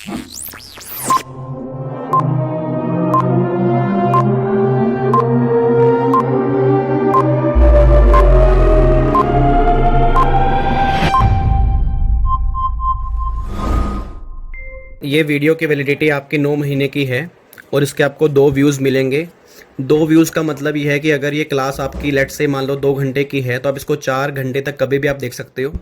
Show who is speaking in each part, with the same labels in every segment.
Speaker 1: ये वीडियो की वैलिडिटी आपकी 9 महीने की है और इसके आपको 2 व्यूज़ मिलेंगे। 2 व्यूज़ का मतलब ये है कि अगर ये क्लास आपकी लेट से मान लो 2 घंटे की है तो आप इसको 4 घंटे तक कभी भी आप देख सकते हो।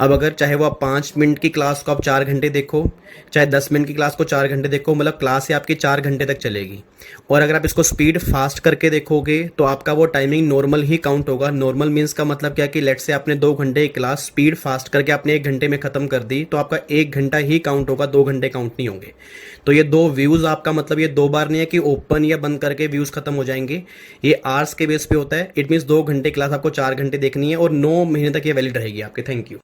Speaker 1: अब अगर चाहे वो आप 5 मिनट की क्लास को आप 4 घंटे देखो, चाहे 10 मिनट की क्लास को 4 घंटे देखो, मतलब क्लास ही आपकी 4 घंटे तक चलेगी। और अगर आप इसको स्पीड फास्ट करके देखोगे तो आपका वो टाइमिंग नॉर्मल ही काउंट होगा। नॉर्मल मीन्स का मतलब क्या कि लेट से आपने 2 घंटे की क्लास स्पीड फास्ट करके आपने 1 घंटे में ख़त्म कर दी तो आपका 1 घंटा ही काउंट होगा, 2 घंटे काउंट नहीं होंगे। तो ये 2 व्यूज़ आपका मतलब ये 2 बार नहीं है कि ओपन या बंद करके व्यूज़ खत्म हो जाएंगे। ये आवर्स के बेस पे होता है। इट मीन्स 2 घंटे क्लास आपको 4 घंटे देखनी है और 9 महीने तक ये वैलिड रहेगी आपके। Thank you.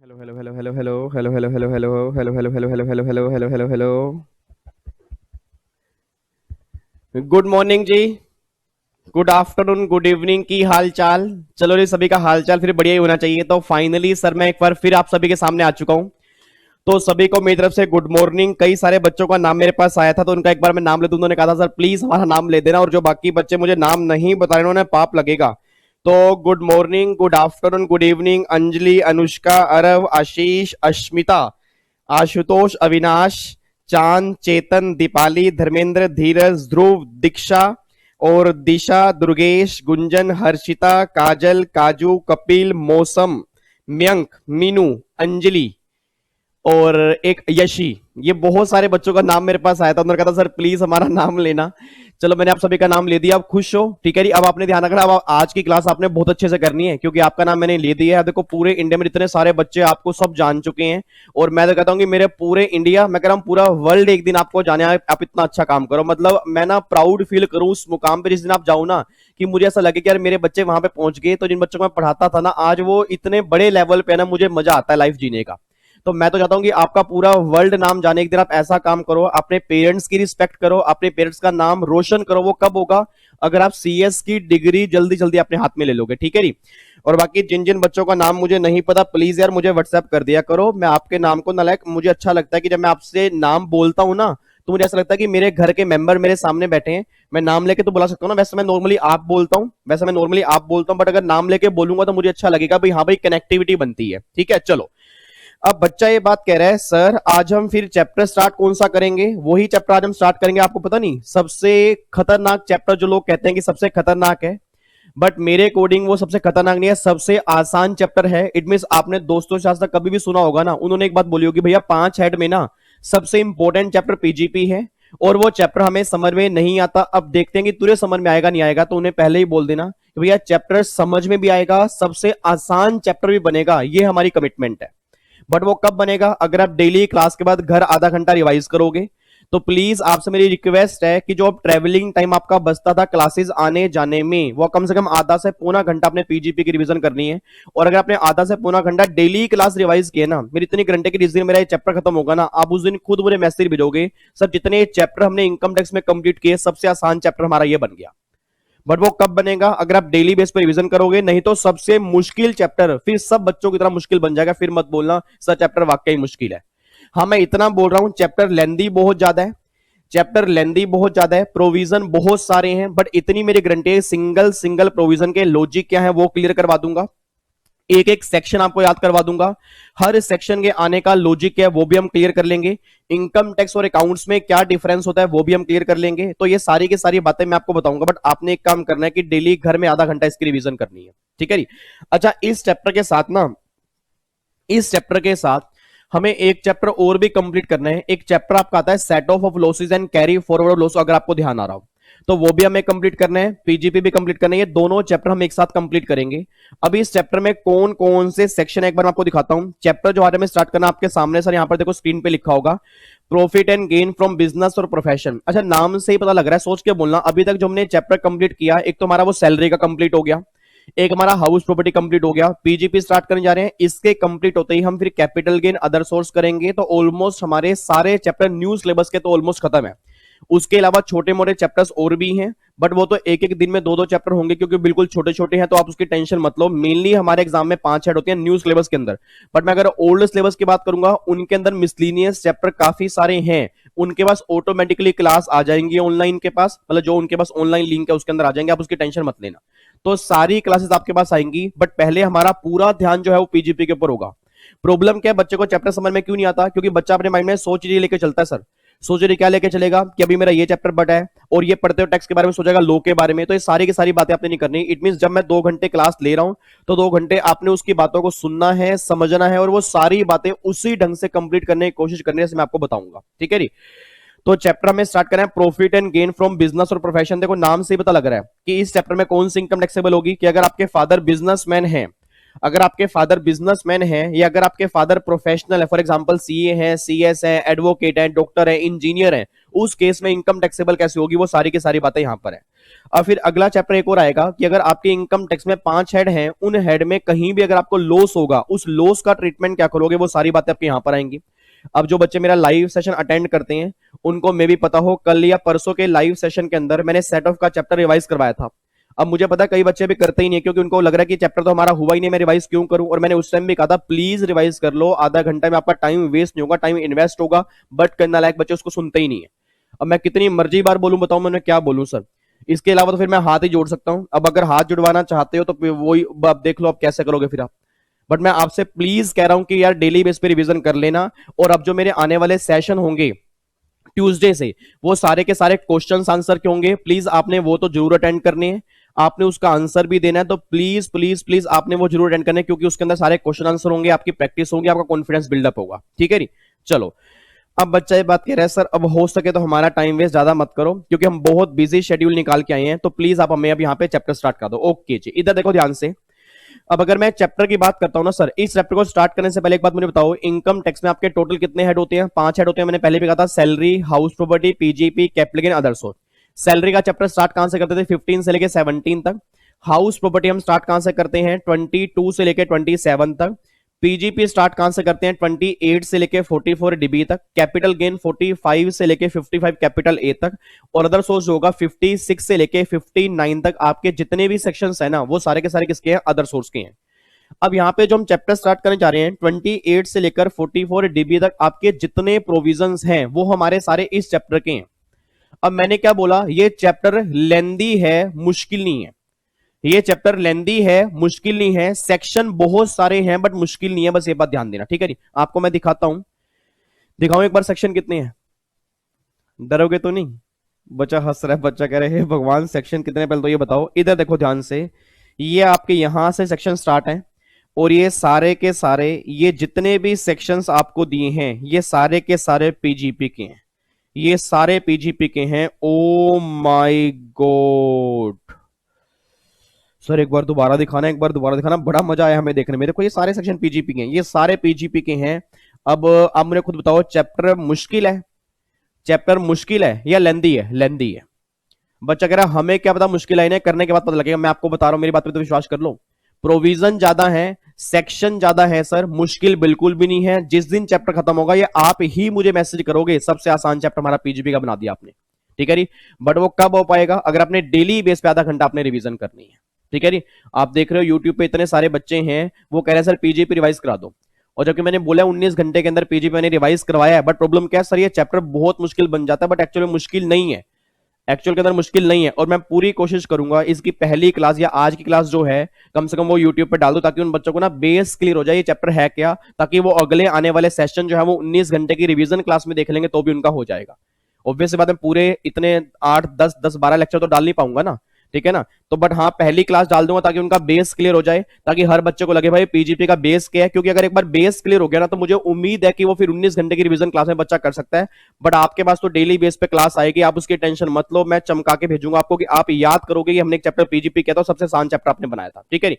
Speaker 2: Hello hello hello hello hello hello hello hello hello hello hello hello hello hello hello hello hello hello. Good morning ji, good afternoon, good evening, की हाल चाल। चलो जी, सभी का हाल चाल फिर बढ़िया ही होना चाहिए। तो फाइनली सर मैं एक बार फिर आप सभी के सामने आ चुका हूं। तो सभी को मेरी तरफ से गुड मॉर्निंग। कई सारे बच्चों का नाम मेरे पास आया था तो उनका एक बार मैं नाम ले दूं। उन्होंने कहा था सर प्लीज हमारा नाम ले देना, और जो बाकी बच्चे मुझे नाम नहीं बता रहे उन्होंने पाप लगेगा। तो good morning, good afternoon, good evening Anjali, Anushka, Arav, Ashish, Ashmita, Ashutosh, Avinash, Chand, Chetan, Deepali, Dharmendra, धीरज, ध्रुव, दीक्षा और दिशा, दुर्गेश, गुंजन, हर्षिता, काजल, काजू, कपिल, मौसम, मयंक, मीनू, अंजलि और एक यशी। ये बहुत सारे बच्चों का नाम मेरे पास आया था। उन्होंने कहा था सर प्लीज हमारा नाम लेना। चलो मैंने आप सभी का नाम ले दिया। आप खुश हो? ठीक है जी। अब आपने ध्यान रखना, अब आज की क्लास आपने बहुत अच्छे से करनी है क्योंकि आपका नाम मैंने ले दिया है। देखो पूरे इंडिया में इतने सारे बच्चे आपको सब जान चुके हैं और मैं तो कहता हूँ कि मेरे पूरे इंडिया, मैं कह रहा हूँ पूरा वर्ल्ड एक दिन आपको जाने, आप इतना अच्छा काम करो। मतलब मैं ना प्राउड फील करूँ उस मुकाम पे जिस दिन आप जाओ ना, कि मुझे ऐसा लगे कि यार मेरे बच्चे वहां पे पहुंच गए। तो जिन बच्चों को मैं पढ़ाता था ना, आज वो इतने बड़े लेवल पे ना, मुझे मजा आता है लाइफ जीने का। तो मैं तो चाहता हूं कि आपका पूरा वर्ल्ड नाम जाने, एक दिन आप ऐसा काम करो, अपने पेरेंट्स की रिस्पेक्ट करो, अपने पेरेंट्स का नाम रोशन करो। वो कब होगा? अगर आप सीएस की डिग्री जल्दी जल्दी अपने हाथ में ले लोगे। ठीक है जी। और बाकी जिन जिन बच्चों का नाम मुझे नहीं पता, प्लीज यार मुझे व्हाट्सएप कर दिया करो। मैं आपके नाम को नालायक, मुझे अच्छा लगता है कि जब मैं आपसे नाम बोलता हूं ना, तो मुझे ऐसा लगता है कि मेरे घर के मेंबर मेरे सामने बैठे हैं। मैं नाम लेके तो बुला सकता हूँ ना, वैसे मैं नॉर्मली आप बोलता हूँ, बट अगर नाम लेके बोलूंगा तो मुझे अच्छा लगेगा भाई, हाँ भाई कनेक्टिविटी बनती है। ठीक है चलो। अब बच्चा ये बात कह रहा है सर आज हम फिर चैप्टर स्टार्ट कौन सा करेंगे? वही चैप्टर आज हम स्टार्ट करेंगे। आपको पता नहीं सबसे खतरनाक चैप्टर, जो लोग कहते हैं कि सबसे खतरनाक है, बट मेरे अकॉर्डिंग वो सबसे खतरनाक नहीं है, सबसे आसान चैप्टर है। इट मीन आपने दोस्तों से आज तक कभी भी सुना होगा ना, उन्होंने एक बात बोली होगी, भैया 5 हेड में ना सबसे इंपॉर्टेंट चैप्टर पीजीपी है और वो चैप्टर हमें समझ में नहीं आता। अब देखते हैं कि तुझे समझ में आएगा नहीं आएगा, तो उन्हें पहले ही बोल देना कि भैया चैप्टर समझ में भी आएगा, सबसे आसान चैप्टर भी बनेगा, ये हमारी कमिटमेंट है। बट वो कब बनेगा? अगर आप डेली क्लास के बाद घर आधा घंटा रिवाइज करोगे। तो प्लीज आपसे मेरी रिक्वेस्ट है कि जो ट्रेवलिंग टाइम आपका बचता था क्लासेस आने जाने में, वो कम से कम आधा से पौना घंटा अपने पीजीपी की रिवीजन करनी है। और अगर आपने आधा से पौना घंटा डेली क्लास रिवाइज किया ना, मेरी इतनी घंटे की जिस दिन मेरा ये चैप्टर खत्म होगा ना, आप उस दिन खुद मुझे मैसेज भेजोगे सर जितने चैप्टर हमने इनकम टैक्स में कंप्लीट किए सबसे आसान चैप्टर हमारा ये बन गया। बट वो कब बनेगा? अगर आप डेली बेस पर रिवीजन करोगे। नहीं तो सबसे मुश्किल चैप्टर फिर सब बच्चों की तरह मुश्किल बन जाएगा। फिर मत बोलना सर चैप्टर वाकई मुश्किल है। हाँ मैं इतना बोल रहा हूं, चैप्टर लेंदी बहुत ज्यादा है, चैप्टर लेंदी बहुत ज्यादा है, प्रोविजन बहुत सारे हैं, बट इतनी मेरी गारंटी है सिंगल सिंगल प्रोविजन के लॉजिक क्या है वो क्लियर करवा दूंगा। एक एक सेक्शन आपको याद करवा दूंगा, हर सेक्शन के आने का लॉजिक क्या है वो भी हम क्लियर कर लेंगे। इनकम टैक्स और अकाउंट्स में क्या डिफरेंस होता है वो भी हम क्लियर कर लेंगे। तो ये सारी की सारी बातें मैं आपको बताऊंगा, बट आपने एक काम करना है कि डेली घर में आधा घंटा इसकी रिवीजन करनी है। ठीक है जी। अच्छा इस चैप्टर के साथ ना, इस चैप्टर के साथ हमें एक चैप्टर और भी कंप्लीट करना है। एक चैप्टर आपका आता है set of losses and carry forward loss, अगर आपको ध्यान आ रहा हो तो वो भी हमें कंप्लीट करना है, पीजीपी भी कंप्लीट करना है। ये दोनों चैप्टर हम एक साथ कंप्लीट करेंगे। अभी इस चैप्टर में कौन कौन से सेक्शन है एक बार मैं आपको दिखाता हूं। चैप्टर जो आज हमें स्टार्ट करना आपके सामने सर, यहां पर देखो स्क्रीन पे लिखा होगा profit and gain from business और प्रोफेशन। अच्छा नाम से ही पता लग रहा है, सोच के बोलना। अभी तक जो हमने चैप्टर कंप्लीट किया, एक तो हमारा वो सैलरी का कंप्लीट हो गया, एक हमारा हाउस प्रॉपर्टी कंप्लीट हो गया, पीजीपी स्टार्ट करने जा रहे हैं। इसके कंप्लीट होते ही हम फिर कैपिटल गेन अदर सोर्स करेंगे। तो ऑलमोस्ट हमारे सारे चैप्टर न्यू सिलेबस के तो ऑलमोस्ट खत्म है। उसके अलावा छोटे मोटे चैप्टर्स और भी हैं, बट वो तो एक एक दिन में दो दो चैप्टर होंगे क्योंकि बिल्कुल छोटे छोटे हैं, तो आप उसकी टेंशन मत लो। मेनली हमारे एग्जाम में 5 हेड होते हैं न्यू सिलेबस के अंदर, बट मैं अगर ओल्ड सिलेबस की बात करूंगा उनके अंदर मिसलीनियस चैप्टर काफी सारे हैं, उनके पास ऑटोमेटिकली क्लास आ जाएंगी ऑनलाइन के पास, मतलब जो उनके पास ऑनलाइन लिंक है उसके अंदर आ जाएंगे, आप उसकी टेंशन मत लेना। तो सारी क्लासेस आपके पास आएंगी, बट पहले हमारा पूरा ध्यान जो है वो पीजीपी के ऊपर होगा। प्रॉब्लम क्या है, बच्चे को चैप्टर समझ में क्यों नहीं आता? क्योंकि बच्चा अपने माइंड में सोच चीजें लेके चलता है सर। सोच रही क्या लेके चलेगा कि अभी मेरा ये चैप्टर बटा है, और ये पढ़ते हुए टेक्स्ट के बारे में सोचेगा, लो के बारे में। तो ये सारी की सारी बातें आपने नहीं करनी। इट मींस जब मैं 2 घंटे क्लास ले रहा हूं तो 2 घंटे आपने उसकी बातों को सुनना है, समझना है, और वो सारी बातें उसी ढंग से कंप्लीट करने की कोशिश करने, जैसे मैं आपको बताऊंगा। ठीक है जी। तो चैप्टर में स्टार्ट करें profit and gain from business और प्रोफेशन। देखो नाम से ही पता लग रहा है कि इस चैप्टर में कौन सी इनकम टैक्सेबल होगी, कि अगर आपके फादर बिजनेसमैन है, अगर आपके फादर बिजनेसमैन है, या अगर आपके फादर प्रोफेशनल है, फॉर एग्जांपल सीए है, सीएस है, एडवोकेट है, डॉक्टर है, इंजीनियर है, उस केस में इनकम टैक्सेबल कैसे होगी, वो सारी की सारी बातें यहां पर है। और फिर अगला चैप्टर एक और आएगा कि अगर आपके इनकम टैक्स में 5 हेड हैं, उन हेड में कहीं भी अगर आपको लॉस होगा, उस लॉस का ट्रीटमेंट क्या करोगे, वो सारी बातें आपके यहां पर आएंगी। अब जो बच्चे मेरा लाइव सेशन अटेंड करते हैं उनको मे भी पता हो, कल या परसों के लाइव सेशन के अंदर मैंने सेट ऑफ का चैप्टर रिवाइज करवाया था। अब मुझे पता है कई बच्चे भी करते ही नहीं, क्योंकि उनको लग रहा है कि चैप्टर तो हमारा हुआ ही नहीं, मैं रिवाइज क्यों करूं। और मैंने उस टाइम भी कहा था प्लीज रिवाइज कर लो, आधा घंटा में आपका टाइम वेस्ट नहीं होगा, टाइम इन्वेस्ट होगा, बट करना लायक बच्चे उसको सुनते ही नहीं है। अब मैं कितनी मर्जी बार बोलूं, बताऊं मैं क्या बोलूं सर। इसके अलावा तो फिर मैं हाथ ही जोड़ सकता हूं। अब अगर हाथ जुड़वाना चाहते हो तो वही अब देख लो आप कैसे करोगे फिर आप। बट मैं आपसे प्लीज कह रहा हूं कि यार डेली बेस पे रिवीजन कर लेना। और अब जो मेरे आने वाले सेशन होंगे ट्यूसडे से, वो सारे के सारे क्वेश्चन आंसर के होंगे, प्लीज आपने वो तो जरूर अटेंड करने हैं, आपने उसका आंसर भी देना है। तो प्लीज प्लीज प्लीज आपने वो जरूर अटेंड करना है, क्योंकि उसके अंदर सारे क्वेश्चन आंसर होंगे, आपकी प्रैक्टिस होगी, आपका कॉन्फिडेंस बिल्डअप होगा। ठीक है जी। चलो, अब बच्चा ये बात कह रहा है सर अब हो सके तो हमारा टाइम वेस्ट ज्यादा मत करो, क्योंकि हम बहुत बिजी शेड्यूल निकाल के आए हैं, तो प्लीज आप हमें अब यहाँ पे चैप्टर स्टार्ट कर दो। ओके जी, इधर देखो ध्यान से। अब अगर मैं चैप्टर की बात करता हूं ना सर, इस चैप्टर को स्टार्ट करने से पहले एक बात मुझे बताओ, इनकम टैक्स में आपके टोटल कितने हेड होते हैं? 5 हेड होते हैं। मैंने पहले भी कहा था, salary, house property, PGBP, capital gain, other source. Salary का चैप्टर स्टार्ट कहां से करते थे? 15 से लेके 17 तक। हाउस प्रॉपर्टी हम स्टार्ट कहां से करते हैं? 22 से लेके 27 तक। पीजीपी स्टार्ट कहां से करते हैं? 28 से लेके 44 डीबी तक। कैपिटल गेन 45 से लेके 55 कैपिटल ए तक। और अदर सोर्स होगा 56 से लेके 59 तक। आपके जितने भी सेक्शंस है ना, वो सारे के सारे किसके हैं? अदर सोर्स के हैं। अब यहां पे जो हम चैप्टर स्टार्ट करने जा रहे हैं 28 से लेकर 44 डीबी तक, आपके जितने प्रोविजंस हैं वो हमारे सारे इस चैप्टर के हैं। अब मैंने क्या बोला, ये चैप्टर लेंदी है, मुश्किल नहीं है। ये चैप्टर लेंदी है, मुश्किल नहीं है, सेक्शन बहुत सारे हैं बट मुश्किल नहीं है, बस ये बात ध्यान देना। ठीक है जी। आपको मैं दिखाता हूं, दिखाऊं एक बार सेक्शन कितने हैं। डरोगे तो नहीं? बच्चा हंस रहा है, बच्चा कह रहे हैं भगवान सेक्शन कितने, पहले तो ये बताओ। इधर देखो ध्यान से, ये आपके यहां से सेक्शन स्टार्ट है, और ये सारे के सारे, ये जितने भी सेक्शंस आपको दिए हैं ये सारे के सारे पीजीपी के हैं, ये सारे पीजीपी के हैं। ओ माय गॉड सर, एक बार दोबारा दिखाना, एक बार दोबारा दिखाना, बड़ा मजा आया हमें देखने में। देखो ये सारे सेक्शन पीजीपी के हैं, ये सारे पीजीपी के हैं। अब आप मुझे खुद बताओ, चैप्टर मुश्किल है, चैप्टर मुश्किल है या लेंदी है? लेंदी है। बच्चा कह रहा हमें क्या पता, मुश्किल है, इन्हें करने के बाद पता लगेगा। मैं आपको बता रहा हूं, मेरी बात पे तो विश्वास कर लो। प्रोविजन ज्यादा है, सेक्शन ज्यादा है सर, मुश्किल बिल्कुल भी नहीं है। जिस दिन चैप्टर खत्म होगा, ये आप ही मुझे मैसेज करोगे सबसे आसान चैप्टर हमारा पीजीपी का बना दिया आपने। ठीक है जी। बट वो कब हो पाएगा? अगर आपने डेली बेस पे आधा घंटा आपने रिवीजन करनी है। ठीक है जी। आप देख रहे हो यूट्यूब पे इतने सारे बच्चे हैं, वो कह रहे हैं सर पीजीपी रिवाइज करा दो, और जबकि मैंने बोला 19 घंटे के अंदर पीजीपी मैंने रिवाइज करवाया है। बट प्रॉब्लम क्या है सर, ये चैप्टर बहुत मुश्किल बन जाता है, बट एक्चुअली मुश्किल नहीं है, एक्चुअल के अंदर मुश्किल नहीं है। और मैं पूरी कोशिश करूंगा इसकी पहली क्लास या आज की क्लास जो है कम से कम वो यूट्यूब पे डाल दो, ताकि उन बच्चों को ना बेस क्लियर हो जाए ये चैप्टर है क्या, ताकि वो अगले आने वाले सेशन जो है वो 19 घंटे की रिवीजन क्लास में देख लेंगे तो भी उनका हो जाएगा। ऑब्वियस बात है, पूरे इतने 8 10 12 लेक्चर तो डाल नहीं पाऊंगा ना, ठीक है ना। तो बट हाँ, पहली क्लास डाल दूंगा ताकि उनका बेस क्लियर हो जाए, ताकि हर बच्चे को लगे भाई पीजीपी का बेस क्या है। क्योंकि अगर एक बार बेस क्लियर हो गया ना, तो मुझे उम्मीद है कि वो फिर 19 घंटे की रिवीजन क्लास में बच्चा कर सकता है। बट आपके पास तो डेली बेस पे क्लास आएगी, आप उसकी टेंशन मत लो, मैं चमका के भेजूंगा आपको कि आप याद करोगे कि हमने एक चैप्टर पीजीपी किया था, सबसे आसान चैप्टर आपने बनाया था। ठीक है जी।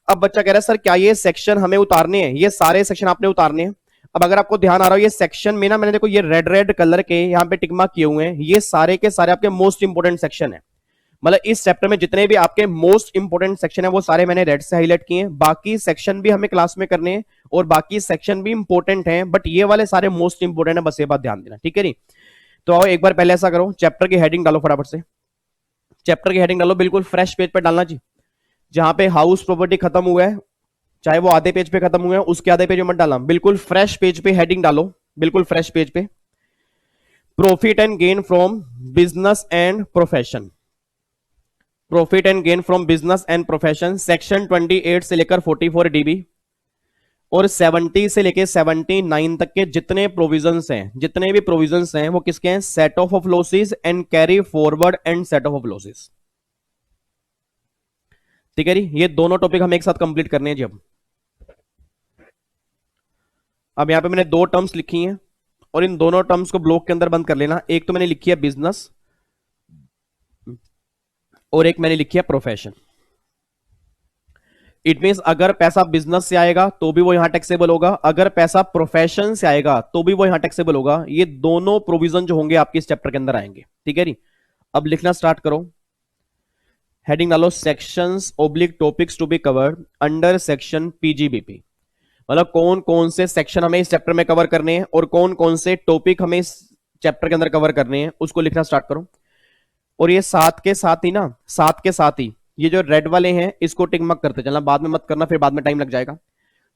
Speaker 2: अब बच्चा कह रहा है सर क्या ये सेक्शन हमें उतारने हैं? ये सारे सेक्शन आपने उतारने हैं। अब अगर आपको ध्यान आ रहा हो, ये सेक्शन में ना मैंने देखो ये रेड रेड कलर के यहाँ पे टिक मार्क किए हुए हैं, ये सारे के सारे आपके मोस्ट इंपोर्टेंट सेक्शन है। मतलब इस चैप्टर में जितने भी आपके मोस्ट इंपोर्टेंट सेक्शन है वो सारे मैंने रेड से हाईलाइट किए हैं। बाकी सेक्शन भी हमें क्लास में करने हैं और बाकी सेक्शन भी इंपोर्टेंट हैं, बट ये वाले सारे मोस्ट इंपोर्टेंट है, बस ये बात ध्यान देना। ठीक है नी। तो आओ एक बार पहले ऐसा करो, चैप्टर की हेडिंग डालो फटाफट से, चैप्टर की हेडिंग डालो, बिल्कुल फ्रेश पेज पे डालना जी, जहां पे हाउस प्रॉपर्टी खत्म हुआ है, चाहे वो आधे पेज पे खत्म हुआ है, उसके आधे पेज में मत डालना, बिल्कुल फ्रेश पेज पे हेडिंग डालो, बिल्कुल फ्रेश पेज पे, profit and gain from business and profession, profit and gain from business and profession, section 28 से लेकर 44 डीबी और 70 से लेकर 79 तक के जितने प्रोविजंस हैं, जितने भी प्रोविजंस हैं वो किसके हैं, set of losses and carry forward and set of losses. ठीक है जी, ये दोनों टॉपिक हम एक साथ कंप्लीट करने हैं जी। अब यहां पे मैंने दो टर्म्स लिखी हैं और इन दोनों टर्म्स को ब्लॉक के अंदर बंद कर लेना, एक तो मैंने लिखी है बिजनेस और एक मैंने लिखी है प्रोफेशन। इट मींस अगर पैसा बिजनेस से आएगा तो भी वो यहां टैक्सेबल होगा, अगर पैसा प्रोफेशन से आएगा तो भी वो यहां टैक्सेबल होगा। ये दोनों प्रोविजन जो होंगे आपके इस चैप्टर के अंदर आएंगे। ठीक है जी, अब लिखना स्टार्ट करो, हेडिंग डालो sections oblique topics to be covered under section PGBP, मतलब कौन कौन से सेक्शन हमें इस चैप्टर में कवर करने हैं और कौन कौन से टॉपिक हमें इस चैप्टर के अंदर कवर करने हैं, उसको लिखना स्टार्ट करो। और ये साथ के साथ ही ना, साथ के साथ ही ये जो रेड वाले हैं इसको टिक मक करते चलना, बाद में मत करना, फिर बाद में टाइम लग जाएगा।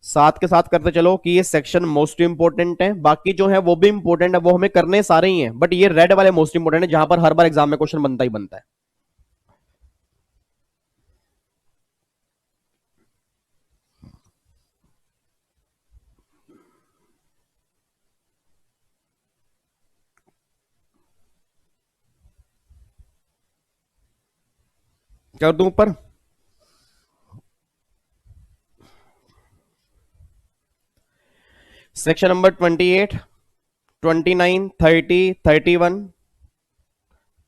Speaker 2: साथ के साथ करते चलो कि ये सेक्शन मोस्ट इंपोर्टेंट है, बाकी जो है वो भी इंपोर्टेंट है, वो हमें करने सारे ही हैं, बट ये रेड वाले मोस्ट इंपोर्टेंट है, जहां पर हर बार एग्जाम में क्वेश्चन बनता ही बनता है। कर दूं ऊपर, सेक्शन नंबर 28, 29, 30, 31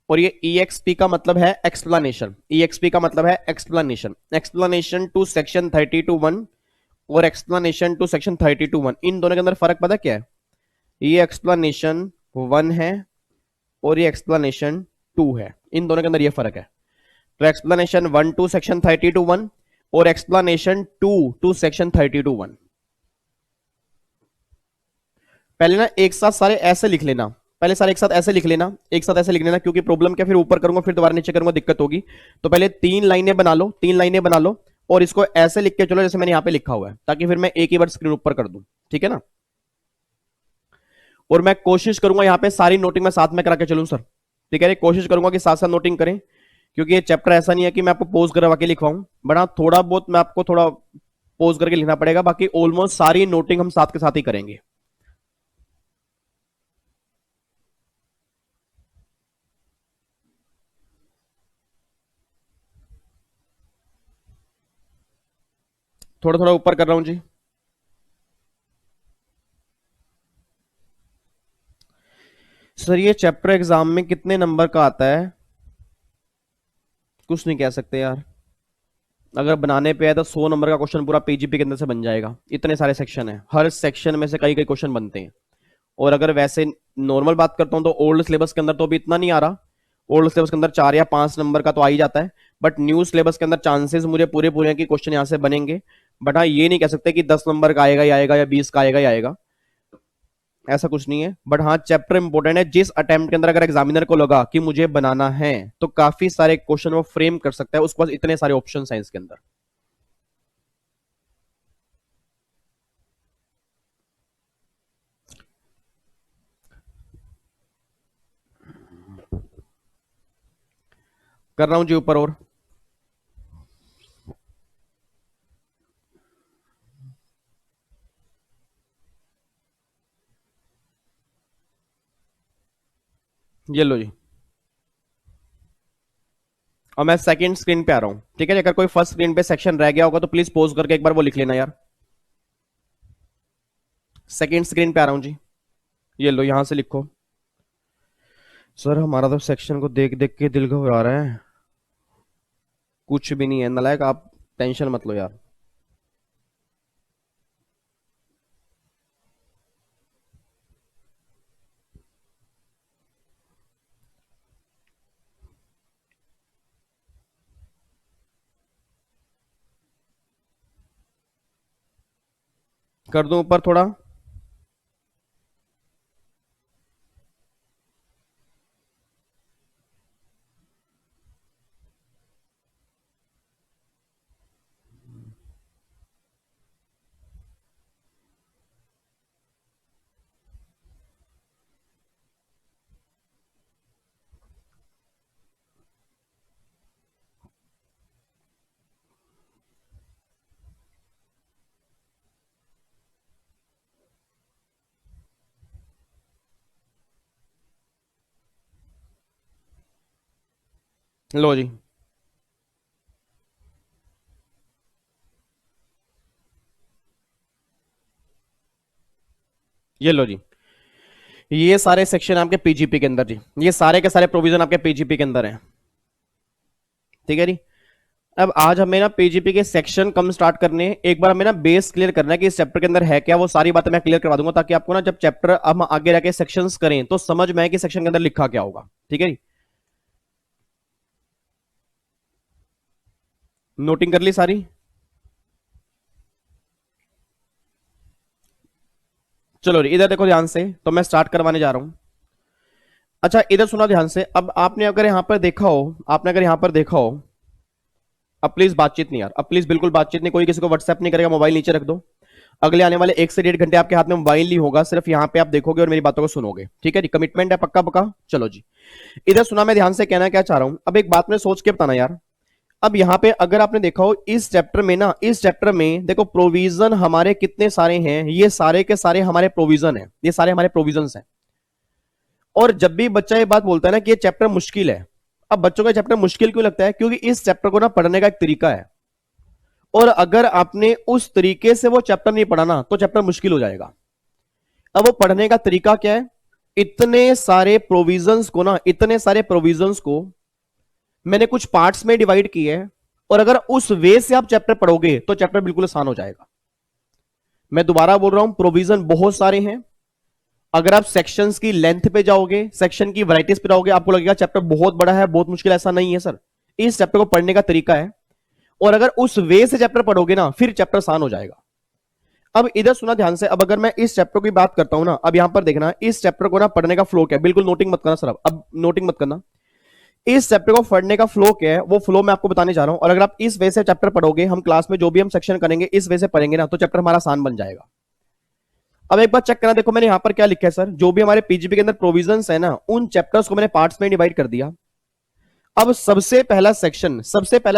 Speaker 2: और ये EXP का मतलब है एक्सप्लेनेशन, EXP का मतलब है एक्सप्लेनेशन, एक्सप्लेनेशन टू सेक्शन 32(1) और एक्सप्लेनेशन टू सेक्शन 32(1), इन दोनों के अंदर फर्क पता क्या है, ये एक्सप्लेनेशन 1 है और ये एक्सप्लेनेशन 2 है, इन दोनों के अंदर ये फर्क है। तो एक्सप्लेनेशन 1 टू सेक्शन 32(1) और एक्सप्लेनेशन 2 टू सेक्शन 32(1। पहले ना एक साथ सारे ऐसे लिख लेना, पहले सारे एक साथ ऐसे लिख लेना, एक साथ ऐसे लिख लेना, क्योंकि प्रॉब्लम क्या, फिर ऊपर करूंगा फिर दोबारा नीचे करूंगा दिक्कत होगी। तो पहले 3 लाइनें बना लो, 3 लाइनें बना लो और इसको ऐसे लिख के चलो जैसे मैंने यहां पे लिखा हुआ है, ताकि फिर मैं एक ही बार स्क्रीन ऊपर कर दूं। ठीक है ना, और मैं कोशिश करूंगा यहां पे सारी नोटिंग मैं साथ में करा के चलूं सर। ठीक है, कोशिश करूंगा कि साथ साथ नोटिंग करें, क्योंकि ये चैप्टर ऐसा नहीं है कि मैं आपको पोज करवा के लिखवाऊं, बड़ा थोड़ा बहुत मैं आपको थोड़ा पोज करके लिखना पड़ेगा, बाकी ऑलमोस्ट सारी नोटिंग हम साथ के साथ ही करेंगे। थोड़ा थोड़ा ऊपर कर रहा हूं जी। सर ये चैप्टर एग्जाम में कितने नंबर का आता है, कुछ नहीं कह सकते यार, अगर बनाने पे है तो 100 नंबर का क्वेश्चन पूरा पीजीपी के अंदर से बन जाएगा, इतने सारे सेक्शन है, हर सेक्शन में से कई कई क्वेश्चन बनते हैं। और अगर वैसे नॉर्मल बात करता हूं तो ओल्ड सिलेबस के अंदर तो अभी इतना नहीं आ रहा, ओल्ड सिलेबस के अंदर 4 या 5 नंबर का तो आ ही जाता है, बट न्यू सिलेबस के अंदर चांसेस मुझे पूरे पूरे कि क्वेश्चन यहां से बनेंगे, बट हाँ ये नहीं कह सकते कि 10 नंबर का आएगा ही आएगा या 20 का आएगा ही आएगा, ऐसा कुछ नहीं है। बट हाँ चैप्टर इंपॉर्टेंट है, जिस अटेम्प्ट के अंदर अगर एग्जामिनर को लगा कि मुझे बनाना है तो काफी सारे क्वेश्चन वो फ्रेम कर सकता है, उसके पास इतने सारे ऑप्शन है इसके अंदर। कर रहा हूं जी ऊपर, और ये लो जी, और मैं सेकंड स्क्रीन पे आ रहा हूं। ठीक है, अगर कोई फर्स्ट स्क्रीन पे सेक्शन रह गया होगा तो प्लीज पॉज करके एक बार वो लिख लेना यार। सेकंड स्क्रीन पे आ रहा हूं जी, ये लो यहां से लिखो। सर हमारा तो सेक्शन को देख देख के दिल घबरा रहा है, कुछ भी नहीं है नालायक, आप टेंशन मत लो यार। कर दूं ऊपर थोड़ा, लो जी, ये लो जी, ये सारे सेक्शन आपके पीजीपी के अंदर जी, ये सारे के सारे प्रोविजन आपके पीजीपी के अंदर हैं। ठीक है जी। अब आज हमें ना पीजीपी के सेक्शन कम स्टार्ट करने हैं। एक बार हमें ना बेस क्लियर करना है कि इस चैप्टर के अंदर है क्या, वो सारी बातें मैं क्लियर करवा दूंगा, ताकि आपको ना जब चैप्टर हम आगे रह के सेक्शंस करें तो समझ में आए कि सेक्शन के अंदर लिखा क्या होगा। ठीक है जी, नोटिंग कर ली सारी। चलो इधर देखो ध्यान से, तो मैं स्टार्ट करवाने जा रहा हूं। अच्छा इधर सुना ध्यान से। अब आपने अगर यहां पर देखा हो, आपने अगर यहां पर देखा हो, अब प्लीज बातचीत नहीं यार, अब प्लीज बिल्कुल बातचीत नहीं, कोई किसी को व्हाट्सएप नहीं करेगा, मोबाइल नीचे रख दो। अगले आने वाले 1 से 1.5 घंटे आपके हाथ में मोबाइल नहीं होगा, सिर्फ यहां पे आप देखोगे और मेरी बातों को सुनोगे। ठीक है जी, कमिटमेंट है पक्का पक्का। चलो जी, इधर सुना, मैं ध्यान से कहना क्या चाह रहा हूं। अब एक बात में सोच के बताना यार। अब यहां पे अगर आपने देखा हो इस चैप्टर में ना, इस चैप्टर में देखो प्रोविजन हमारे कितने सारे हैं, ये सारे के सारे हमारे प्रोविजन है, ये सारे हमारे प्रोविजन हैं। और जब भी बच्चा ये बात बोलता है ना कि ये चैप्टर मुश्किल है, अब बच्चों का चैप्टर मुश्किल क्यों लगता है? क्योंकि इस चैप्टर को ना पढ़ने का एक तरीका है, और अगर आपने उस तरीके से वो चैप्टर नहीं पढ़ा ना तो चैप्टर मुश्किल हो जाएगा। अब वो पढ़ने का तरीका क्या है? इतने सारे प्रोविजंस को ना, इतने सारे प्रोविजंस को मैंने कुछ पार्ट्स में डिवाइड किए है, और अगर उस वे से आप चैप्टर पढ़ोगे तो चैप्टर बिल्कुल आसान हो जाएगा। मैं दोबारा बोल रहा हूं, प्रोविजन बहुत सारे हैं। अगर आप सेक्शंस की लेंथ पे जाओगे, सेक्शन की वैरायटीज पे जाओगे, आपको लगेगा चैप्टर बहुत बड़ा है, बहुत मुश्किल। ऐसा नहीं है सर, इस चैप्टर को पढ़ने का तरीका है, और अगर उस वे से चैप्टर पढ़ोगे ना फिर चैप्टर आसान हो जाएगा। अब इधर सुना ध्यान से। अब अगर मैं इस चैप्टर की बात करता हूं ना, अब यहां पर देखना, इस चैप्टर को ना पढ़ने का फ्लो क्या है, बिल्कुल नोटिंग मत करना सर, अब नोटिंग मत करना। इस चैप्टर को पढ़ने का फ्लो क्या है, वो फ्लो मैं आपको बताने जा रहा हूं, और अगर आप इस वे से चैप्टर पढ़ोगे, हम क्लास में जो भी हम सेक्शन करेंगे इस वे से पढ़ेंगे ना, तो चैप्टर हमारा आसान बन जाएगा। अब एक बार चेक करना, देखो मैंने यहां पर क्या लिखा है सर, जो भी हमारे पीजीपी के अंदर प्रोविजंस है ना, उन चैप्टर्स को मैंने पार्ट्स में डिवाइड कर दिया। अब सबसे पहला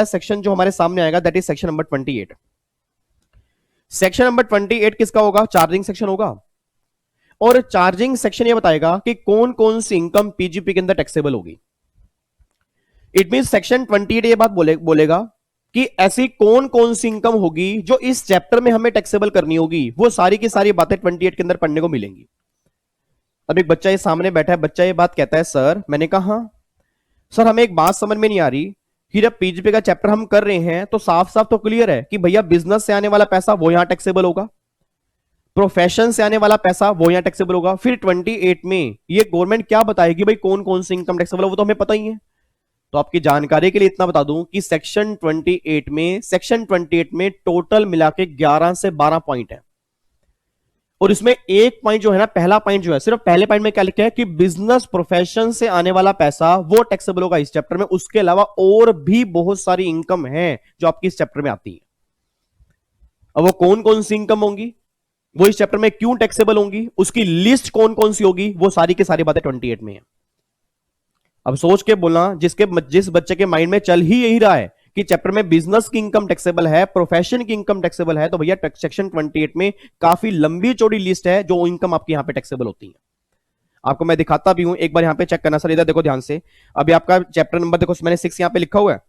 Speaker 2: सेक्शन जो हमारे सामने आएगा, that is section number 28। Section number 28 किसका होगा? चार्जिंग सेक्शन होगा। और चार्जिंग सेक्शन ये बताएगा कि कौन कौन सी इनकम पीजीपी के अंदर टैक्सेबल होगी। इट मीन सेक्शन 28 ये बात बोलेगा कि ऐसी कौन कौन सी इनकम होगी जो इस चैप्टर में हमें टैक्सेबल करनी होगी, वो सारी की सारी बातें 28 के अंदर पढ़ने को मिलेंगी। अब एक बच्चा ये सामने बैठा है, बच्चा ये बात कहता है, सर मैंने कहा हाँ सर, हमें एक बात समझ में नहीं आ रही कि जब पीजीपी का चैप्टर हम कर रहे हैं तो साफ साफ तो क्लियर है कि भैया बिजनेस से आने वाला पैसा वो यहां टैक्सेबल होगा, प्रोफेशन से आने वाला पैसा वो यहां टैक्सेबल होगा। फिर 28 में ये गवर्नमेंट क्या बताएगी भाई कौन कौन सी इनकम टैक्सेबल है, वो तो हमें पता ही है। तो आपकी जानकारी के लिए इतना बता दूं कि सेक्शन 28 में टोटल मिला के 11 से 12 पॉइंट है, और इसमें एक पॉइंट जो है ना, पहला पॉइंट जो है, सिर्फ पहले पॉइंट में क्या लिखा है कि बिजनेस प्रोफेशन से आने वाला पैसा वो टैक्सेबल होगा इस चैप्टर में। उसके अलावा और भी बहुत सारी इनकम है जो आपकी इस चैप्टर में आती है। अब वो कौन कौन सी इनकम होंगी, वो इस चैप्टर में क्यों टैक्सेबल होंगी, उसकी लिस्ट कौन कौन सी होगी, वो सारी की सारी बातें 28 में है। अब सोच के बोलना, जिस बच्चे के माइंड में चल ही यही रहा है कि चैप्टर में बिजनेस की इनकम टैक्सेबल है, प्रोफेशन की इनकम टैक्सेबल है, तो भैया सेक्शन 28 में काफी लंबी चौड़ी लिस्ट है जो इनकम आपकी यहां पे टैक्सेबल होती है। आपको मैं दिखाता भी हूं, एक बार यहां पे चेक करना सर, इधर देखो ध्यान से। अभी आपका चैप्टर नंबर देखो, मैंने 6 यहां पे लिखा हुआ है।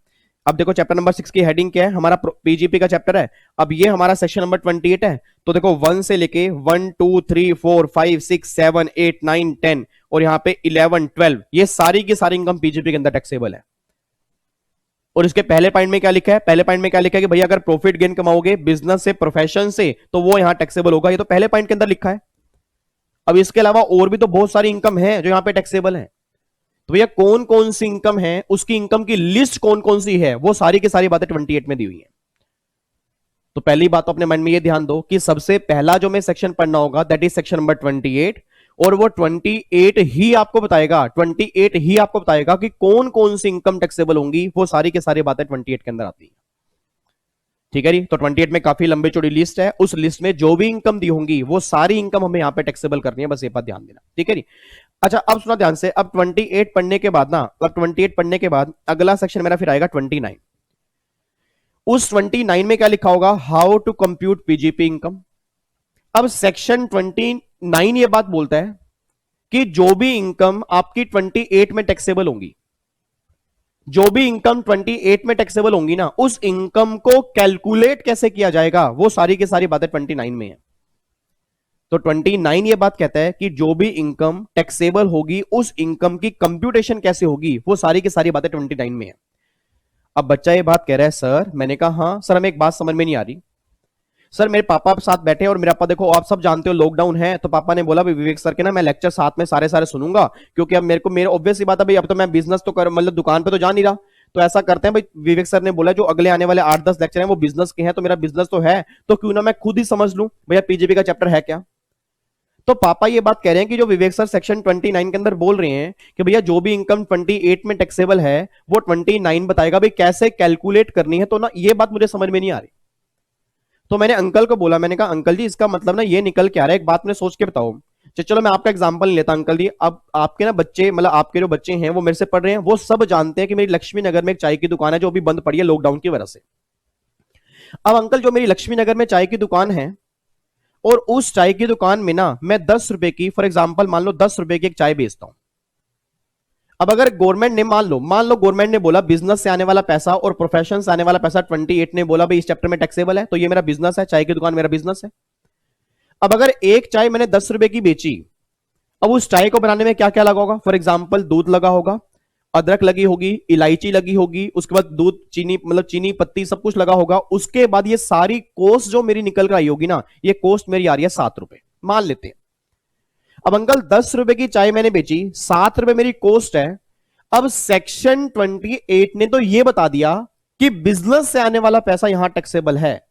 Speaker 2: अब देखो चैप्टर नंबर 6 की हेडिंग क्या है, हमारा पीजीपी का चैप्टर है। अब ये हमारा सेक्शन नंबर 28 है, तो देखो 1 से लेके 1 2 3 4 5 6 7 8 9 10 और यहां पे 11 12, ये सारी की सारी इनकम पीजीपी के अंदर टैक्सेबल है। और इसके पहले पॉइंट में क्या लिखा है, पहले पॉइंट में क्या लिखा है कि भैया अगर प्रॉफिट गेन कमाओगे बिजनेस से, प्रोफेशन से, तो वो यहां टैक्सेबल होगा। ये तो पहले पॉइंट के अंदर लिखा है। अब इसके अलावा और भी तो बहुत सारी इनकम है जो यहां पे टैक्सेबल है। तो भैया कौन कौन सी इनकम है, उसकी इनकम की लिस्ट कौन कौन सी है, वो सारी की सारी बातें 28 में दी हुई है। तो पहली बात तो अपने मन में ये ध्यान दो कि सबसे पहला जो मैं सेक्शन पढ़ना होगा दैट इज सेक्शन नंबर 28, और वो 28 ही आपको बताएगा, 28 ही आपको बताएगा कि कौन कौन सी इनकम टैक्सेबल होंगी, वो सारी की सारी बातें 28 के अंदर आती है। ठीक है जी, तो 28 में काफी लंबी चौड़ी लिस्ट है, उस लिस्ट में जो भी इनकम दी होंगी वो सारी इनकम हमें यहां पे टैक्सेबल करनी है, बस ये बात ध्यान देना। ठीक है जी। अच्छा अब सुना ध्यान से, अब 28 पढ़ने के बाद ना, अब 28 पढ़ने के बाद अगला सेक्शन मेरा फिर आएगा 29। उस 29 में क्या लिखा होगा, how to compute PGBP income. अब सेक्शन 29 ये बात बोलता है कि जो भी इनकम आपकी 28 में टैक्सेबल होंगी, जो भी इनकम 28 में टैक्सेबल होंगी ना, उस इनकम को कैलकुलेट कैसे किया जाएगा, वो सारी की सारी बातें 29 में है। तो 29 ये बात कहता है कि जो भी इनकम टैक्सेबल होगी उस इनकम की कंप्यूटेशन कैसे होगी, वो सारी की सारी बातें 29 में है। अब बच्चा ये बात कह रहा है सर, मैंने कहा हाँ सर, हमें एक बात समझ में नहीं आ रही। सर मेरे पापा साथ बैठे और मेरे पापा, देखो आप सब जानते हो लॉकडाउन है, तो पापा ने बोला भाई विवेक सर के ना मैं लेक्चर साथ में सारे सारे सुनूंगा, क्योंकि अब मेरे ऑब्वियस ही बात है भाई, अब तो मैं बिजनेस तो कर मतलब दुकान पे तो जा नहीं रहा। तो ऐसा करते हैं भाई, विवेक सर ने बोला जो अगले आने वाले 8-10 लेक्चर हैं वो बिजनेस के हैं, तो मेरा बिजनेस तो है, तो क्यों ना मैं खुद ही समझ लूं भैया पीजीपी का चैप्टर है क्या। तो पापा ये बात कह रहे हैं कि जो विवेक सर सेक्शन 29 के अंदर बोल रहे हैं कि भैया जो भी इनकम 28 में टैक्सेबल है वो 29 बताएगा भाई कैसे कैलकुलेट करनी है, तो ना ये बात मुझे समझ में नहीं आ रही। तो मैंने अंकल को बोला, मैंने कहा अंकल जी इसका मतलब ना ये निकल के आ रहा है, एक बात मैंने सोच के बताओ। चलो मैं आपका एग्जांपल लेता अंकल जी, अब आपके ना बच्चे मतलब आपके जो बच्चे हैं वो मेरे से पढ़ रहे हैं, वो सब जानते हैं कि मेरी लक्ष्मी नगर में एक चाय की दुकान है जो अभी बंद पड़ी है लॉकडाउन की वजह से। अब अंकल जो मेरी लक्ष्मी नगर में चाय की दुकान है, और उस चाय की दुकान में ना मैं 10 रुपए की, फॉर एग्जाम्पल मान लो 10 रुपए की एक चाय बेचता हूं। अब अगर गवर्नमेंट ने मान लो गवर्नमेंट ने बोला बिजनेस से आने वाला पैसा और प्रोफेशन से आने वाला पैसा 28 ने बोला भाई इस चैप्टर में टैक्सेबल है, तो ये मेरा बिजनेस है, चाय की दुकान मेरा बिजनेस है। अब अगर एक चाय मैंने 10 रुपए की बेची, अब उस चाय को बनाने में क्या क्या लगा होगा, फॉर एग्जाम्पल दूध लगा होगा, अदरक लगी होगी, इलायची लगी होगी, उसके बाद दूध, चीनी मतलब चीनी पत्ती सब कुछ लगा होगा। उसके बाद ये सारी कॉस्ट जो मेरी निकल कर आई होगी ना, ये कॉस्ट मेरी आ रही है 7 रुपए, मान लेते हैं। अब अंकल 10 रुपए की चाय मैंने बेची, 7 रुपए मेरी कॉस्ट है। अब सेक्शन 28 ने तो ये बता दिया कि बिजनेस से आने वाला पैसा यहां टैक्सेबल है,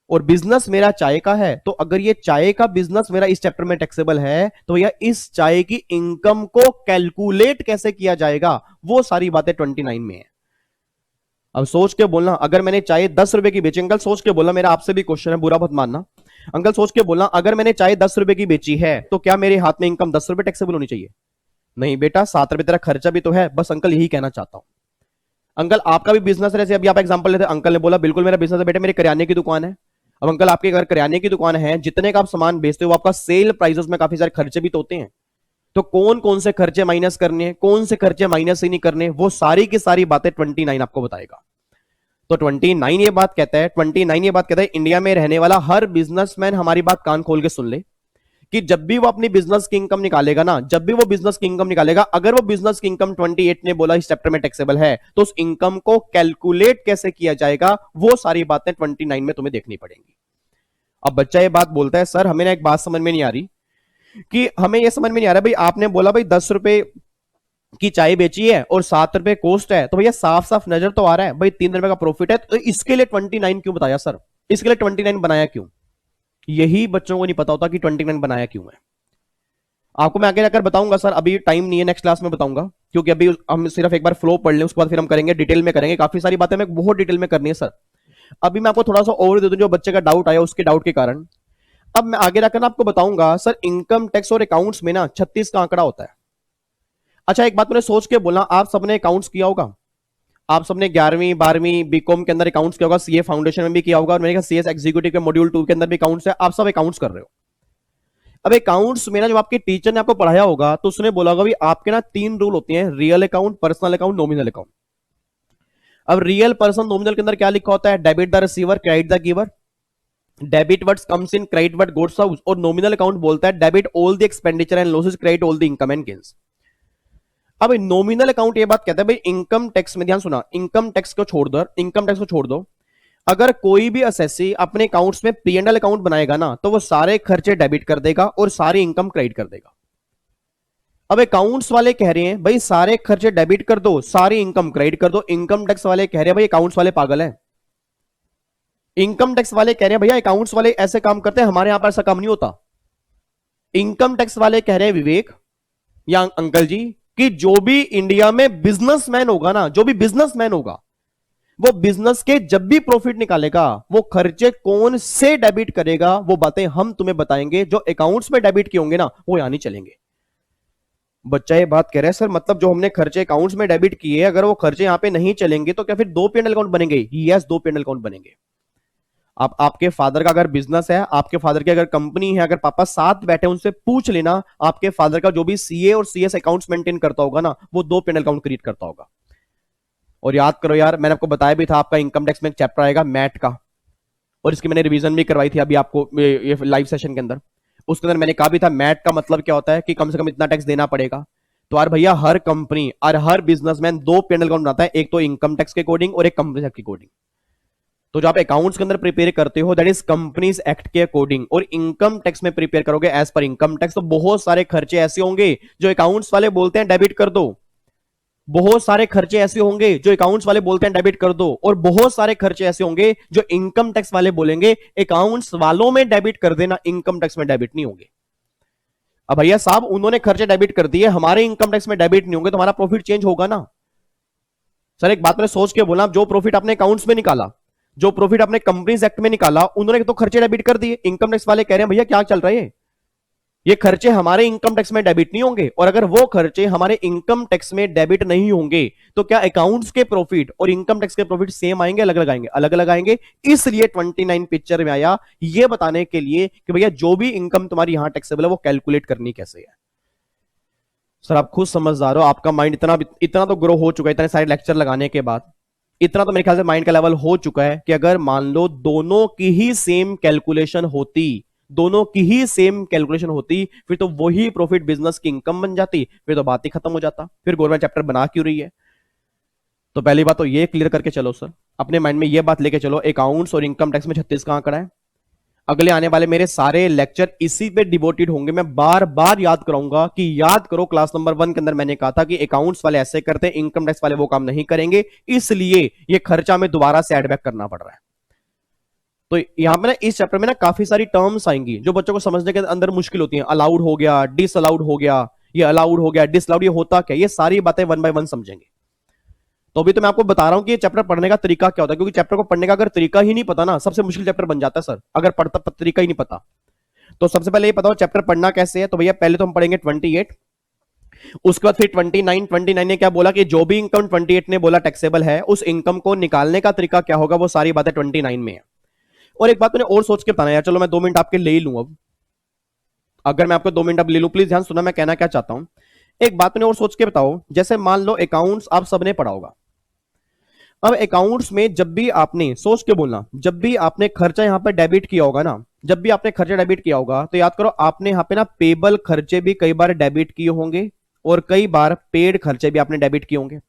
Speaker 2: और बिजनेस मेरा चाय का है, तो अगर ये चाय का बिजनेस मेरा इस चैप्टर में टैक्सेबल है, तो भैया इस चाय की इनकम को कैलकुलेट कैसे किया जाएगा, वो सारी बातें 29 में है। अब सोच के बोलना, अगर मैंने चाय 10 रुपए की बेची, अंकल सोच के बोलना, मेरा आपसे भी क्वेश्चन है, बुरा मत मानना। अंकल सोच के बोलना, अगर मैंने चाय 10 रुपए की बेची है तो क्या मेरे हाथ में इनकम 10 रुपए टैक्सेबल होनी चाहिए? नहीं बेटा, 7 रुपए तेरा खर्चा भी तो है, बस अंकल यही कहना चाहता हूं। अंकल आपका भी बिजनेस है, जैसे अभी आप एग्जांपल लेते हैं, अंकल ने बोला बिल्कुल मेरा बिजनेस है बेटे, मेरे किराने की दुकान है। अब अंकल आपके अगर किराने की दुकान है, जितने का आप सामान बेचते हो आपका सेल प्राइस में काफी सारे खर्चे भी तो होते हैं, तो कौन कौन से खर्चे माइनस करने हैं, कौन से खर्चे माइनस ही नहीं करने, वो सारी की सारी बातें 29 आपको बताएगा। तो 29 ये बात कहता है, 29 ये बात कहता है इंडिया में रहने वाला हर बिजनेसमैन हमारी बात कान खोल के सुन ले, कि जब भी वो अपनी बिजनेस की इनकम निकालेगा ना, जब भी वो बिजनेस की इनकम निकालेगा, अगर वो बिजनेस की इनकम 28 ने बोला इस चैप्टर में टैक्सेबल है, तो उस इनकम को कैलकुलेट कैसे किया जाएगा, वो सारी बातें 29 में तुम्हें देखनी पड़ेंगी। अब बच्चा ये बात बोलता है सर हमें ना एक बात समझ में नहीं आ रही, कि हमें यह समझ में नहीं आ रहा भाई, आपने बोला भाई 10 रुपए की चाय बेची है और 7 रुपए कॉस्ट है, तो भैया साफ साफ नजर तो आ रहा है भाई 3 रुपए का प्रॉफिट है, तो इसके लिए 29 क्यों बताया सर, इसके लिए 29 बनाया क्यों? यही बच्चों को नहीं पता होता कि 29 बनाया क्यों है। आपको मैं आगे जाकर बताऊंगा सर, अभी टाइम नहीं है, नेक्स्ट क्लास में बताऊंगा, क्योंकि अभी हम सिर्फ एक बार फ्लो पढ़ लें, उसके बाद फिर हम करेंगे डिटेल में, करेंगे काफी सारी बातें हमें बहुत डिटेल में करनी है सर। अभी मैं आपको थोड़ा सा ओवर दे दूं जो बच्चे का डाउट आया उसके डाउट के कारण। अब मैं आगे जाकर आपको बताऊंगा सर इनकम टैक्स और अकाउंट्स में ना 36 का आंकड़ा होता है। अच्छा एक बात मैंने सोच के बोला, आप सबने अकाउंट्स किया होगा, आप सबने 11वीं 12वीं बीकॉम के अंदर अकाउंट्स किया होगा, सीए फाउंडेशन में भी किया होगा, और मैंने कहा सीएस एग्जीक्यूटिव के मॉड्यूल 2 के अंदर भी अकाउंट्स है, आप सब अकाउंट्स कर रहे हो। अब अकाउंट्स में ना जब आपके टीचर ने आपको पढ़ाया होगा तो उसने बोला होगा भी आपके ना 3 रूल होते हैं, real account, personal account, nominal account. अब रियल पर्सन नॉमिनल के अंदर क्या लिखा होता है, debit the receiver, credit the giver, debit what comes in, credit what goes out, और नॉमिनल अकाउंट बोलता है debit all the expenditure and losses, credit all the income and gains. अब नॉमिनल अकाउंट ये बात कहता है भाई इनकम टैक्स में, ध्यान सुना, इनकम टैक्स को छोड़ दो, इनकम टैक्स को छोड़ दो, अगर कोई भी असेसी अपने अकाउंट्स में पी&एल अकाउंट बनाएगा ना, तो वो सारे खर्चे डेबिट कर देगा और सारी इनकम क्रेडिट कर देगा। अब अकाउंट्स वाले कह रहे हैं भाई सारे खर्चे डेबिट कर दो, सारी इनकम क्रेडिट कर दो। इनकम टैक्स वाले कह रहे हैं भाई अकाउंट्स वाले पागल है। इनकम टैक्स वाले कह रहे हैं भैया अकाउंट्स वाले ऐसे काम करते हैं, हमारे यहां पर ऐसा काम नहीं होता। इनकम टैक्स वाले कह रहे हैं विवेक या अंकल जी कि जो भी इंडिया में बिजनेसमैन होगा ना, जो भी बिजनेसमैन होगा, वो बिजनेस के जब भी प्रॉफिट निकालेगा वो खर्चे कौन से डेबिट करेगा, वो बातें हम तुम्हें बताएंगे। जो अकाउंट्स में डेबिट किए होंगे ना वो यहां नहीं चलेंगे। बच्चा ये बात कह रहा है सर मतलब जो हमने खर्चे अकाउंट्स में डेबिट किए अगर वो खर्चे यहां पे नहीं चलेंगे तो क्या फिर 2 पी&एल अकाउंट बनेंगे? यस, 2 पी&एल अकाउंट बनेंगे। आपके फादर का अगर बिजनेस है, आपके फादर की अगर कंपनी है, अगर पापा साथ बैठे उनसे पूछ लेना, आपके फादर का जो भी सीए और सीएस अकाउंट्स मेंटेन करता होगा ना, वो 2 पी&एल अकाउंट क्रिएट करता होगा। और याद करो यार, मैंने आपको बताया भी था आपका इनकम टैक्स में एक चैप्टर आएगा मैट का, और इसकी मैंने रिवीजन भी करवाई थी अभी आपको ये लाइव सेशन के अंदर। उसके अंदर मैंने कहा भी था मैट का मतलब क्या होता है कि कम से कम इतना टैक्स देना पड़ेगा। तो यार भैया हर कंपनी और हर बिजनेसमैन दो पेनल अकाउंट बनाता है, एक तो इनकम टैक्स के अकॉर्डिंग और एक कंपनी एक्ट के अकॉर्डिंग। तो जो आप अकाउंट्स के अंदर प्रिपेयर करते हो दैट इज कंपनीज एक्ट के अकॉर्डिंग, और इनकम टैक्स में प्रिपेयर करोगे एज पर इनकम टैक्स। तो बहुत सारे खर्चे ऐसे होंगे जो अकाउंट्स वाले बोलते हैं डेबिट कर दो, बहुत सारे खर्चे ऐसे होंगे जो अकाउंट्स वाले बोलते हैं डेबिट कर दो, और बहुत सारे खर्चे ऐसे होंगे जो इनकम टैक्स वाले बोलेंगे अकाउंट्स वालों में डेबिट कर देना, इनकम टैक्स में डेबिट नहीं होंगे। अब भैया साहब उन्होंने खर्चे डेबिट कर दिए, हमारे इनकम टैक्स में डेबिट नहीं होंगे, तो हमारा प्रॉफिट चेंज होगा ना। सर एक बात मैंने सोच के बोला, जो प्रॉफिट आपने अकाउंट्स में निकाला, जो प्रॉफिट आपने कंपनीज एक्ट में निकाला, उन्होंने तो खर्चे डेबिट कर दिए। इनकम टैक्स वाले कह रहे हैं भैया क्या चल रहा है, ये खर्चे हमारे इनकम टैक्स में डेबिट नहीं होंगे। और अगर वो खर्चे हमारे इनकम टैक्स में डेबिट नहीं होंगे तो क्या अकाउंट्स के प्रॉफिट और इनकम टैक्स के प्रॉफिट सेम आएंगे, अलग अलग आएंगे? अलग अलग आएंगे। इसलिए 29 पिक्चर में आया, ये बताने के लिए कि भैया जो भी इनकम तुम्हारी यहां टैक्सेबल है वो कैलकुलेट करनी कैसे है। सर आप खुद समझदार हो, आपका माइंड इतना इतना तो ग्रो हो चुका है, इतने सारे लेक्चर लगाने के बाद इतना तो मेरे ख्याल से माइंड का लेवल हो चुका है कि अगर मान लो दोनों की ही सेम कैलकुलेशन होती, दोनों की ही सेम कैलकुलेशन होती, फिर तो वही प्रॉफिट बिजनेस की इनकम बन जाती, फिर तो बात ही खत्म हो जाता। फिर गवर्नमेंट चैप्टर बना क्यों रही है? तो पहली बात तो ये क्लियर करके चलो सर, अपने माइंड में ये बात लेके चलो, अकाउंट्स और इनकम टैक्स में 36 का आंकड़ा है। अगले आने वाले मेरे सारे लेक्चर इसी पे डिवोटेड होंगे। मैं बार बार याद कराऊंगा कि याद करो क्लास नंबर 1 के अंदर मैंने कहा था कि अकाउंट्स वाले ऐसे करते हैं, इनकम टैक्स वाले वो काम नहीं करेंगे, इसलिए ये खर्चा में दोबारा से एड बैक करना पड़ रहा है। तो यहां पे ना इस चैप्टर में ना काफी सारी टर्म्स आएंगी जो बच्चों को समझने के अंदर मुश्किल होती हैं। अलाउड हो गया, डिस अलाउड हो गया, ये अलाउड हो गया, डिस अलाउड, ये होता क्या, ये सारी बातें 1 बाय 1 समझेंगे। तो अभी तो मैं आपको बता रहा हूं कि ये चैप्टर पढ़ने का तरीका क्या होता है, क्योंकि चैप्टर को पढ़ने का अगर तरीका ही नहीं पता ना, सबसे मुश्किल चैप्टर बन जाता है सर, अगर पढ़ता तरीका ही नहीं पता। तो सबसे पहले ये बताओ चैप्टर पढ़ना कैसे है। तो भैया पहले तो हम पढ़ेंगे 28, उसके बाद फिर 29 ने क्या बोला कि जो भी इनकम 28 ने बोला टैक्सेबल है, उस इनकम को निकालने का तरीका क्या होगा, वो सारी बातें 29 में है। और एक बात मैंने और सोच के बताना यार, चलो मैं 2 मिनट आपके ले ही लूं अब, अगर मैं आपको 2 मिनट अब ले लूं, प्लीज ध्यान सुना मैं कहना क्या चाहता हूं। एक बात मैंने और सोच के बताओ, जैसे मान लो अकाउंट्स आप सबने पढ़ा होगा। अब अकाउंट्स में जब भी आपने, सोच के बोलना, जब भी आपने खर्चा यहां पर डेबिट किया होगा ना, जब भी आपने खर्चा डेबिट किया होगा तो याद करो आपने यहां पे ना पेबल खर्चे भी कई बार डेबिट किए होंगे और कई बार पेड खर्चे भी आपने डेबिट किए होंगे।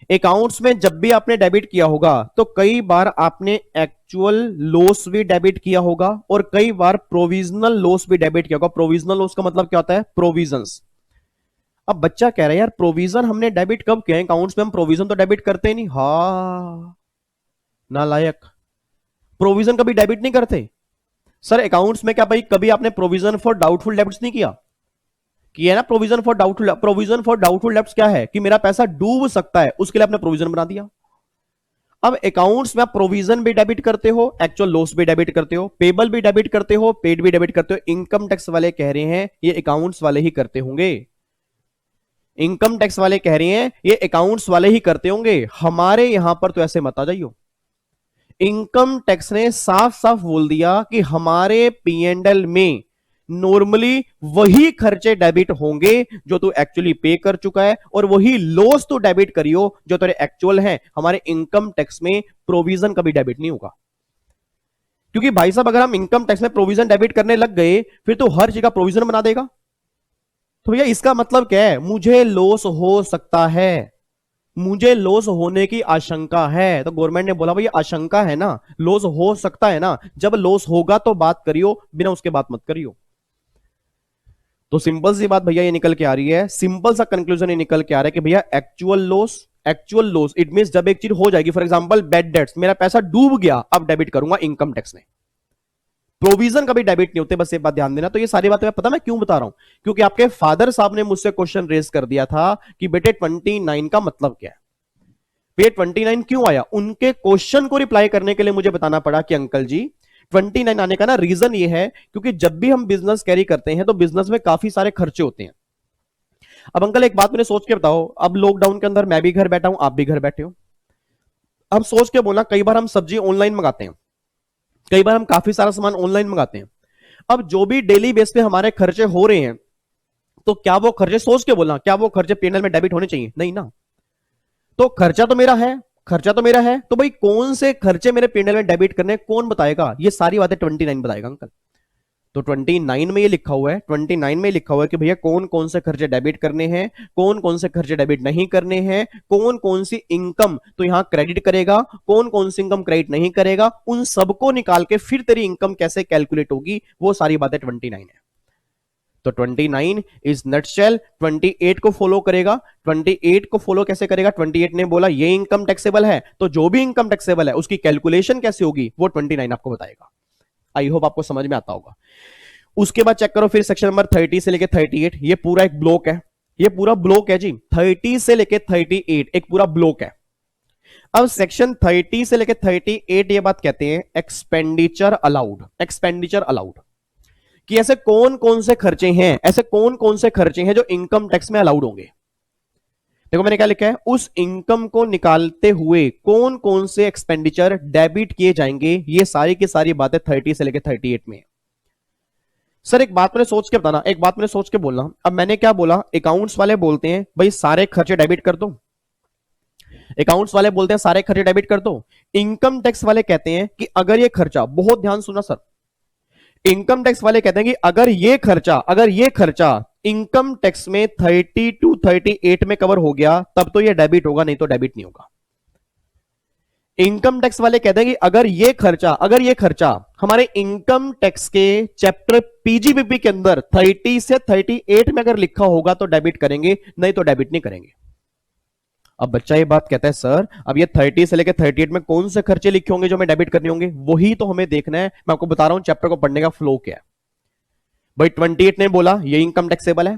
Speaker 2: अकाउंट्स में जब भी आपने डेबिट किया होगा तो कई बार आपने एक्चुअल लॉस भी डेबिट किया होगा और कई बार प्रोविजनल लॉस भी डेबिट किया होगा। प्रोविजनल लॉस का मतलब क्या होता है? प्रोविजंस। अब बच्चा कह रहा है यार प्रोविजन हमने डेबिट कब किया है, अकाउंट्स में हम प्रोविजन तो डेबिट करते नहीं। हा नालायक, प्रोविजन कभी डेबिट नहीं करते सर अकाउंट्स में। क्या भाई कभी आपने प्रोविजन फॉर डाउटफुल डेब्ट्स नहीं किया ना? प्रोविजन फॉर डाउटफुल डेब्ट्स क्या है कि मेरा पैसा डूब सकता है, उसके लिए आपने प्रोविजन बना दिया। अब अकाउंट्स में आप प्रोविजन भी डेबिट करते हो, एक्चुअल लॉस भी डेबिट करते हो, पेबल भी डेबिट करते हो, पेड भी डेबिट करते हो। इनकम टैक्स वाले कह रहे हैं ये अकाउंट्स वाले ही करते होंगे, इनकम टैक्स वाले कह रहे हैं ये अकाउंट्स वाले ही करते होंगे, हमारे यहां पर तो ऐसे मत आ जाइयो। इनकम टैक्स ने साफ साफ बोल दिया कि हमारे पीएनएल में नॉर्मली वही खर्चे डेबिट होंगे जो तू एक्चुअली पे कर चुका है, और वही लॉस तू डेबिट करियो जो तेरे एक्चुअल है। हमारे इनकम टैक्स में प्रोविजन कभी डेबिट नहीं होगा, क्योंकि भाई साहब अगर हम इनकम टैक्स में प्रोविजन डेबिट करने लग गए फिर तो हर जगह प्रोविजन बना देगा। तो भैया इसका मतलब क्या है? मुझे लॉस हो सकता है, मुझे लॉस होने की आशंका है। तो गवर्नमेंट ने बोला भाई आशंका है ना, लॉस हो सकता है ना, जब लॉस होगा तो बात करियो, बिना उसके बात मत करियो। तो सिंपल सी बात भैया ये निकल के आ रही है, सिंपल सा कंक्लूजन ये निकल के आ रहा है कि भैया एक्चुअल लॉस इट मींस जब एक चीज हो जाएगी, फॉर एग्जांपल बैड डेट्स, मेरा पैसा डूब गया, अब डेबिट करूंगा इनकम टैक्स ने। प्रोविजन कभी डेबिट नहीं होते, बस ये बात ध्यान देना। तो ये सारी बातें पता मैं क्यों बता रहा हूं, क्योंकि आपके फादर साहब ने मुझसे क्वेश्चन रेज कर दिया था कि बेटे 29 का मतलब क्या है, ये 29 क्यों आया। उनके क्वेश्चन को रिप्लाई करने के लिए मुझे बताना पड़ा कि अंकल जी 29 आने का ना रीजन ये है क्योंकि जब भी हम बिजनेस कैरी करते हैं तो बिजनेस में काफी सारे खर्चे होते हैं। अब अंकल एक बात मैंने सोच के बताओ, अब लॉकडाउन के अंदर मैं भी घर बैठा हूं, आप भी घर बैठे हो, अब सोच के बोला कई बार हम सब्जी ऑनलाइन मंगाते हैं, कई बार हम काफी सारा सामान ऑनलाइन मंगाते हैं। अब जो भी डेली बेस पे हमारे खर्चे हो रहे हैं तो क्या वो खर्चे, सोच के बोलना, क्या वो खर्चे पीएनएल में डेबिट होने चाहिए? नहीं ना। तो खर्चा तो मेरा है, खर्चा तो मेरा है, तो भाई कौन से खर्चे मेरे पीएनएल में डेबिट करने कौन बताएगा? ये सारी बातें 29 बताएगा अंकल। तो 29 में ये लिखा हुआ है, 29 में लिखा हुआ है कि भैया कौन कौन से खर्चे डेबिट करने हैं, कौन कौन से खर्चे डेबिट नहीं करने हैं, कौन कौन सी इनकम तो यहां क्रेडिट करेगा, कौन कौन सी इनकम क्रेडिट नहीं करेगा, उन सबको निकाल के फिर तेरी इनकम कैसे कैलकुलेट होगी, वो सारी बातें 29 है। तो 29 इज नटशेल 28 को फॉलो करेगा। 28 को फॉलो कैसे करेगा? 28 ने बोला ये इनकम टैक्सेबल है, तो जो भी इनकम टैक्सेबल है उसकी कैलकुलेशन कैसे होगी वो 29 आपको बताएगा। आई होप आपको समझ में आता होगा। उसके बाद चेक करो फिर सेक्शन नंबर 30 से लेके 38, ये पूरा एक ब्लॉक है, ये पूरा ब्लॉक है जी, 30 से लेके 38 एक पूरा ब्लॉक है। अब सेक्शन 30 से लेके 38 ये बात कहते हैं एक्सपेंडिचर अलाउड, एक्सपेंडिचर अलाउड, कि ऐसे कौन कौन से खर्चे हैं, ऐसे कौन कौन से खर्चे हैं जो इनकम टैक्स में अलाउड होंगे। देखो मैंने क्या लिखा है, उस इनकम को निकालते हुए कौन कौन से एक्सपेंडिचर डेबिट किए जाएंगे, ये सारी की सारी बातें 30 से लेके 38 में। सर एक बात मैंने सोच के बताना, एक बात मैंने सोच के बोलना। अब मैंने क्या बोला, अकाउंट्स वाले बोलते हैं भाई सारे खर्चे डेबिट कर दो, अकाउंट्स वाले बोलते हैं सारे खर्चे डेबिट कर दो। इनकम टैक्स वाले कहते हैं कि अगर ये खर्चा, बहुत ध्यान सुना सर, इनकम टैक्स वाले कहते हैं कि अगर ये खर्चा इनकम टैक्स में 30 to 38 में कवर हो गया तब तो ये डेबिट होगा, नहीं तो डेबिट नहीं होगा। इनकम टैक्स वाले कहते हैं कि अगर ये खर्चा हमारे इनकम टैक्स के चैप्टर पीजीबीपी के अंदर 30 से 38 में अगर लिखा होगा तो डेबिट करेंगे, नहीं तो डेबिट नहीं करेंगे। अब बच्चा ये बात कहता है सर अब ये 30 से लेकर 38 में कौन से खर्चे लिखे होंगे जो हमें डेबिट करने होंगे, वही तो हमें देखना है। मैं आपको बता रहा हूं चैप्टर को पढ़ने का फ्लो क्या है। भाई 28 ने बोला ये इनकम टैक्सेबल है,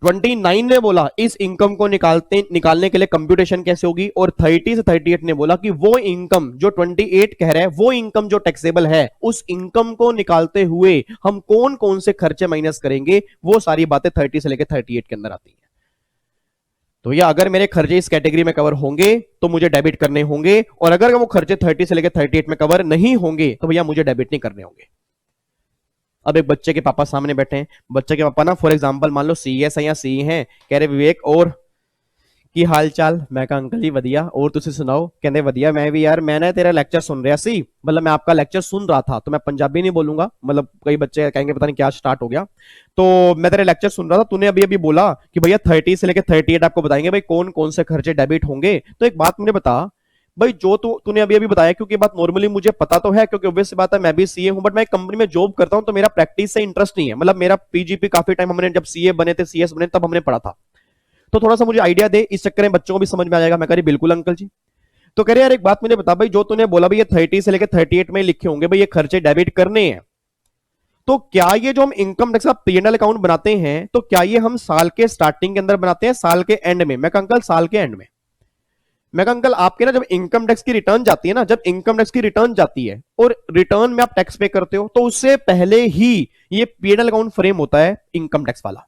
Speaker 2: 29 ने बोला इस इनकम को निकालने के लिए कंप्यूटेशन कैसे होगी, और 30 से 38 ने बोला कि वो इनकम जो 28 कह रहा है वो इनकम जो टैक्सेबल है उस इनकम को निकालते हुए हम कौन कौन से खर्चे माइनस करेंगे, वो सारी बातें 30 से लेकर 38 के अंदर आती है। तो भैया अगर मेरे खर्चे इस कैटेगरी में कवर होंगे तो मुझे डेबिट करने होंगे, और अगर वो खर्चे 30 से लेकर 38 में कवर नहीं होंगे तो भैया मुझे डेबिट नहीं करने होंगे। अब एक बच्चे के पापा सामने बैठे हैं, बच्चे के पापा ना फॉर एग्जांपल मान लो सीएस है या सी हैं, कह रहे विवेक और की हाल चाल, मैं कहा अंकल जी वधिया, और तुसी सुनाओ, कहते वधिया मैं भी यार, मैंने तेरा लेक्चर सुन रहा सी, मतलब मैं आपका लेक्चर सुन रहा था, तो मैं पंजाबी नहीं बोलूंगा, मतलब कई बच्चे कहेंगे पता नहीं क्या स्टार्ट हो गया, तो मैं तेरे लेक्चर सुन रहा था, तूने अभी अभी बोला कि भैया 30 से लेकर 38 आपको बताएंगे भाई कौन कौन से खर्चे डेबिट होंगे। तो एक बात मुझे बता भाई, जो तूने अभी अभी बताया, क्योंकि बात नॉर्मली मुझे पता तो है, क्योंकि ऑब्वियस बात है मैं भी सीए हूं, बट मैं एक कंपनी में जॉब करता हूं, तो मेरा प्रैक्टिस से इंटरेस्ट नहीं है, मतलब मेरा पीजीपी काफी टाइम हमने जब सीए बने थे, सीएस बने तब हमने पढ़ा था, तो थोड़ा सा मुझे आइडिया दे, इस चक्कर में बच्चों को भी समझ में आ जाएगा। मैं कह रही बिल्कुल अंकल जी। तो कह रहे यार एक बात मुझे बता भाई, जो तूने बोला भाई ये 30 से लेकर 38 में लिखे होंगे भाई ये खर्चे डेबिट करने हैं, तो क्या ये जो हम इनकम टैक्स का पीएनएल अकाउंट बनाते हैं तो क्या ये हम साल के स्टार्टिंग के अंदर बनाते हैं, साल के एंड में? मैं कहा अंकल साल के एंड में। मैं कहा अंकल आपके ना जब इनकम टैक्स की रिटर्न जाती है ना, जब इनकम टैक्स की रिटर्न जाती है और रिटर्न में आप टैक्स पे करते हो, तो उससे पहले ही ये पीएनएल अकाउंट फ्रेम होता है इनकम टैक्स वाला।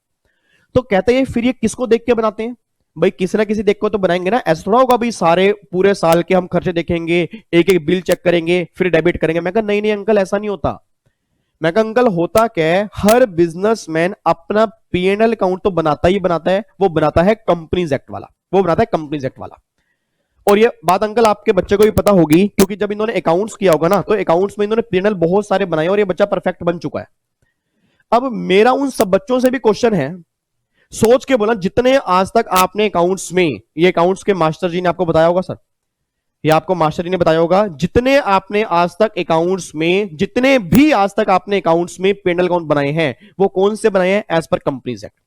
Speaker 2: तो कहते हैं फिर ये किसको देख के बनाते हैं भाई? किसी ना किसी देख को तो बनाएंगे ना, ऐसा थोड़ा होगा भाई सारे पूरे साल के हम खर्चे देखेंगे, एक एक बिल चेक करेंगे फिर डेबिट करेंगे। मैं कहा नहीं नहीं अंकल ऐसा नहीं होता। मैं कहा अंकल होता क्या है, हर बिजनेसमैन अपना पीएनएल अकाउंट तो बनाता ही बनाता है, वो बनाता है कंपनीज एक्ट वाला, वो बनाता है कंपनीज एक्ट वाला। और ये बात अंकल आपके बच्चे को भी पता होगी, क्योंकि जब इन्होंने अकाउंट्स किया होगा ना, तो अकाउंट्स में इन्होंने पीएनएल बहुत सारे बनाए और ये बच्चा परफेक्ट बन चुका है। अब मेरा उन सब बच्चों से भी क्वेश्चन है, सोच के बोला जितने आज तक आपने अकाउंट्स में, ये अकाउंट्स के मास्टर जी ने आपको बताया होगा सर, ये आपको मास्टर जी ने बताया होगा, जितने आपने आज तक अकाउंट्स में, जितने भी आज तक आपने अकाउंट्स में पीएनएल अकाउंट बनाए हैं वो कौन से बनाए हैं? As per companies act.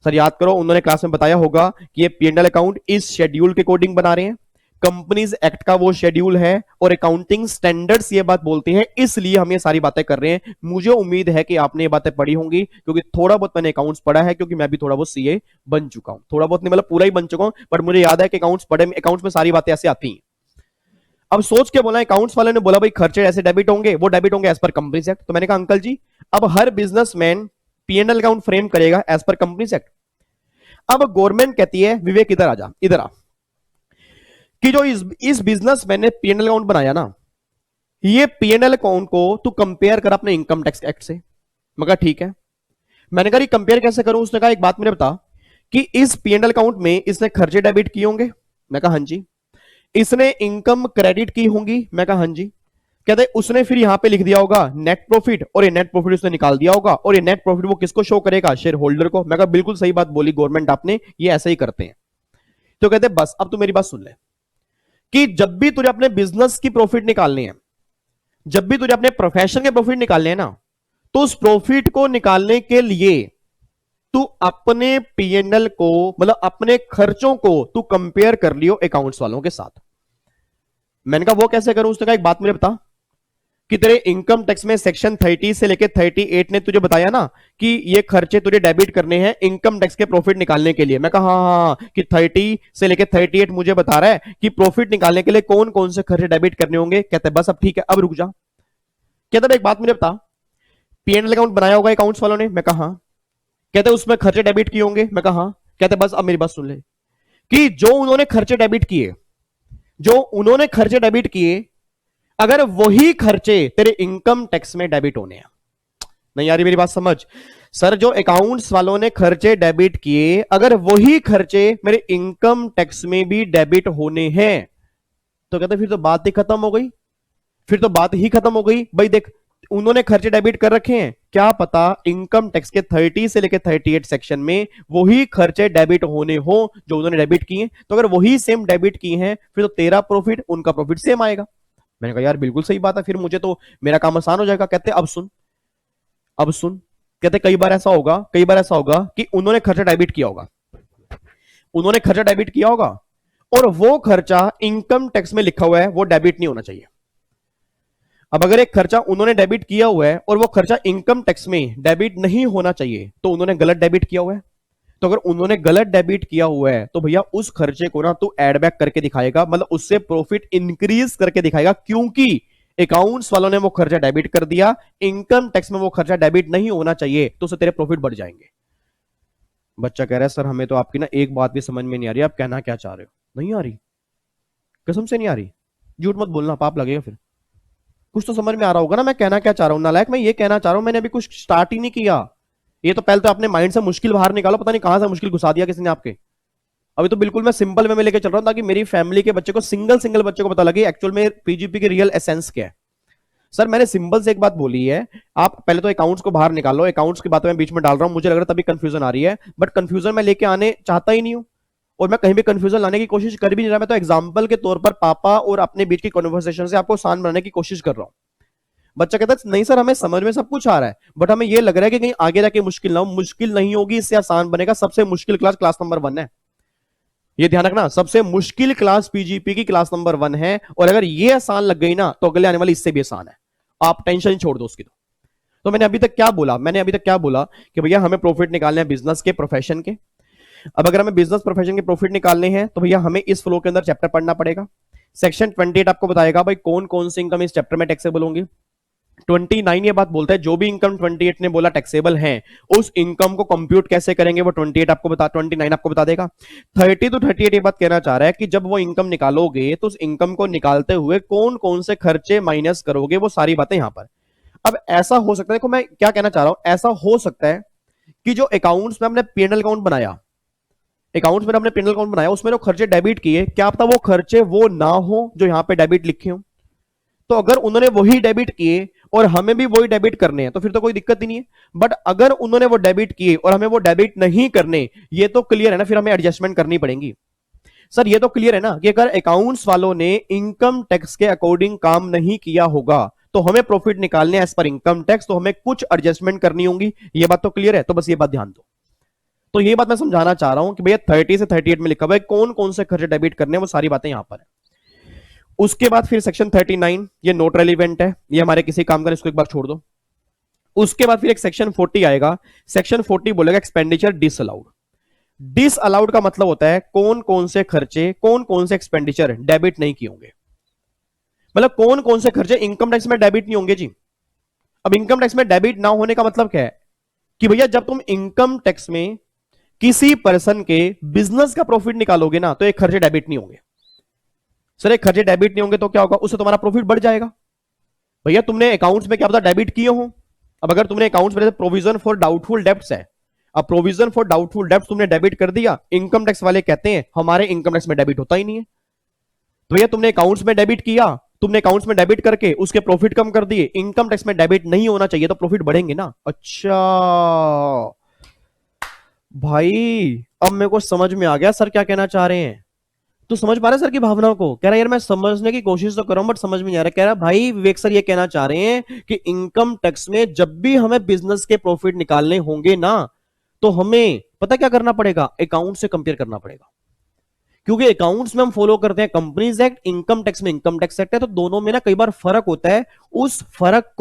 Speaker 2: Sir याद करो उन्होंने क्लास में बताया होगा कि ये पीएनएल अकाउंट इस शेड्यूल के अकॉर्डिंग बना रहे हैं, कंपनीज एक्ट का वो शेड्यूल है, और अकाउंटिंग स्टैंडर्ड्स ये बात बोलते हैं, इसलिए हम ये सारी बातें कर रहे हैं। मुझे उम्मीद है कि आपने ये बातें पढ़ी होंगी, क्योंकि थोड़ा बहुत मैंने अकाउंट्स पढ़ा है, क्योंकि मैं भी थोड़ा बहुत सीए बन चुका हूं, थोड़ा बहुत नहीं मतलब पूरा ही बन चुका हूं, बट मुझे याद है कि अकाउंट्स पढ़े, अकाउंट्स में सारी बातें ऐसे आती हैं। अब सोच के बोला, अकाउंट्स वाले ने बोला भाई खर्चे ऐसे डेबिट होंगे, वो डेबिट होंगे एज पर कंपनीज एक्ट। तो मैंने कहा अंकल जी अब हर बिजनेसमैन पीएनएल अकाउंट फ्रेम करेगा एज पर कंपनीज एक्ट। अब गवर्नमेंट कहती है विवेक इधर आ जा, इधर आ, कि जो इस बिजनेसमैन ने पीएनएल अकाउंट बनाया ना, ये पीएनएल अकाउंट को तू कंपेयर कर अपने इनकम टैक्स एक्ट से। मगर ठीक है, मैंने कहा कंपेयर कैसे करूं? उसने कहा एक बात मुझे बता कि इस पीएनएल अकाउंट में इसने खर्चे डेबिट किए होंगे, मैं कहा हाँ जी। इसने इनकम क्रेडिट की होंगी, मैं कहा हाँ जी। कहते उसने फिर यहां पे लिख दिया होगा नेट प्रॉफिट, और ये नेट प्रॉफिट उसने निकाल दिया होगा, और ये नेट प्रॉफिट वो किसको शो करेगा, शेयर होल्डर को। मैं कहा बिल्कुल सही बात बोली गवर्नमेंट आपने, ये ऐसा ही करते हैं। तो कहते बस अब तू मेरी बात सुन ले कि जब भी तुझे अपने बिजनेस की प्रॉफिट निकालनी है, जब भी तुझे अपने प्रोफेशन के प्रॉफिट निकालने हैं ना, तो उस प्रॉफिट को निकालने के लिए तू अपने पीएनएल को, मतलब अपने खर्चों को तू कंपेयर कर लियो अकाउंट्स वालों के साथ। मैंने कहा वो कैसे करूं, उसने कहा एक बात मुझे बता कि तेरे इनकम टैक्स में सेक्शन 30 से लेके 38 ने तुझे बताया ना कि ये खर्चे तुझे डेबिट करने हैं इनकम टैक्स के प्रॉफिट निकालने के लिए। मैं कहा हाँ कि 30 से लेके 38 मुझे बता रहा है कि प्रॉफिट निकालने के लिए कौन कौन से खर्चे डेबिट करने होंगे। कहते बस अब ठीक है, अब रुक जा। कहते एक बात मुझे बता, पीएनएल अकाउंट बनाया होगा अकाउंट्स वालों ने, मैं कहा हाँ। कहते उसमें खर्चे डेबिट किए होंगे, मैं कहा हाँ। कहते बस अब मेरी बात सुन ले कि जो उन्होंने खर्चे डेबिट किए, जो उन्होंने खर्चे डेबिट किए, अगर वही खर्चे तेरे इनकम टैक्स में डेबिट होने हैं। नहीं यार मेरी बात समझ, सर जो अकाउंट्स वालों ने खर्चे डेबिट किए, अगर वही खर्चे मेरे इनकम टैक्स में भी डेबिट होने हैं, तो कहते फिर तो बात ही खत्म हो गई, फिर तो बात ही खत्म हो गई। भाई देख उन्होंने खर्चे डेबिट कर रखे हैं, क्या पता इनकम टैक्स के 30 से लेके 38 सेक्शन में वही खर्चे डेबिट होने हो जो उन्होंने डेबिट किए। तो अगर वही सेम डेबिट किए हैं, फिर तो तेरा प्रॉफिट उनका प्रॉफिट सेम आएगा। मैंने कहा यार बिल्कुल सही बात है, फिर मुझे तो मेरा काम आसान हो जाएगा। कहते अब सुन, अब सुन। कहते कई बार ऐसा होगा, कई बार ऐसा होगा कि उन्होंने खर्चा डेबिट किया होगा, उन्होंने खर्चा डेबिट किया होगा, और वो खर्चा इनकम टैक्स में लिखा हुआ है वो डेबिट नहीं होना चाहिए। अब अगर एक खर्चा उन्होंने डेबिट किया हुआ है और वो खर्चा इनकम टैक्स में डेबिट नहीं होना चाहिए, तो उन्होंने गलत डेबिट किया हुआ है। तो अगर उन्होंने गलत डेबिट किया हुआ है तो भैया उस खर्चे को ना तू एड बैक करके दिखाएगा, मतलब उससे प्रॉफिट इंक्रीज करके दिखाएगा, क्योंकि अकाउंट्स वालों ने वो खर्चा डेबिट कर दिया, इनकम टैक्स में वो खर्चा डेबिट नहीं होना चाहिए, तो उससे तेरे प्रॉफिट बढ़ जाएंगे। बच्चा कह रहा है सर हमें तो आपकी ना एक बात भी समझ में नहीं आ रही, आप कहना क्या चाह रहे हो। नहीं आ रही, कसम से नहीं आ रही, झूठ मत बोलना, पाप लगेगा फिर। कुछ तो समझ में आ रहा होगा ना मैं कहना क्या चाह रहा हूं। नालायक मैं ये कहना चाह रहा हूं, मैंने अभी कुछ स्टार्ट ही नहीं किया। ये तो पहले तो अपने माइंड से मुश्किल बाहर निकालो, पता नहीं कहां से मुश्किल घुसा दिया किसी ने आपके। अभी तो बिल्कुल मैं सिंपल वे में लेके चल रहा हूं ताकि मेरी फैमिली के बच्चे को, सिंगल सिंगल बच्चे को पता लगे एक्चुअल में पीजीपी की रियल एसेंस क्या है। सर मैंने सिंपल से एक बात बोली है, आप पहले तो अकाउंट्स को बाहर निकालो। अकाउंट्स की बातें मैं बीच में डाल रहा हूं, मुझे लग रहा है तभी कंफ्यूजन आ रही है, बट कंफ्यूजन मैं लेके आने चाहता ही नहीं हूं, और मैं कहीं भी कंफ्यूजन लाने की कोशिश कर भी नहीं रहा। मैं तो एग्जांपल के तौर पर पापा और अपने बीच की कन्वर्सेशन से आपको आसान बनाने की कोशिश कर रहा हूं। बच्चा कहता है नहीं सर हमें समझ में सब कुछ आ रहा है, बट हमें यह लग रहा है कि कहीं आगे जाके मुश्किल ना हो। मुश्किल नहीं होगी, इससे आसान बनेगा। सबसे मुश्किल क्लास क्लास नंबर 1 है, ये ध्यान रखना। सबसे मुश्किल क्लास पीजीपी की क्लास नंबर 1 है, और अगर ये आसान लग गई ना तो अगले आने वाली इससे भी आसान है। आप टेंशन छोड़ दो उसकी। तो मैंने अभी तक क्या बोला, मैंने अभी तक क्या बोला कि भैया हमें प्रॉफिट निकालने हैं बिजनेस के, प्रोफेशन के। अब अगर हमें बिजनेस प्रोफेशन के प्रॉफिट निकालने हैं तो भैया हमें इस फ्लो के अंदर चैप्टर पढ़ना पड़ेगा। सेक्शन 28 आपको बताएगा भाई कौन कौन सी इनकम इस चैप्टर में टैक्सेबल होंगी। 29 ये बात बोलता है जो भी इनकम 28 ने बोला टैक्सेबल है, उस इनकम को कंप्यूट कैसे करेंगे वो 29 आपको बता देगा। 30 to 38 ये बात कहना चाह रहा है कि जब वो इनकम निकालोगे तो उस इनकम को निकालते हुए कौन कौन से खर्चे माइनस करोगे, वो सारी बातें यहां पर। अब ऐसा हो सकता है, देखो मैं क्या कहना चाह रहा हूं, ऐसा हो सकता है कि जो अकाउंट्स में हमने पीएनएल अकाउंट बनाया, अकाउंट्स में हमने पीएनएल अकाउंट बनाया, उसमें जो खर्चे डेबिट किए, क्या पता वो खर्चे वो ना हो जो यहां पे डेबिट लिखे हो। तो अगर उन्होंने वही डेबिट किए और हमें भी वही डेबिट करने हैं तो फिर तो कोई दिक्कत ही नहीं है। बट अगर उन्होंने वो डेबिट किए और हमें वो डेबिट नहीं करने, ये तो क्लियर है ना, फिर हमें एडजस्टमेंट करनी पड़ेगी। सर ये तो क्लियर है ना कि अगर अकाउंट्स वालों ने इनकम टैक्स के अकॉर्डिंग काम नहीं किया होगा तो हमें प्रॉफिट निकालने एज पर इनकम टैक्स, तो हमें कुछ एडजस्टमेंट करनी होगी। ये बात तो क्लियर है, तो बस ये बात ध्यान दो। तो ये बात मैं समझाना चाह रहा हूं कि भैया 30 से 38 में लिखा हुआ है कौन कौन से खर्चे डेबिट करने हैं, वो सारी बातें यहां पर है। उसके बाद फिर सेक्शन 39, ये नोट रेलिवेंट है, ये हमारे किसी काम का, इसको एक बार छोड़ दो। उसके बाद फिर एक सेक्शन 40 आएगा। सेक्शन 40 बोलेगा एक्सपेंडिचर डिसअलाउड। डिसअलाउड का मतलब होता है कौन कौन से खर्चे, कौन कौन से एक्सपेंडिचर डेबिट नहीं किए होंगे, मतलब कौन कौन से खर्चे इनकम टैक्स में डेबिट नहीं होंगे जी। अब इनकम टैक्स में डेबिट ना होने का मतलब क्या है कि भैया जब तुम इनकम टैक्स में किसी पर्सन के बिजनेस का प्रॉफिट निकालोगे ना तो एक खर्चे डेबिट नहीं होंगे। सर एक खर्चे डेबिट नहीं होंगे तो क्या होगा, उससे तुम्हारा प्रॉफिट बढ़ जाएगा। भैया तुमने अकाउंट्स में क्या पता डेबिट किए हो। अब अगर तुमने अकाउंट्स में प्रोविजन फॉर डाउटफुल डेब्ट्स है, अब प्रोविजन फॉर डाउटफुल डेब्ट तुमने डेबिट कर दिया, इनकम टैक्स वाले कहते हैं हमारे इनकम टैक्स में डेबिट होता ही नहीं है। तो भैया तुमने अकाउंट्स में डेबिट किया, तुमने अकाउंट्स में डेबिट करके उसके प्रॉफिट कम कर दिए, इनकम टैक्स में डेबिट नहीं होना चाहिए तो प्रॉफिट बढ़ेंगे ना। अच्छा भाई अब मेरे को समझ में आ गया सर क्या कहना चाह रहे हैं। तू समझ पा रहा है सर की भावनाओं को? कह रहा है यार मैं समझने की कोशिश तो कर रहा हूं बट समझ में नहीं आ रहा। कह रहा है भाई विवेक सर ये कहना चाह रहे हैं कि इनकम टैक्स में जब भी हमें बिजनेस के प्रॉफिट निकालने होंगे ना तो हमें पता क्या करना पड़ेगा, अकाउंट से कंपेयर करना पड़ेगा। क्योंकि अकाउंट्स में हम फॉलो करते हैं कंपनीज एक्ट, इनकम टैक्स में इनकम टैक्स एक्ट है, तो दोनों में ना कई बार फर्क होता है। उस फर्क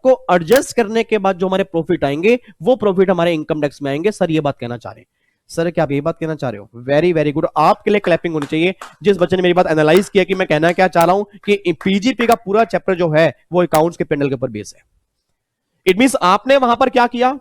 Speaker 2: को एडजस्ट करने के बाद जो हमारे प्रॉफिट आएंगे वो प्रॉफिट हमारे इनकम टैक्स में आएंगे। सर ये बात कहना चाह रहे हैं। सर क्या आप ये बात कहना चाह रहे हो? वेरी वेरी गुड, आपके लिए क्लैपिंग होनी चाहिए जिस बच्चे ने मेरी बात एनालाइज किया कि मैं कहना क्या चाह रहा हूं कि पीजीपी का पूरा चैप्टर जो है वो अकाउंट्स के पैनल के ऊपर बेस है। इट मींस आपने वहां पर क्या किया,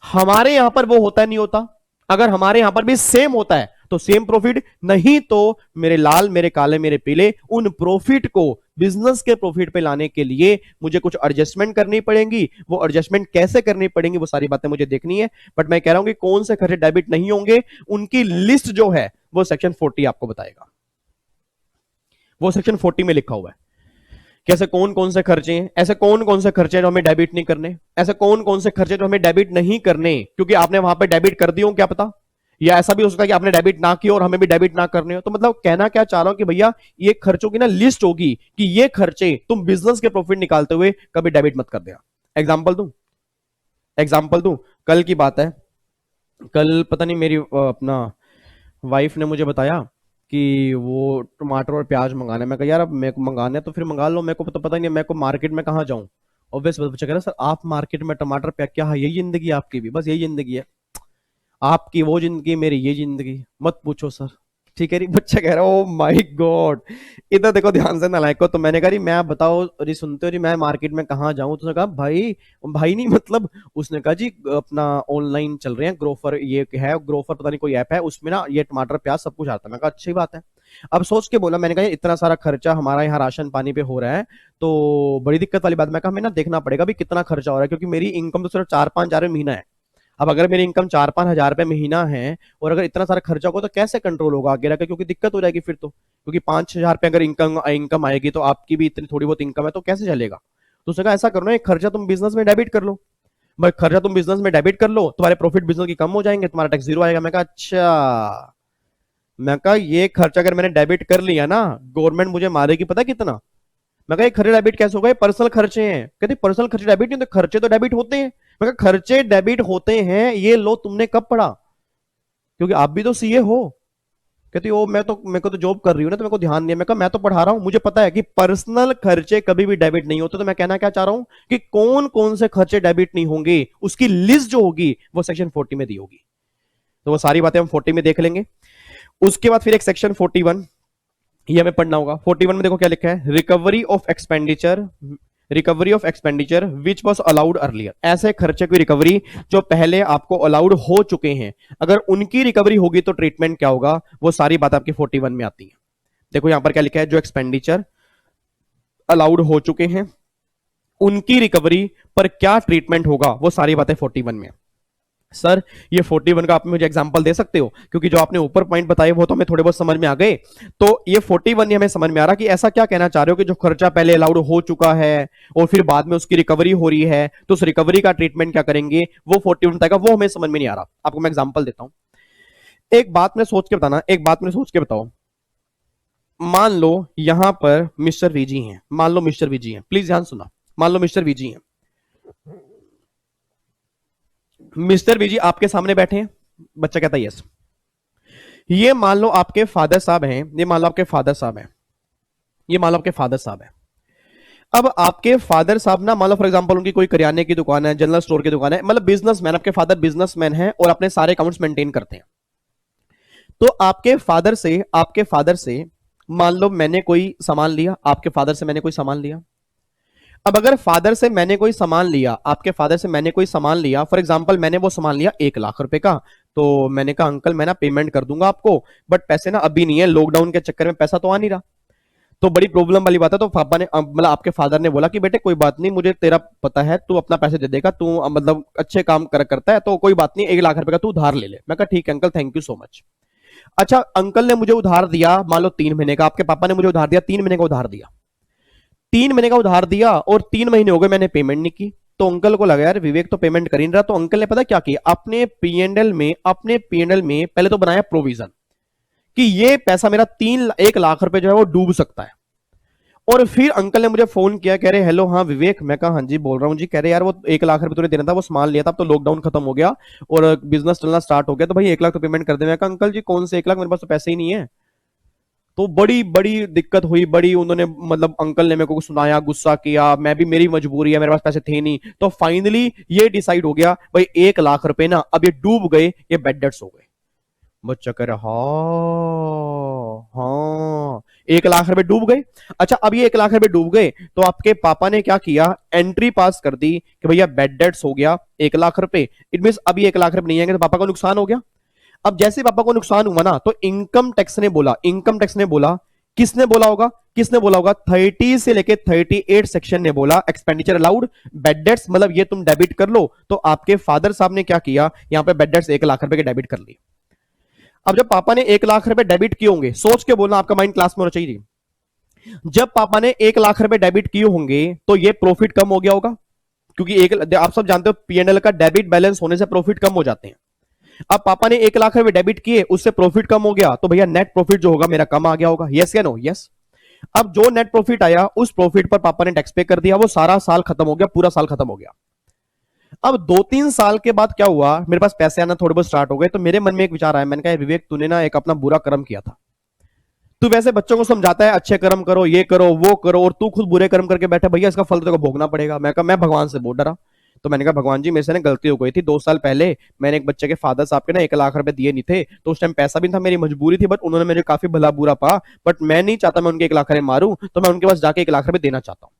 Speaker 2: हमारे यहां पर वो होता है नहीं होता, अगर हमारे यहां पर भी सेम होता है तो सेम प्रॉफिट, नहीं तो मेरे लाल मेरे काले मेरे पीले उन प्रॉफिट को बिजनेस के प्रॉफिट पे लाने के लिए मुझे कुछ एडजस्टमेंट करनी पड़ेंगी। वो एडजस्टमेंट कैसे करनी पड़ेंगी वो सारी बातें मुझे देखनी है। बट मैं कह रहा हूं कि कौन से खर्चे डेबिट नहीं होंगे उनकी लिस्ट जो है वो सेक्शन 40 आपको बताएगा। वो सेक्शन 40 में लिखा हुआ है कैसे कौन कौन से खर्चे हैं, ऐसे कौन कौन से खर्चे जो हमें डेबिट नहीं करने, ऐसे कौन कौन से खर्चे जो हमें डेबिट नहीं करने क्योंकि आपने वहां पे डेबिट कर दिए हो क्या पता, या ऐसा भी हो सकता है कि आपने डेबिट ना किया और हमें भी डेबिट ना करने हो। तो मतलब कहना क्या चाह रहा हूं कि भैया ये खर्चों की ना लिस्ट होगी कि ये खर्चे तुम बिजनेस के प्रॉफिट निकालते हुए कभी डेबिट मत कर देना। एग्जाम्पल दूं, कल की बात है, कल पता नहीं मेरी अपना वाइफ ने मुझे बताया कि वो टमाटर और प्याज मंगाना है। मैं कहा यार अब मेरे को मंगाना है तो फिर मंगा लो, मेरे को तो पता नहीं है मेरे को मार्केट में कहाँ जाऊं। ऑब्वियस बच्चा कह रहा सर आप मार्केट में टमाटर प्याज, क्या है यही जिंदगी है आपकी भी, बस यही जिंदगी है आपकी, वो जिंदगी मेरी ये जिंदगी, मत पूछो सर। ठीक है, बच्चा कह रहा है ओ माय गॉड। इधर देखो ध्यान से नालायक को। तो मैंने कहा मैं बताओ अरे सुनते हो जी मैं मार्केट में कहाँ जाऊं, तो उसने कहा भाई भाई नहीं मतलब, उसने कहा जी अपना ऑनलाइन चल रहे हैं ग्रोफर, ये है ग्रोफर पता नहीं कोई ऐप है उसमें ना ये टमाटर प्याज सब कुछ आता है। मैं कहा अच्छी बात है। अब सोच के बोला, मैंने कहा इतना सारा खर्चा हमारा यहाँ राशन पानी पे हो रहा है तो बड़ी दिक्कत वाली बात। मैं कहा हमें ना देखना पड़ेगा भी कितना खर्चा हो रहा है क्योंकि मेरी इनकम तो सिर्फ 4-5 हजार महीना है। अब अगर मेरी इनकम 4-5 हजार रुपए महीना है और अगर इतना सारा खर्चा होगा तो कैसे कंट्रोल होगा आगे रखकर, क्योंकि दिक्कत हो जाएगी फिर तो, क्योंकि 5-6 हजार रुपए अगर इनकम आएगी तो आपकी भी इतनी थोड़ी बहुत इनकम है तो कैसे चलेगा। तो उसने कहा ऐसा करो ना एक खर्चा तुम बिजनेस में डेबिट कर लो, भाई खर्चा तुम बिजनेस में डेबिट कर लो, तुम्हारे प्रॉफिट बिजनेस की कम हो जाएंगे, तुम्हारा टैक्स जीरो आएगा। मैं कहा अच्छा, मैं कहा ये खर्चा अगर मैंने डेबिट कर लिया ना गवर्नमेंट मुझे मारेगी पता कितना। मैं कहा खर्चे डेबिट कैसे होगा, पर्सनल खर्चे हैं। कहते पर्सनल खर्चे डेबिट नहीं, तो खर्चे तो डेबिट होते हैं। मैं कहा खर्चे डेबिट होते हैं ये लो तुमने कब पढ़ा, क्योंकि आप भी तो सीए हो। कहती ओ मैं तो मेरे को तो जॉब कर रही हूँ ना तो मेरे को ध्यान नहीं है। मैं कहा मैं तो पढ़ा रहा हूं, मुझे पता है कि पर्सनल खर्चे कभी भी डेबिट नहीं होते। तो मैं कहना क्या चाह रहा हूं कि कौन कौन से खर्चे डेबिट नहीं होंगे उसकी लिस्ट जो होगी वो सेक्शन 40 में दी होगी। तो वो सारी बातें हम 40 में देख लेंगे। उसके बाद फिर एक सेक्शन 41 ये हमें पढ़ना होगा। 41 में देखो क्या लिखा है, recovery of expenditure which was allowed earlier. ऐसे खर्चे की रिकवरी जो पहले आपको अलाउड हो चुके हैं, अगर उनकी रिकवरी होगी तो ट्रीटमेंट क्या होगा, वो सारी बात आपकी 41 में आती है। देखो यहां पर क्या लिखा है, जो एक्सपेंडिचर अलाउड हो चुके हैं उनकी रिकवरी पर क्या ट्रीटमेंट होगा, वो सारी बातें 41 में। सर ये 41 का आप मुझे एग्जांपल दे सकते हो, क्योंकि जो आपने ऊपर पॉइंट बताए वो तो हमें थोड़े बहुत समझ में आ गए। तो ये 41 हमें समझ में आ रहा कि ऐसा क्या कहना चाह रहे हो कि जो खर्चा पहले अलाउड हो चुका है और फिर बाद में उसकी रिकवरी हो रही है तो उस रिकवरी का ट्रीटमेंट क्या करेंगे, वो 41 बताएगा। वो हमें समझ में नहीं आ रहा। आपको मैं एग्जाम्पल देता हूं, एक बात में सोच के बताना, एक बात में सोच के बताओ। मान लो यहां पर मिस्टर वीजी हैं, मान लो मिस्टर वीजी हैं, प्लीज ध्यान सुना, मान लो मिस्टर वीजी हैं। मिस्टर बीजी आपके सामने बैठे हैं, बच्चा कहता है यस। ये मान लो आपके फादर साहब हैं, ये मान लो आपके फादर साहब हैं, ये मान लो आपके फादर साहब हैं। अब आपके फादर साहब ना मान लो फॉर एग्जांपल उनकी कोई करियाने की दुकान है, जनरल स्टोर की दुकान है, मतलब बिजनेसमैन, आपके फादर बिजनेसमैन है और अपने सारे अकाउंट्स मेंटेन करते हैं। तो आपके फादर से मान लो मैंने कोई सामान लिया, आपके फादर से मैंने कोई सामान लिया। अब अगर फादर से मैंने कोई सामान लिया, आपके फादर से मैंने कोई सामान लिया, फॉर एग्जांपल मैंने वो सामान लिया 1 लाख रुपए का, तो मैंने कहा अंकल मैं ना पेमेंट कर दूंगा आपको, बट पैसे ना अभी नहीं है, लॉकडाउन के चक्कर में पैसा तो आ नहीं रहा। तो बड़ी प्रॉब्लम वाली बात है। तो पापा ने मतलब आपके फादर ने बोला कि बेटे कोई बात नहीं, मुझे तेरा पता है, तू अपना पैसे दे देगा, तू मतलब अच्छे काम करता है, तो कोई बात नहीं, 1 लाख रुपए का तू उधार ले ले। मैं कहा ठीक है uncle, thank you so much. अच्छा, अंकल ने मुझे उधार दिया मान लो 3 महीने का, आपके पापा ने मुझे उधार दिया 3 महीने का उधार दिया, 3 महीने का उधार दिया और 3 महीने हो गए मैंने पेमेंट नहीं की। तो अंकल को लगा यार विवेक तो पेमेंट कर ही नहीं रहा, तो अंकल ने पता क्या किया, अपने पीएनएल में पहले तो बनाया प्रोविजन कि ये पैसा मेरा 1 लाख रुपए जो है वो डूब सकता है। और फिर अंकल ने मुझे फोन किया, कह रहे हेलो हाँ विवेक। मैं कहा हाँ जी बोल रहा हूँ जी। कह रहे यार वो 1 लाख रुपए तूने देना था, वो सामान लिया था, अब तो लॉकडाउन खत्म हो गया और बिजनेस चलना स्टार्ट हो गया, तो भाई 1 लाख तो पेमेंट कर दे। मैं कहा अंकल जी कौन से 1 लाख, मेरे पास तो पैसे ही नहीं है। तो बड़ी बड़ी दिक्कत हुई, बड़ी उन्होंने मतलब अंकल ने मेरे को सुनाया, गुस्सा किया, मैं भी, मेरी मजबूरी है, मेरे पास पैसे थे नहीं। तो फाइनली ये डिसाइड हो गया भाई 1 लाख रुपए ना अब ये डूब गए, ये बेड डेट्स हो गए। बच्चा कह रहा हाँ हाँ, 1 लाख रुपए डूब गए। अच्छा, अब ये 1 लाख रुपए डूब गए तो आपके पापा ने क्या किया, एंट्री पास कर दी कि भैया बेड डेट्स हो गया 1 लाख रुपए। इट मीन अभी 1 लाख रुपए नहीं आएंगे तो पापा को नुकसान हो गया। अब जैसे पापा को नुकसान हुआ ना, तो इनकम टैक्स ने बोला, किसने बोला होगा, 30 से लेके 38 सेक्शन ने बोला एक्सपेंडिचर अलाउड बेड डेट्स, मतलब ये तुम डेबिट कर लो। तो आपके फादर साहब ने क्या किया, यहां पे बेड डेट्स 1 लाख रुपए के डेबिट कर लिए। अब जब पापा ने 1 लाख रुपए डेबिट किए होंगे, सोच के बोलना, आपका माइंड क्लास में होना चाहिए। जब पापा ने 1 लाख रुपए डेबिट किए होंगे तो ये प्रॉफिट कम हो गया होगा, क्योंकि एक आप सब जानते हो पीएनएल का डेबिट बैलेंस होने से प्रॉफिट कम हो जाते हैं। अब पापा ने 1 लाख रुपए डेबिट किए, उससे प्रॉफिट कम हो गया, तो भैया नेट प्रॉफिट जो होगा मेरा कम आ गया होगा। यस या नो? यस। अब जो नेट प्रॉफिट आया उस प्रॉफिट पर पापा ने टैक्स पे कर दिया, वो सारा साल खत्म हो गया, पूरा साल खत्म हो गया। अब 2-3 साल के बाद क्या हुआ, मेरे पास पैसे आना थोड़े बहुत स्टार्ट हो गए, तो मेरे मन में एक विचार आया, मैंने कहा विवेक तूने ना एक अपना बुरा कर्म किया था। तू वैसे बच्चों को समझाता है अच्छे कर्म करो, ये करो वो करो, और तू खुद बुरे कर्म करके बैठा, भैया इसका फल तो तेरे को भोगना पड़ेगा। मैं कहा मैं भगवान से बहुत डरा। तो मैंने कहा भगवान जी मेरे से ना गलती हो गई थी, 2 साल पहले मैंने एक बच्चे के फादर साहब के ना 1 लाख रुपए दिए नहीं थे, तो उस टाइम पैसा भी था, मेरी मजबूरी थी, बट उन्होंने मेरे काफी भला बुरा पा, बट मैं नहीं चाहता मैं उनके 1 लाख रुपए मारूं, तो मैं उनके पास जाके 1 लाख रुपए देना चाहता हूं।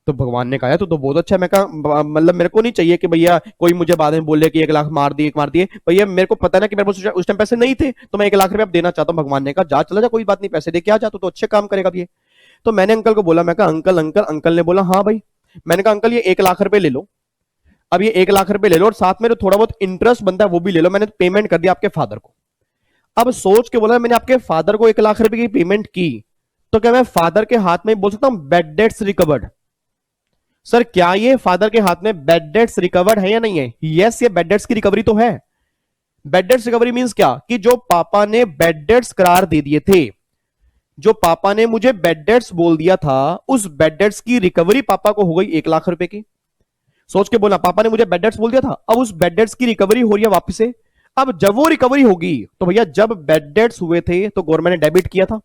Speaker 2: तो भगवान ने कहा तो बहुत अच्छा है। मैं कहा मतलब मेरे को नहीं चाहिए कि भैया कोई मुझे बाद में बोले कि 1 लाख मार दिए भैया, मेरे को पता ना कि मेरे पास उस टाइम पैसे नहीं थे, तो मैं 1 लाख रुपए अब देना चाहता हूँ। भगवान ने कहा जा चला जा, कोई बात नहीं, पैसे दे के आ जा, तो अच्छे काम करेगा ये। तो मैंने अंकल को बोला, मैं कहा अंकल ने बोला हाँ भाई। मैंने कहा अंकल ये 1 लाख रुपए ले लो, अब ये 1 लाख रुपए ले लो और साथ में जो थोड़ा बहुत इंटरेस्ट बनता है वो भी ले लो। मैंने पेमेंट कर दिया आपके फादर को। अब सोच के बोला मैंने आपके फादर को 1 लाख रुपए की पेमेंट की, तो क्या मैं फादर के हाथ में बोल सकता हूं बेड डेट्स रिकवर्ड? सर क्या ये फादर के हाथ में बेड डेट्स रिकवर्ड है या नहीं है? यस, ये बेड डेट्स की रिकवरी तो है। बेड डेट्स रिकवरी मींस क्या, कि जो पापा ने बेड डेट्स करार दे दिए थे, जो पापा ने मुझे बेड डेट्स बोल दिया था, उस बेड डेट्स की रिकवरी पापा को हो गई 1 लाख रुपए की। सोच के बोला, पापा ने मुझे बेड डेट्स बोल दिया था, अब उस बेड डेट्स की रिकवरी हो रही है वापस से। अब जब वो रिकवरी होगी तो भैया जब बेड डेट्स हुए थे तो गवर्नमेंट ने डेबिट किया था।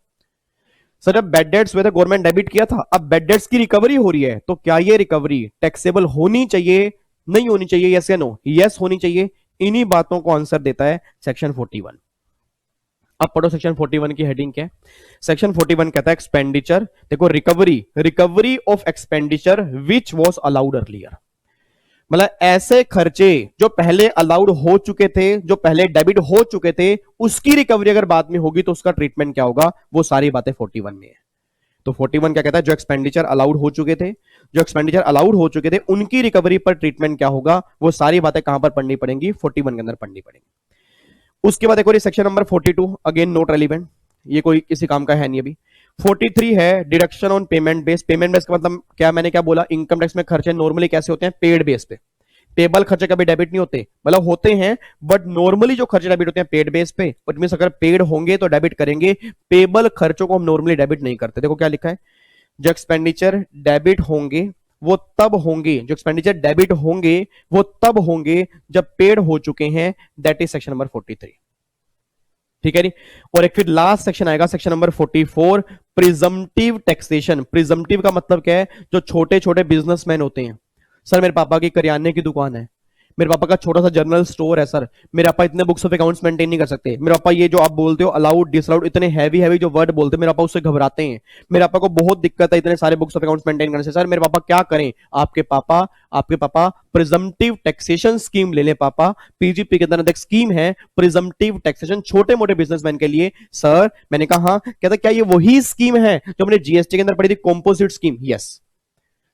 Speaker 2: सर जब बेड डेट्स हुए थे गवर्नमेंट डेबिट किया था, अब बेड डेट्स की रिकवरी हो रही है, तो क्या ये रिकवरी टैक्सेबल होनी चाहिए, नहीं होनी चाहिए? यस या नो? यस होनी चाहिए। इन्हीं बातों को आंसर देता है सेक्शन 41। अब पढ़ो सेक्शन 41 की हेडिंग क्या है। सेक्शन 41 कहता है एक्सपेंडिचर, देखो recovery of expenditure which was allowed earlier, मतलब ऐसे खर्चे जो पहले अलाउड हो चुके थे, जो पहले डेबिट हो चुके थे, उसकी रिकवरी अगर बाद में होगी तो उसका ट्रीटमेंट क्या होगा, वो सारी बातें 41 में है। तो 41 क्या कहता है, जो एक्सपेंडिचर अलाउड हो चुके थे, उनकी रिकवरी पर ट्रीटमेंट क्या होगा, वो सारी बातें कहां पर पढ़नी पड़ेंगी, 41 के अंदर पढ़नी पड़ेंगी। उसके बाद एक और section number 42, again note relevant, ये कोई किसी काम का है नहीं अभी। 43 है deduction on payment base. Payment base का मतलब क्या, मैंने क्या बोला, इनकम टैक्स में खर्चे नॉर्मली कैसे होते हैं, पेड बेस पे। पेबल खर्चे कभी डेबिट नहीं होते, मतलब होते हैं बट नॉर्मली जो खर्चे डेबिट होते हैं पेड बेस पे, इट मींस अगर पेड होंगे तो डेबिट करेंगे, पेबल खर्चों को हम नॉर्मली डेबिट नहीं करते। देखो क्या लिखा है, जो एक्सपेंडिचर डेबिट होंगे वो तब होंगे, जो एक्सपेंडिचर डेबिट होंगे वो तब होंगे जब पेड हो चुके हैं, दैट इज सेक्शन नंबर 43। ठीक है जी। और एक फिर लास्ट सेक्शन आएगा, section number 44, presumptive taxation. Presumptive का मतलब क्या है, जो छोटे छोटे बिजनेसमैन होते हैं, सर मेरे पापा की करियाने की दुकान है, मेरे पापा का छोटा सा जनरल स्टोर है सर, मेरे पापा इतने बुक्स ऑफ अकाउंट्स मेंटेन नहीं कर सकते, मेरे पापा ये जो आप बोलते हो अलाउड डिसअलाउड इतने हैवी हैवी जो वर्ड बोलते हैं मेरे पापा उससे घबराते हैं, मेरे पापा को बहुत दिक्कत है इतने सारे बुक्स ऑफ अकाउंट्स मेंटेन करने से। सर मेरे पापा क्या करें? आपके पापा प्रिजम्पटिव टैक्सेशन स्कीम ले लें पापा, पीजीपी के अंदर एक स्कीम है प्रिजम्पटिव टैक्सेशन छोटे मोटे बिजनेसमैन के लिए। सर मैंने कहा हाँ, कहता क्या ये वही स्कीम है जो हमने जीएसटी के अंदर पढ़ी थी, कॉम्पोजिट स्कीम? यस,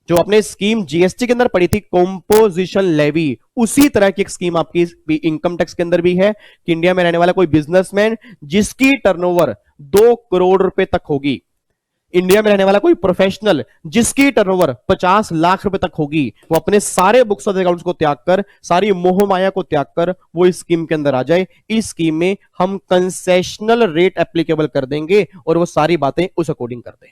Speaker 2: जो अपने स्कीम जीएसटी के अंदर पड़ी थी कॉम्पोजिशन लेवी, उसी तरह की एक स्कीम आपकी इनकम टैक्स के अंदर भी है कि इंडिया में रहने वाला कोई बिजनेसमैन जिसकी टर्नओवर 2 करोड़ रुपए तक होगी, इंडिया में रहने वाला कोई प्रोफेशनल जिसकी टर्नओवर 50 लाख रुपए तक होगी, वो अपने सारे बुक्स ऑफ अकाउंट्स को त्याग कर, सारी मोह माया को त्याग कर वो इस स्कीम के अंदर आ जाए। इस स्कीम में हम कंसेशनल रेट एप्लीकेबल कर देंगे और वो सारी बातें उस अकॉर्डिंग कर दें।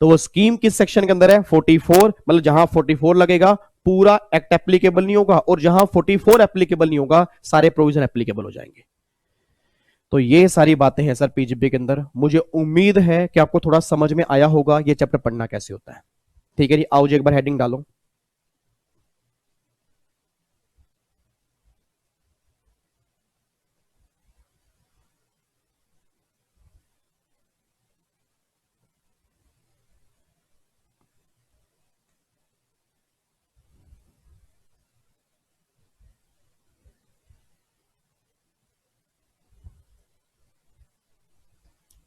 Speaker 2: तो वो स्कीम किस सेक्शन के अंदर है? 44, मतलब जहां 44 लगेगा पूरा एक्ट एप्लीकेबल नहीं होगा, और जहां 44 एप्लीकेबल नहीं होगा सारे प्रोविजन एप्लीकेबल हो जाएंगे। तो ये सारी बातें हैं सर पीजीपी के अंदर। मुझे उम्मीद है कि आपको थोड़ा समझ में आया होगा ये चैप्टर पढ़ना कैसे होता है। ठीक है जी, आओ जी एक बार हेडिंग डालो।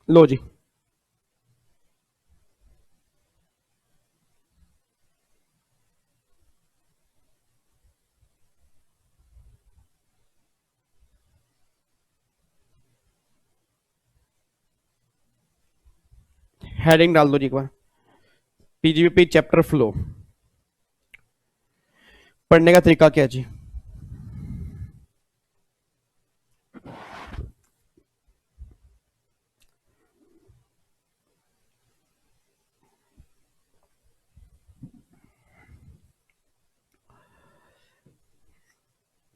Speaker 2: लो जी, हेडिंग डाल दो जी एक बार, पीजीपी चैप्टर फ्लो। पढ़ने का तरीका क्या है जी?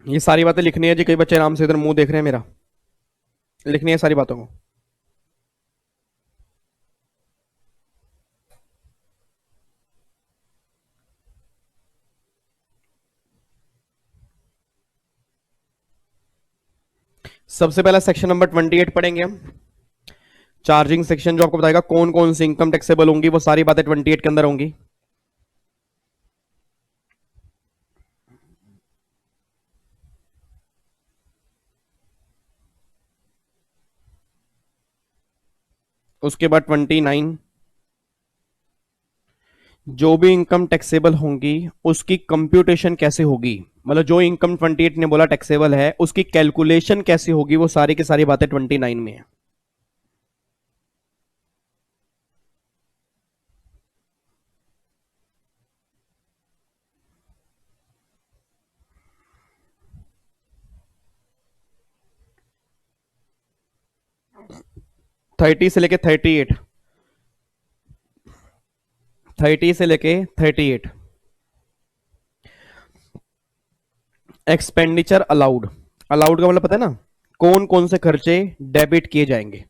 Speaker 2: ये सारी बातें लिखनी है जी, कई बच्चे आराम से इधर मुंह देख रहे हैं मेरा, लिखनी है सारी बातों को। सबसे पहला सेक्शन नंबर 28 पढ़ेंगे हम, चार्जिंग सेक्शन, जो आपको बताएगा कौन कौन सी इनकम टैक्सेबल होंगी, वो सारी बातें 28 के अंदर होंगी। उसके बाद 29, जो भी इनकम टैक्सेबल होंगी उसकी कंप्यूटेशन कैसे होगी, मतलब जो इनकम 28 ने बोला टैक्सेबल है उसकी कैलकुलेशन कैसे होगी, वो सारी की सारी बातें 29 में है। थर्टी से लेके 38, 30 से लेके 38, एक्सपेंडिचर अलाउड, अलाउड का मतलब पता है ना, कौन कौन से खर्चे डेबिट किए जाएंगे।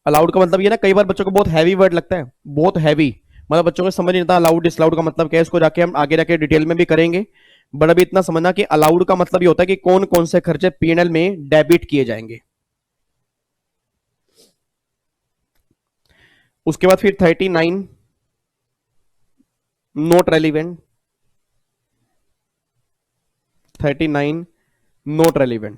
Speaker 2: अलाउड का मतलब ये ना, कई बार बच्चों को बहुत हैवी वर्ड लगता है, बहुत हैवी, मतलब बच्चों को समझ नहीं आता अलाउड डिसअलाउड का मतलब क्या है, इसको जाके हम आगे जाके डिटेल में भी करेंगे, बट अभी इतना समझना कि अलाउड का मतलब ये होता है कि कौन कौन से खर्चे पीएनएल में डेबिट किए जाएंगे। उसके बाद फिर 39, नोट रेलिवेंट, 39 नोट रेलिवेंट।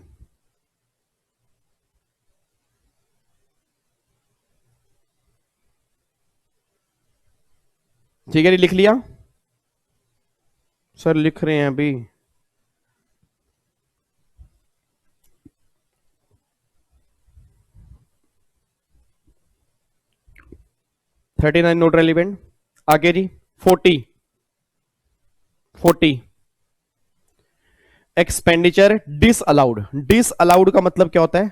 Speaker 2: ठीक है, लिख लिया सर? लिख रहे हैं अभी। Thirty nine note relevant. आगे जी 40, 40 एक्सपेंडिचर डिसअलाउड, डिसअलाउड का मतलब क्या होता है,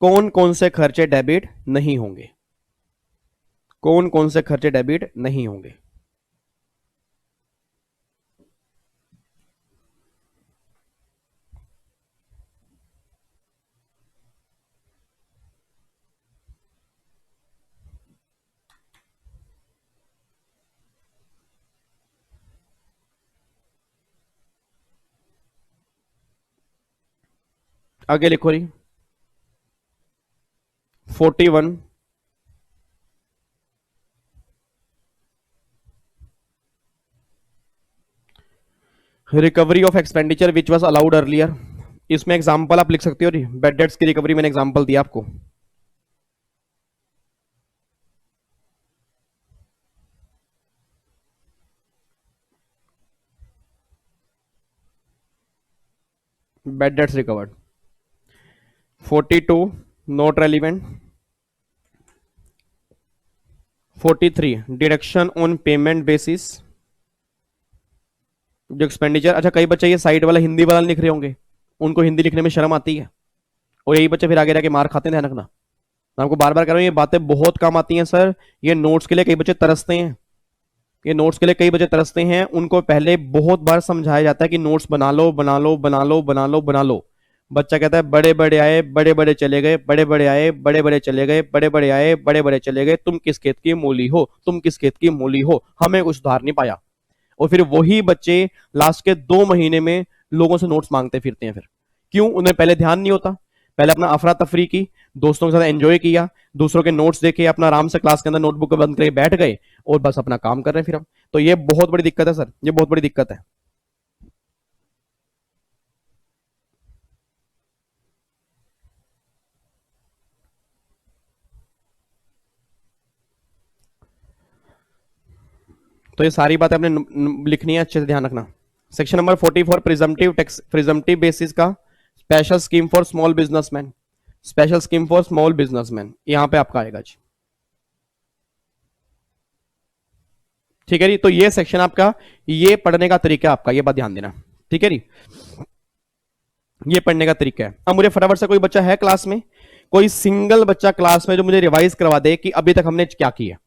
Speaker 2: कौन कौन से खर्चे डेबिट नहीं होंगे, कौन कौन से खर्चे डेबिट नहीं होंगे। आगे लिखो जी 41 recovery of expenditure which was allowed earlier. इसमें एग्जांपल आप लिख सकते हो जी, बेड डेट्स की रिकवरी मैंने एग्जांपल दिया आपको। Bad debts recovered 42 not relevant 43 deduction on payment basis जो एक्सपेंडिचर। अच्छा कई बच्चे ये साइड वाला हिंदी वाला लिख रहे होंगे, उनको हिंदी लिखने में शर्म आती है और यही बच्चे फिर आगे जाके मार खाते हैं, ध्यान रखना। मैं आपको बार बार कह रहा हूं ये बातें बहुत काम आती हैं सर। ये नोट्स के लिए कई बच्चे तरसते हैं, ये नोट्स के लिए कई बच्चे तरसते हैं, उनको पहले बहुत बार समझाया जाता है कि नोट्स बना लो बना लो बना लो बना लो बना लो। बच्चा कहता है बड़े बड़े आए बड़े बड़े चले गए, बड़े बड़े आए बड़े बड़े चले गए, बड़े बड़े आए बड़े बड़े चले गए, तुम किस खेत की मूली हो, तुम किस खेत की मूली हो, हमें कुछ सुधार नहीं पाया। और फिर वही बच्चे लास्ट के 2 महीने में लोगों से नोट्स मांगते फिरते हैं। फिर क्यों? उन्हें पहले ध्यान नहीं होता, पहले अपना अफरा तफरी की, दोस्तों के साथ एंजॉय किया, दूसरों के नोट्स देखे, अपना आराम से क्लास के अंदर नोटबुक बंद करके बैठ गए और बस अपना काम कर रहे हैं फिर हम। तो ये बहुत बड़ी दिक्कत है सर, ये बहुत बड़ी दिक्कत है। तो ये सारी बातें आपने लिखनी है, अच्छे से ध्यान रखना। Section number 44 presumptive tax, presumptive basis का special scheme for small businessman, special scheme for small businessman, यहां पे आपका आएगा जी। ठीक है जी, तो ये सेक्शन आपका, ये पढ़ने का तरीका आपका, ये बात ध्यान देना। ठीक है जी, ये पढ़ने का तरीका है। अब मुझे फटाफट से कोई बच्चा है क्लास में, कोई सिंगल बच्चा क्लास में जो मुझे रिवाइज करवा दे कि अभी तक हमने क्या किया।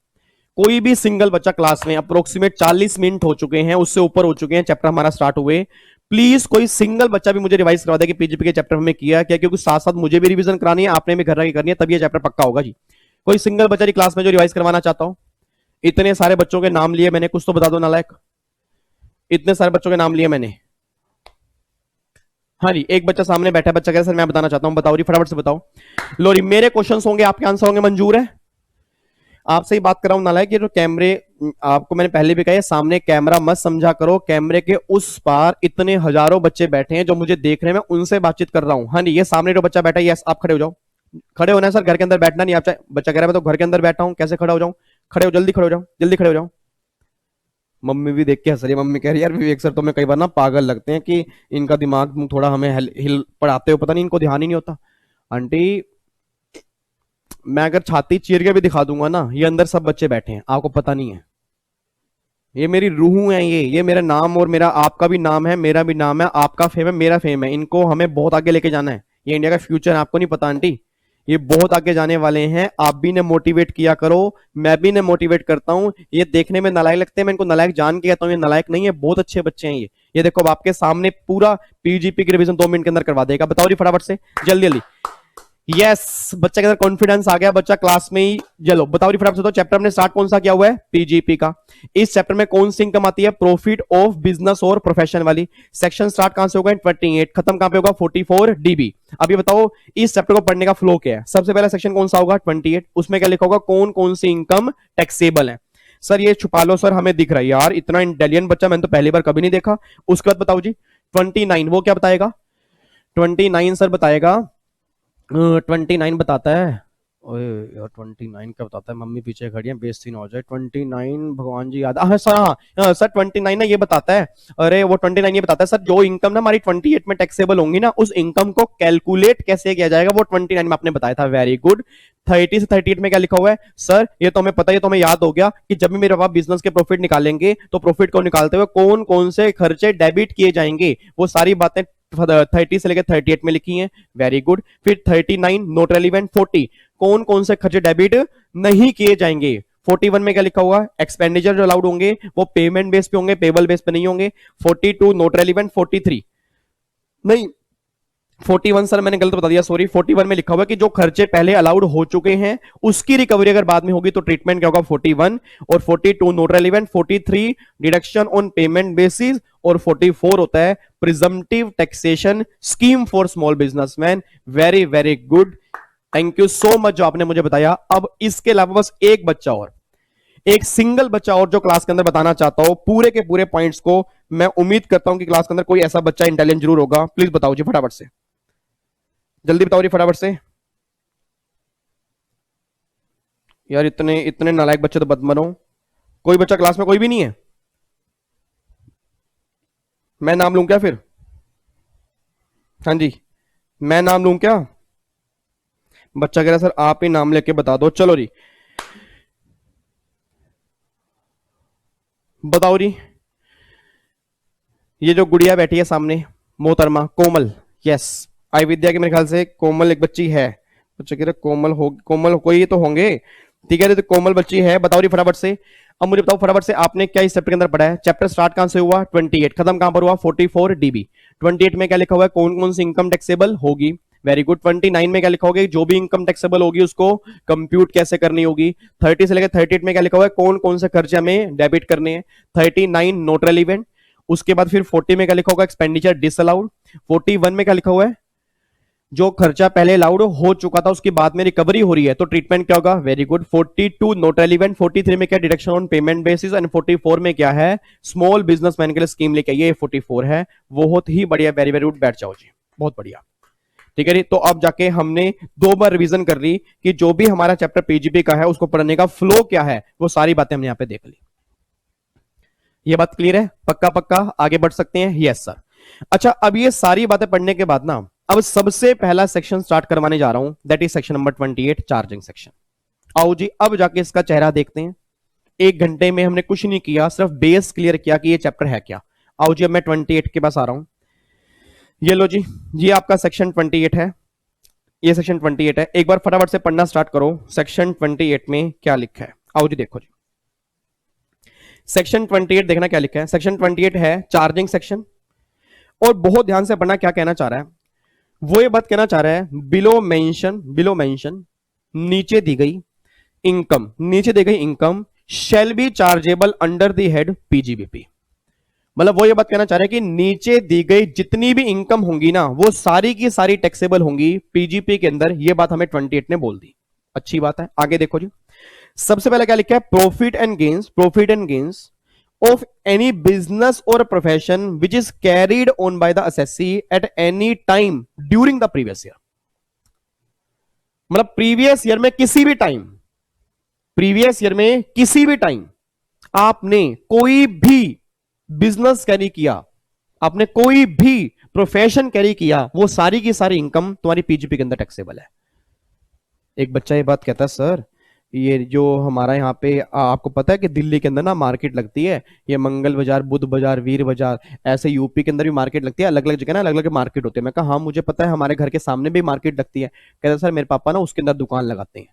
Speaker 2: कोई भी सिंगल बच्चा क्लास में, अप्रोक्सीमेट 40 मिनट हो चुके हैं, उससे ऊपर हो चुके हैं चैप्टर हमारा स्टार्ट हुए। प्लीज कोई सिंगल बच्चा भी मुझे रिवाइज करवा दे कि पीजीपी के चैप्टर में किया क्या, क्योंकि साथ साथ मुझे भी रिवीजन करानी है, आपने भी घर आके करनी है, तब ये चैप्टर पक्का होगा जी। कोई सिंगल बच्चा जी क्लास में जो रिवाइज करवाना चाहता हूं। इतने सारे बच्चों के नाम लिए मैंने, कुछ तो बता दो नालायक। इतने सारे बच्चों के नाम लिए मैंने। हाँ जी, एक बच्चा सामने बैठा है, बच्चा कह रहा है सर मैं बताना चाहता हूं, बताओ जी फटाफट से बताओ। लोरी मेरे क्वेश्चंस होंगे, आपके आंसर होंगे, मंजूर है? आपसे ही बात कर रहा हूं नालायक, ये जो कैमरे, आपको मैंने पहले भी कहा है सामने कैमरा मत समझा करो, कैमरे के उस पार इतने हजारों बच्चे बैठे हैं जो मुझे देख रहे हैं, मैं उनसे बातचीत कर रहा हूं। हाँ जी, ये सामने जो बच्चा बैठा है, यस आप खड़े हो जाओ। खड़े होना है सर, घर के अंदर बैठना नहीं। आप बच्चा कह रहा है मैं तो घर के अंदर बैठा हूं, कैसे खड़ा हो जाऊं? खड़े हो, जल्दी खड़े हो जाओ, जल्दी खड़े हो जाओ। मम्मी भी देख के हंस रही है, मम्मी कह रही है यार विवेक सर तो मैं कई बार ना पागल लगते हैं कि इनका दिमाग थोड़ा हमें हिल पढ़ाते हो, पता नहीं इनको ध्यान ही नहीं होता। आंटी मैं अगर छाती चीर के भी दिखा दूंगा ना, ये अंदर सब बच्चे बैठे हैं, आपको पता नहीं है। ये मेरी रूह है, ये मेरा नाम और मेरा आपका भी नाम है, मेरा भी नाम है, आपका फेम है, मेरा फेम है। इनको हमें बहुत आगे लेके जाना है, ये इंडिया का फ्यूचर है, आपको नहीं पता आंटी, ये बहुत आगे जाने वाले हैं। आप भी ने मोटिवेट किया करो, मैं भी ने मोटिवेट करता हूं। ये देखने में नालायक लगते हैं, मैं इनको नालायक जान के कहता हूं, ये नालायक नहीं है, बहुत अच्छे बच्चे हैं ये देखो अब आपके सामने पूरा पीजीपी की रिवीजन 2 मिनट के अंदर करवा देगा। बताओ जी फटाफट से, जल्दी जल्दी। यस, बच्चे के अंदर कॉन्फिडेंस आ गया, बच्चा क्लास में ही। चलो बताओ फटाफट से, तो चैप्टर हमने स्टार्ट कौन सा किया हुआ है? पीजीपी का। इस चैप्टर में कौन सी इनकम आती है? प्रॉफिट ऑफ बिजनेस और प्रोफेशन वाली। सेक्शन स्टार्ट कहां से होगा? 28, खत्म कहां पे होगा? 44 डीबी। अभी बताओ इस चैप्टर को पढ़ने का फ्लो क्या है? सबसे पहला सेक्शन कौन सा होगा? 28। उसमें क्या लिखा होगा? कौन कौन सी इनकम टैक्सेबल है। सर ये छुपा लो सर, हमें दिख रहा है यार, इतना इंटेलिजेंट बच्चा मैंने तो पहली बार कभी नहीं देखा। उसके बाद बताओ जी 29, वो क्या बताएगा? 29 सर बताएगा, 29 बताता है, ओए यार 29 क्या बताता है, मम्मी पीछे खड़ी है, बेइज्जती ना हो जाए। 29 भगवान जी याद, हाँ सर, हाँ सर 29 ना ये बताता है, अरे वो 29 ये बताता है सर, जो इनकम ना हमारी 28 में टैक्सेबल होंगी ना, उस इनकम को कैलकुलेट कैसे किया जाएगा, वो 29 में आपने बताया था। Very good. 30 से 38 में क्या लिखा हुआ है? सर ये तो हमें पता है, ये तो हमें याद हो गया कि जब भी मेरे पास बिजनेस के प्रॉफिट निकालेंगे तो प्रॉफिट को निकालते हुए कौन कौन से खर्चे डेबिट किए जाएंगे, वो सारी बातें 30 से लेकर 38 में लिखी हैं। Very good. फिर 39 नॉट रेलिवेंट। 40 कौन कौन से खर्चे डेबिट नहीं किए जाएंगे। 41 में क्या लिखा हुआ? एक्सपेंडिचर जो अलाउड होंगे वो पेमेंट बेस पे होंगे, पेबल बेस पे नहीं होंगे। 42 नॉट रेलिवेंट। 43 नहीं, 41 सर मैंने गलत बता दिया, सॉरी। 41 में लिखा हुआ है कि जो खर्चे पहले अलाउड हो चुके हैं उसकी रिकवरी अगर बाद में होगी तो ट्रीटमेंट क्या होगा 41, और 42 not relevant, 43 deduction on payment basis, और 44 होता है presumptive taxation scheme for small businessman. Very very good, thank you so much जो आपने मुझे बताया। अब इसके अलावा बस एक बच्चा और, एक सिंगल बच्चा और जो क्लास के अंदर बताना चाहता हो पूरे के पूरे पॉइंट्स को। मैं उम्मीद करता हूं कि क्लास के अंदर कोई ऐसा बच्चा इंटेलिजेंट जरूर होगा। प्लीज बताओ जी फटाफट से, जल्दी बताओ जी फटाफट से। यार इतने इतने नालायक बच्चे तो मत बनो। कोई बच्चा क्लास में कोई भी नहीं है? मैं नाम लूं क्या फिर? हाँ जी, मैं नाम लूं क्या? बच्चा कह रहा सर आप ही नाम लेके बता दो। चलो जी बताओ जी। ये जो गुड़िया बैठी है सामने, मोहतरमा कोमल, यस, आई विद्या के मेरे ख्याल से कोमल एक बच्ची है। बच्चा कह रहे कोमल हो, कोमल कोई तो होंगे, ठीक है। तो कोमल बच्ची है, बताओ जी फटाफट से। अब मुझे बताओ फटाफट से, आपने क्या इस चैप्टर के अंदर पढ़ा है? चैप्टर स्टार्ट कहां से हुआ? 28, खत्म कहां पर हुआ? 44 डीबी। 28 में क्या लिखा हुआ है? कौन कौन सी इनकम टैक्सेबल होगी? Very good. 29 में क्या लिखा होगा? जो भी इनकम टैक्सेबल होगी उसको कंप्यूट कैसे करनी होगी। 30 से लेकर 38 में क्या लिखा हुआ है? कौन कौन से खर्चे हमें डेबिट करने हैं। 39 नोट रेलिवेंट। उसके बाद फिर 40 में क्या लिखा होगा? Expenditure disallowed. 41 में क्या लिखा हुआ है? जो खर्चा पहले अलाउड हो चुका था उसके बाद में रिकवरी हो रही है तो ट्रीटमेंट क्या होगा? Very good. 42 note relevant. 43 में क्या? Deduction on payment basis. And 44 में क्या है? स्मॉल बिजनेसमैन के लिए स्कीम लेके आइए। 44 है, बहुत ही बढ़िया, वेरी वेरी गुड। बैठ जाओ जी, बहुत बढ़िया, ठीक है जी। तो अब जाके हमने 2 बार रिवीजन कर ली कि जो भी हमारा चैप्टर पीजीपी का है उसको पढ़ने का फ्लो क्या है, वो सारी बातें हमने यहां पे देख ली। ये बात क्लियर है? पक्का पक्का आगे बढ़ सकते हैं? Yes sir. अच्छा, अब ये सारी बातें पढ़ने के बाद ना, अब सबसे पहला सेक्शन स्टार्ट करवाने जा रहा हूं, that is section number 28, charging section. आओ जी, अब जाके इसका चेहरा देखते हैं। 1 घंटे में हमने कुछ नहीं किया, सिर्फ बेस क्लियर किया कि ये चैप्टर है क्या। आओ जी, अब मैं 28 के पास आ रहा हूं। ये लो जी, ये आपका सेक्शन 28 है, ये सेक्शन 28 है। एक बार फटाफट से पढ़ना स्टार्ट करो, सेक्शन 28 में क्या लिखा है। आओ जी देखो जी, सेक्शन 28 देखना क्या लिखा है। सेक्शन 28 है चार्जिंग सेक्शन, और बहुत ध्यान से पढ़ना क्या कहना चाह रहा है। वो ये बात कहना चाह रहा है, बिलो मेंशन नीचे दी गई इनकम, नीचे दी गई income shall be chargeable under the head PGBP. मतलब वो ये बात कहना चाह रहा है कि नीचे दी गई जितनी भी इनकम होंगी ना, वो सारी की सारी टैक्सेबल होंगी पीजीपी के अंदर। ये बात हमें 28 ने बोल दी, अच्छी बात है। आगे देखो जी, सबसे पहले क्या लिखा है? Profit and gains of any business or profession which is carried on by the assessee at any time during the previous year। मतलब प्रीवियस ईयर में किसी भी टाइम, प्रीवियस ईयर में किसी भी टाइम आपने कोई भी बिजनेस कैरी किया, आपने कोई भी प्रोफेशन कैरी किया, वो सारी की सारी इनकम तुम्हारी पीजीपी के अंदर टैक्सेबल है। एक बच्चा ये बात कहता है सर, ये जो हमारा यहाँ पे आपको पता है कि दिल्ली के अंदर ना मार्केट लगती है, ये मंगल बाजार, बुध बाजार, वीर बाजार, ऐसे यूपी के अंदर भी मार्केट लगती है, अलग अलग जगह ना अलग अलग मार्केट होते हैं। मैं कहा हाँ मुझे पता है, हमारे घर के सामने भी मार्केट लगती है। कहता सर मेरे पापा ना उसके अंदर दुकान लगाते हैं।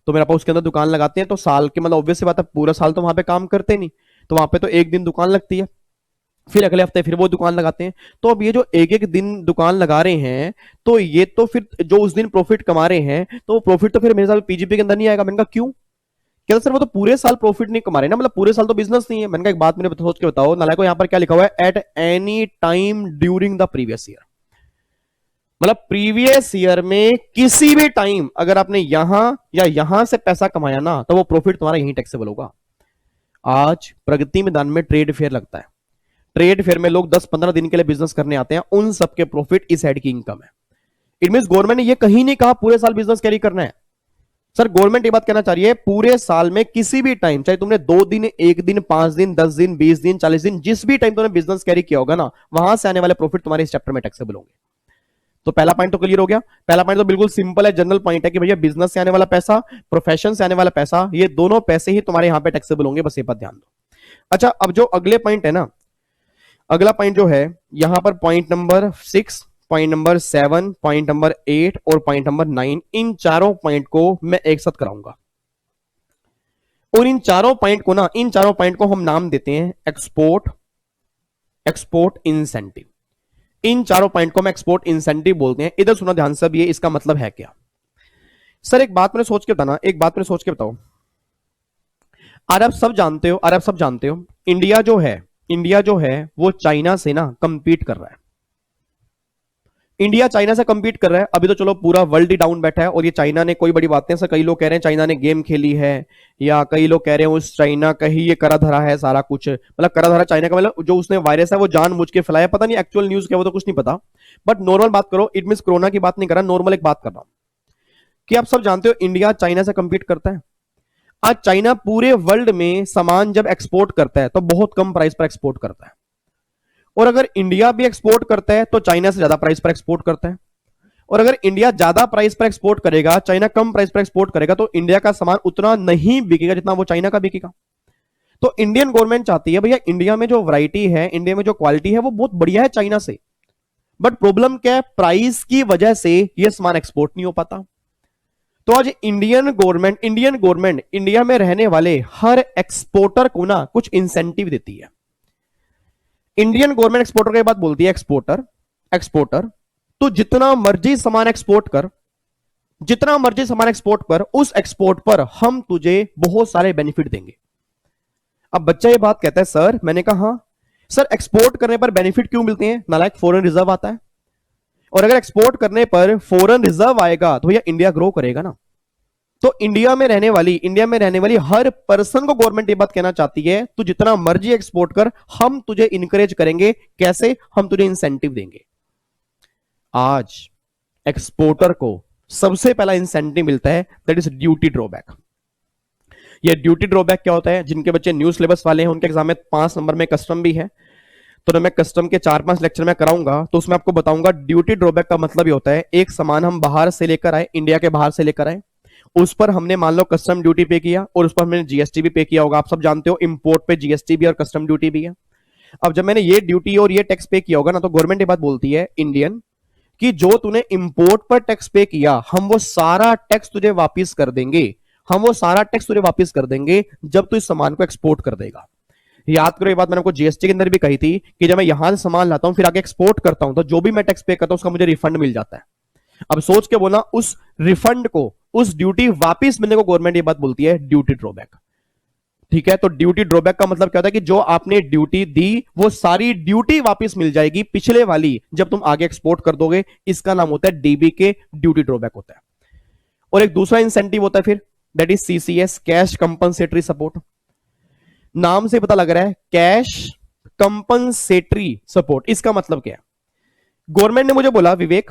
Speaker 2: तो मेरे पापा उसके अंदर दुकान लगाते हैं तो साल के, मतलब ऑब्वियस सी बात है, पूरा साल तो वहां पे काम करते नहीं, तो वहां पे तो एक दिन दुकान लगती है, फिर अगले हफ्ते फिर वो दुकान लगाते हैं। तो अब ये जो एक एक दिन दुकान लगा रहे हैं, तो ये तो फिर जो उस दिन प्रॉफिट कमा रहे हैं, तो वो प्रॉफिट तो फिर मेरे साथ पीजीपी के अंदर नहीं आएगा। मैंने कहा क्यों? कहता सर वो तो पूरे साल प्रॉफिट नहीं कमा रहे ना, मतलब पूरे साल तो बिजनेस नहीं है। मैंने कहा एक बात मेरे सोच के बताओ नालायको, यहां पर क्या लिखा हुआ है? At any time during the previous year. मतलब प्रीवियस ईयर में किसी भी टाइम अगर आपने यहां या यहां से पैसा कमाया ना, तो वो प्रॉफिट तुम्हारा यहीं टैक्सेबल होगा। आज प्रगति मैदान में ट्रेड फेयर लगता है, ट्रेड फेयर में लोग 10-15 दिन के लिए बिजनेस करने आते हैं, उन सबके प्रॉफिट इस हेड की इनकम है। इट मींस गवर्नमेंट ने ये कहीं नहीं कहा पूरे साल बिजनेस कैरी करना है। सर गवर्नमेंट ये बात कहना चाह रही है पूरे साल में किसी भी टाइम, चाहे तुमने 2 दिन, 1 दिन, 5 दिन, 10 दिन, 20 दिन, 40 दिन, जिस भी टाइम तुमने बिजनेस कैरी किया होगा ना, वहां से आने वाले प्रॉफिट तुम्हारे इस चैप्टर में टैक्सेबल होंगे। तो पहला पॉइंट तो क्लियर हो गया। पहला पॉइंट तो बिल्कुल सिंपल है, जनरल पॉइंट है कि भैया बिजनेस से आने वाला पैसा, प्रोफेशन से आने वाला पैसा, ये दोनों पैसे ही तुम्हारे यहां पे टैक्सेबल होंगे, बस ये बात ध्यान दो। अच्छा, अब जो अगले पॉइंट है ना, अगला पॉइंट जो है यहां पर point number 6, point number 7, point number 8 और पॉइंट नंबर 9, इन चारों पॉइंट को मैं एक साथ कराऊंगा। और इन चारों पॉइंट को ना, इन चारों पॉइंट को हम नाम देते हैं एक्सपोर्ट इंसेंटिव। इन चारों पॉइंट को हम एक्सपोर्ट इंसेंटिव बोलते हैं। इधर सुना ध्यान से, अब ये इसका मतलब है क्या? सर एक बात मैंने सोच के बताना, एक बात मैंने सोच के बताओ। अरब सब जानते हो, अरब सब जानते हो, इंडिया जो है वो चाइना से ना कंपीट कर रहा है। इंडिया चाइना से कंपीट कर रहा है। अभी तो चलो पूरा वर्ल्ड ही डाउन बैठा है और ये चाइना ने, कोई बड़ी बात नहीं है। कई लोग कह रहे हैं चाइना ने गेम खेली है, या कई लोग कह रहे हैं उस चाइना का ही ये करा धरा है सारा कुछ, मतलब करा धरा चाइना का, मतलब जो उसने वायरस है वो जानबूझ के फैलाया। पता नहीं एक्चुअल न्यूज क्या, वो तो कुछ नहीं पता, बट नॉर्मल बात करो। इट मींस कोरोना की बात नहीं कर रहा, नॉर्मल एक बात कर रहा हूं कि आप सब जानते हो इंडिया चाइना से कंपीट करता है। आज चाइना पूरे वर्ल्ड में सामान जब एक्सपोर्ट करता है तो बहुत कम प्राइस पर एक्सपोर्ट करता है, और अगर इंडिया भी एक्सपोर्ट करता है तो चाइना से ज्यादा प्राइस पर एक्सपोर्ट करता है। और अगर इंडिया ज्यादा प्राइस पर एक्सपोर्ट करेगा, चाइना कम प्राइस पर एक्सपोर्ट करेगा, तो इंडिया का सामान उतना नहीं बिकेगा जितना वो चाइना का बिकेगा। तो इंडियन गवर्नमेंट चाहती है भैया इंडिया में जो वैरायटी है, इंडिया में जो क्वालिटी है वो बहुत बढ़िया है चाइना से, बट प्रॉब्लम क्या है, प्राइस की वजह से ये सामान एक्सपोर्ट नहीं हो पाता। तो आज इंडियन गवर्नमेंट इंडिया में रहने वाले हर एक्सपोर्टर को ना कुछ इंसेंटिव देती है। इंडियन गवर्नमेंट एक्सपोर्टर के बाद बोलती है एक्सपोर्टर तो जितना मर्जी सामान एक्सपोर्ट कर, जितना मर्जी सामान एक्सपोर्ट कर, उस एक्सपोर्ट पर हम तुझे बहुत सारे बेनिफिट देंगे। अब बच्चा ये बात कहता है सर, मैंने कहा हाँ सर, एक्सपोर्ट करने पर बेनिफिट क्यों मिलते हैं? नालायक, फॉरेन रिजर्व आता है, और अगर एक्सपोर्ट करने पर फॉरेन रिजर्व आएगा तो भैया इंडिया ग्रो करेगा ना। तो इंडिया में रहने वाली हर पर्सन को गवर्नमेंट ये बात कहना चाहती है, तू जितना मर्जी एक्सपोर्ट कर, हम तुझे इंकरेज करेंगे। कैसे? हम तुझे इंसेंटिव देंगे। आज एक्सपोर्टर को सबसे पहला इंसेंटिव मिलता है, दैट इज ड्यूटी ड्रॉबैक। ये ड्यूटी ड्रॉबैक क्या होता है? जिनके बच्चे न्यू सिलेबस वाले हैं उनके एग्जाम में 5 नंबर में कस्टम भी है, तो मैं कस्टम के 4-5 लेक्चर में कराऊंगा तो उसमें आपको बताऊंगा ड्यूटी ड्रॉबैक का मतलब ये होता है, एक सामान हम बाहर से लेकर आए, इंडिया के बाहर से लेकर आए, उस पर हमने मान लो कस्टम ड्यूटी पे किया और उस पर हमने जीएसटी भी पे किया होगा। आप सब जानते हो इंपोर्ट पे जीएसटी भी और कस्टम ड्यूटी भी है। अब जब मैंने ये ड्यूटी और ये टैक्स पे किया होगा ना, तो गवर्नमेंट ये बात बोलती है इंडियन कि जो तूने इंपोर्ट पर टैक्स पे किया, हम वो सारा टैक्स तुझे वापस कर देंगे, जब तू इस सामान को एक्सपोर्ट कर देगा। याद करो ये बात मैंने आपको जीएसटी के अंदर भी कही थी कि जब मैं यहां से सामान लाता हूं फिर आगे एक्सपोर्ट करता हूं, तो जो भी मैं टैक्स पे करता हूं उसका मुझे रिफंड मिल जाता है। अब सोच के बोलना, उस रिफंड को, उस ड्यूटी वापस मिलने को गवर्नमेंट ये बात बोलती है ड्यूटी ड्रॉबैक। ठीक है, तो ड्यूटी ड्रॉबैक का मतलब क्या होता है कि जो आपने ड्यूटी दी वो सारी ड्यूटी वापस मिल जाएगी पिछले वाली, जब तुम आगे एक्सपोर्ट कर दोगे। इसका नाम होता है डीबी के, ड्यूटी ड्रॉबैक होता है। और एक दूसरा इंसेंटिव होता है फिर, that is CCS, cash compensatory support. नाम से पता लग रहा है कैश कंपनसेटरी सपोर्ट। इसका मतलब क्या है? गवर्नमेंट ने मुझे बोला विवेक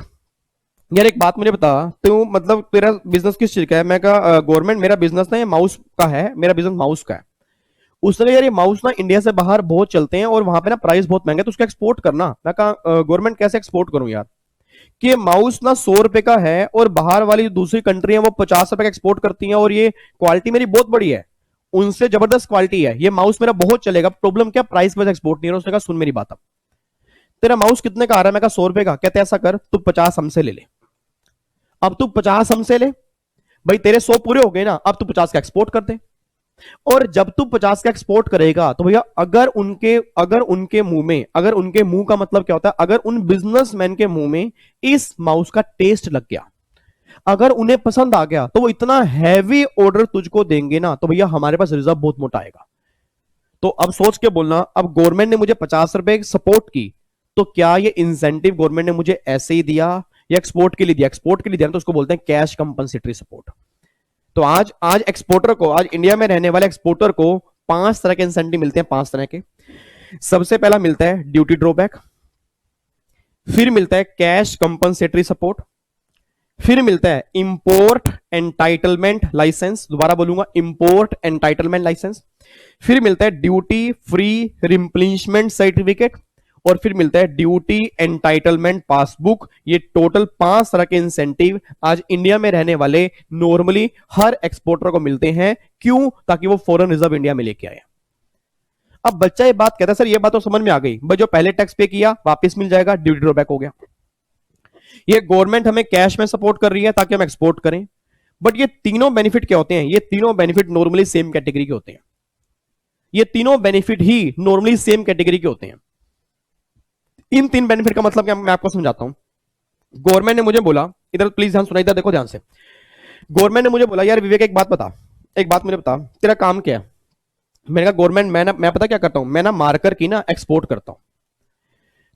Speaker 2: यार एक बात मुझे बता, तू मतलब तेरा बिजनेस किस चीज का है? मैं कहा गवर्नमेंट मेरा बिजनेस ना ये माउस का है, मेरा बिजनेस माउस का है। उसने यार ये माउस ना इंडिया से बाहर बहुत चलते हैं और वहां पे ना प्राइस बहुत महंगा है, तो उसका एक्सपोर्ट करना। मैं कहा गवर्नमेंट कैसे एक्सपोर्ट करूं यार, कि माउस ना 100 रुपए का है और बाहर वाली दूसरी कंट्री है वो 50 रुपए का एक्सपोर्ट करती है, और ये क्वालिटी मेरी बहुत बड़ी है, उनसे जबरदस्त क्वालिटी है, ये माउस मेरा बहुत चलेगा। प्रॉब्लम क्या, प्राइस पर एक्सपोर्ट नहीं हो रहा। उसने कहा सुन मेरी बात, अब तेरा माउस कितने का आ रहा है? मैं कहा 100 रुपए का। कहते ऐसा कर तू 50 हमसे ले ले। अब तू 50 हमसे ले भाई, तेरे 100 पूरे हो गए ना, अब तू 50 का एक्सपोर्ट कर दे। और जब तू 50 का एक्सपोर्ट करेगा तो भैया अगर उनके मुंह का मतलब क्या होता है, अगर उन बिजनेसमैन के मुंह में इस माउस का टेस्ट लग गया, अगर उन्हें पसंद आ गया, तो वो इतना हैवी ऑर्डर तुझको देंगे ना, तो भैया हमारे पास रिजर्व बहुत मोटा आएगा। तो अब सोच के बोलना, अब गवर्नमेंट ने मुझे 50 रुपए सपोर्ट की, तो क्या ये इंसेंटिव गवर्नमेंट ने मुझे ऐसे ही दिया या एक्सपोर्ट के लिए दिया? एक्सपोर्ट के लिए दिया तो उसको बोलते हैं कैश कंपनसेटरी सपोर्ट। तो आज एक्सपोर्टर को, आज इंडिया में रहने वाले एक्सपोर्टर को 5 तरह के इंसेंटिव मिलते हैं, 5 तरह के। सबसे पहला मिलता है ड्यूटी ड्रॉबैक, फिर मिलता है कैश कंपनसेटरी सपोर्ट, फिर मिलता है इंपोर्ट एंटाइटलमेंट लाइसेंस, दोबारा बोलूंगा इंपोर्ट एंटाइटलमेंट लाइसेंस, फिर मिलता है ड्यूटी फ्री रिप्लेनिशमेंट सर्टिफिकेट, और फिर मिलता है ड्यूटी एंटाइटलमेंट पासबुक। ये टोटल 5 तरह के इंसेंटिव आज इंडिया में रहने वाले नॉर्मली हर एक्सपोर्टर को मिलते हैं। क्यों? ताकि वो फॉरेन रिजर्व इंडिया में लेके आए। अब बच्चा ये बात कहता है सर ये बात तो समझ में आ गई भाई, जो पहले टैक्स पे किया वापस मिल जाएगा, ड्यूटी ड्रॉबैक हो गया। ये गवर्नमेंट हमें कैश में सपोर्ट कर रही है ताकि हम एक्सपोर्ट करें, बट ये तीनों बेनिफिट क्या होते हैं? ये तीनों बेनिफिट नॉर्मली सेम कैटेगरी के होते हैं। ये तीनों बेनिफिट ही नॉर्मली सेम कैटेगरी के होते हैं। इन 3 बेनिफिट का मतलब क्या मैं आपको समझाता हूं। गवर्नमेंट ने मुझे बोला, इधर प्लीज ध्यान सुना, इधर देखो ध्यान से। गवर्नमेंट ने मुझे बोला यार विवेक एक बात बता, एक बात मुझे बता, तेरा काम क्या है। मैंने कहा गवर्नमेंट मैं पता क्या करता हूं, मैं ना मार्कर की ना एक्सपोर्ट करता हूं।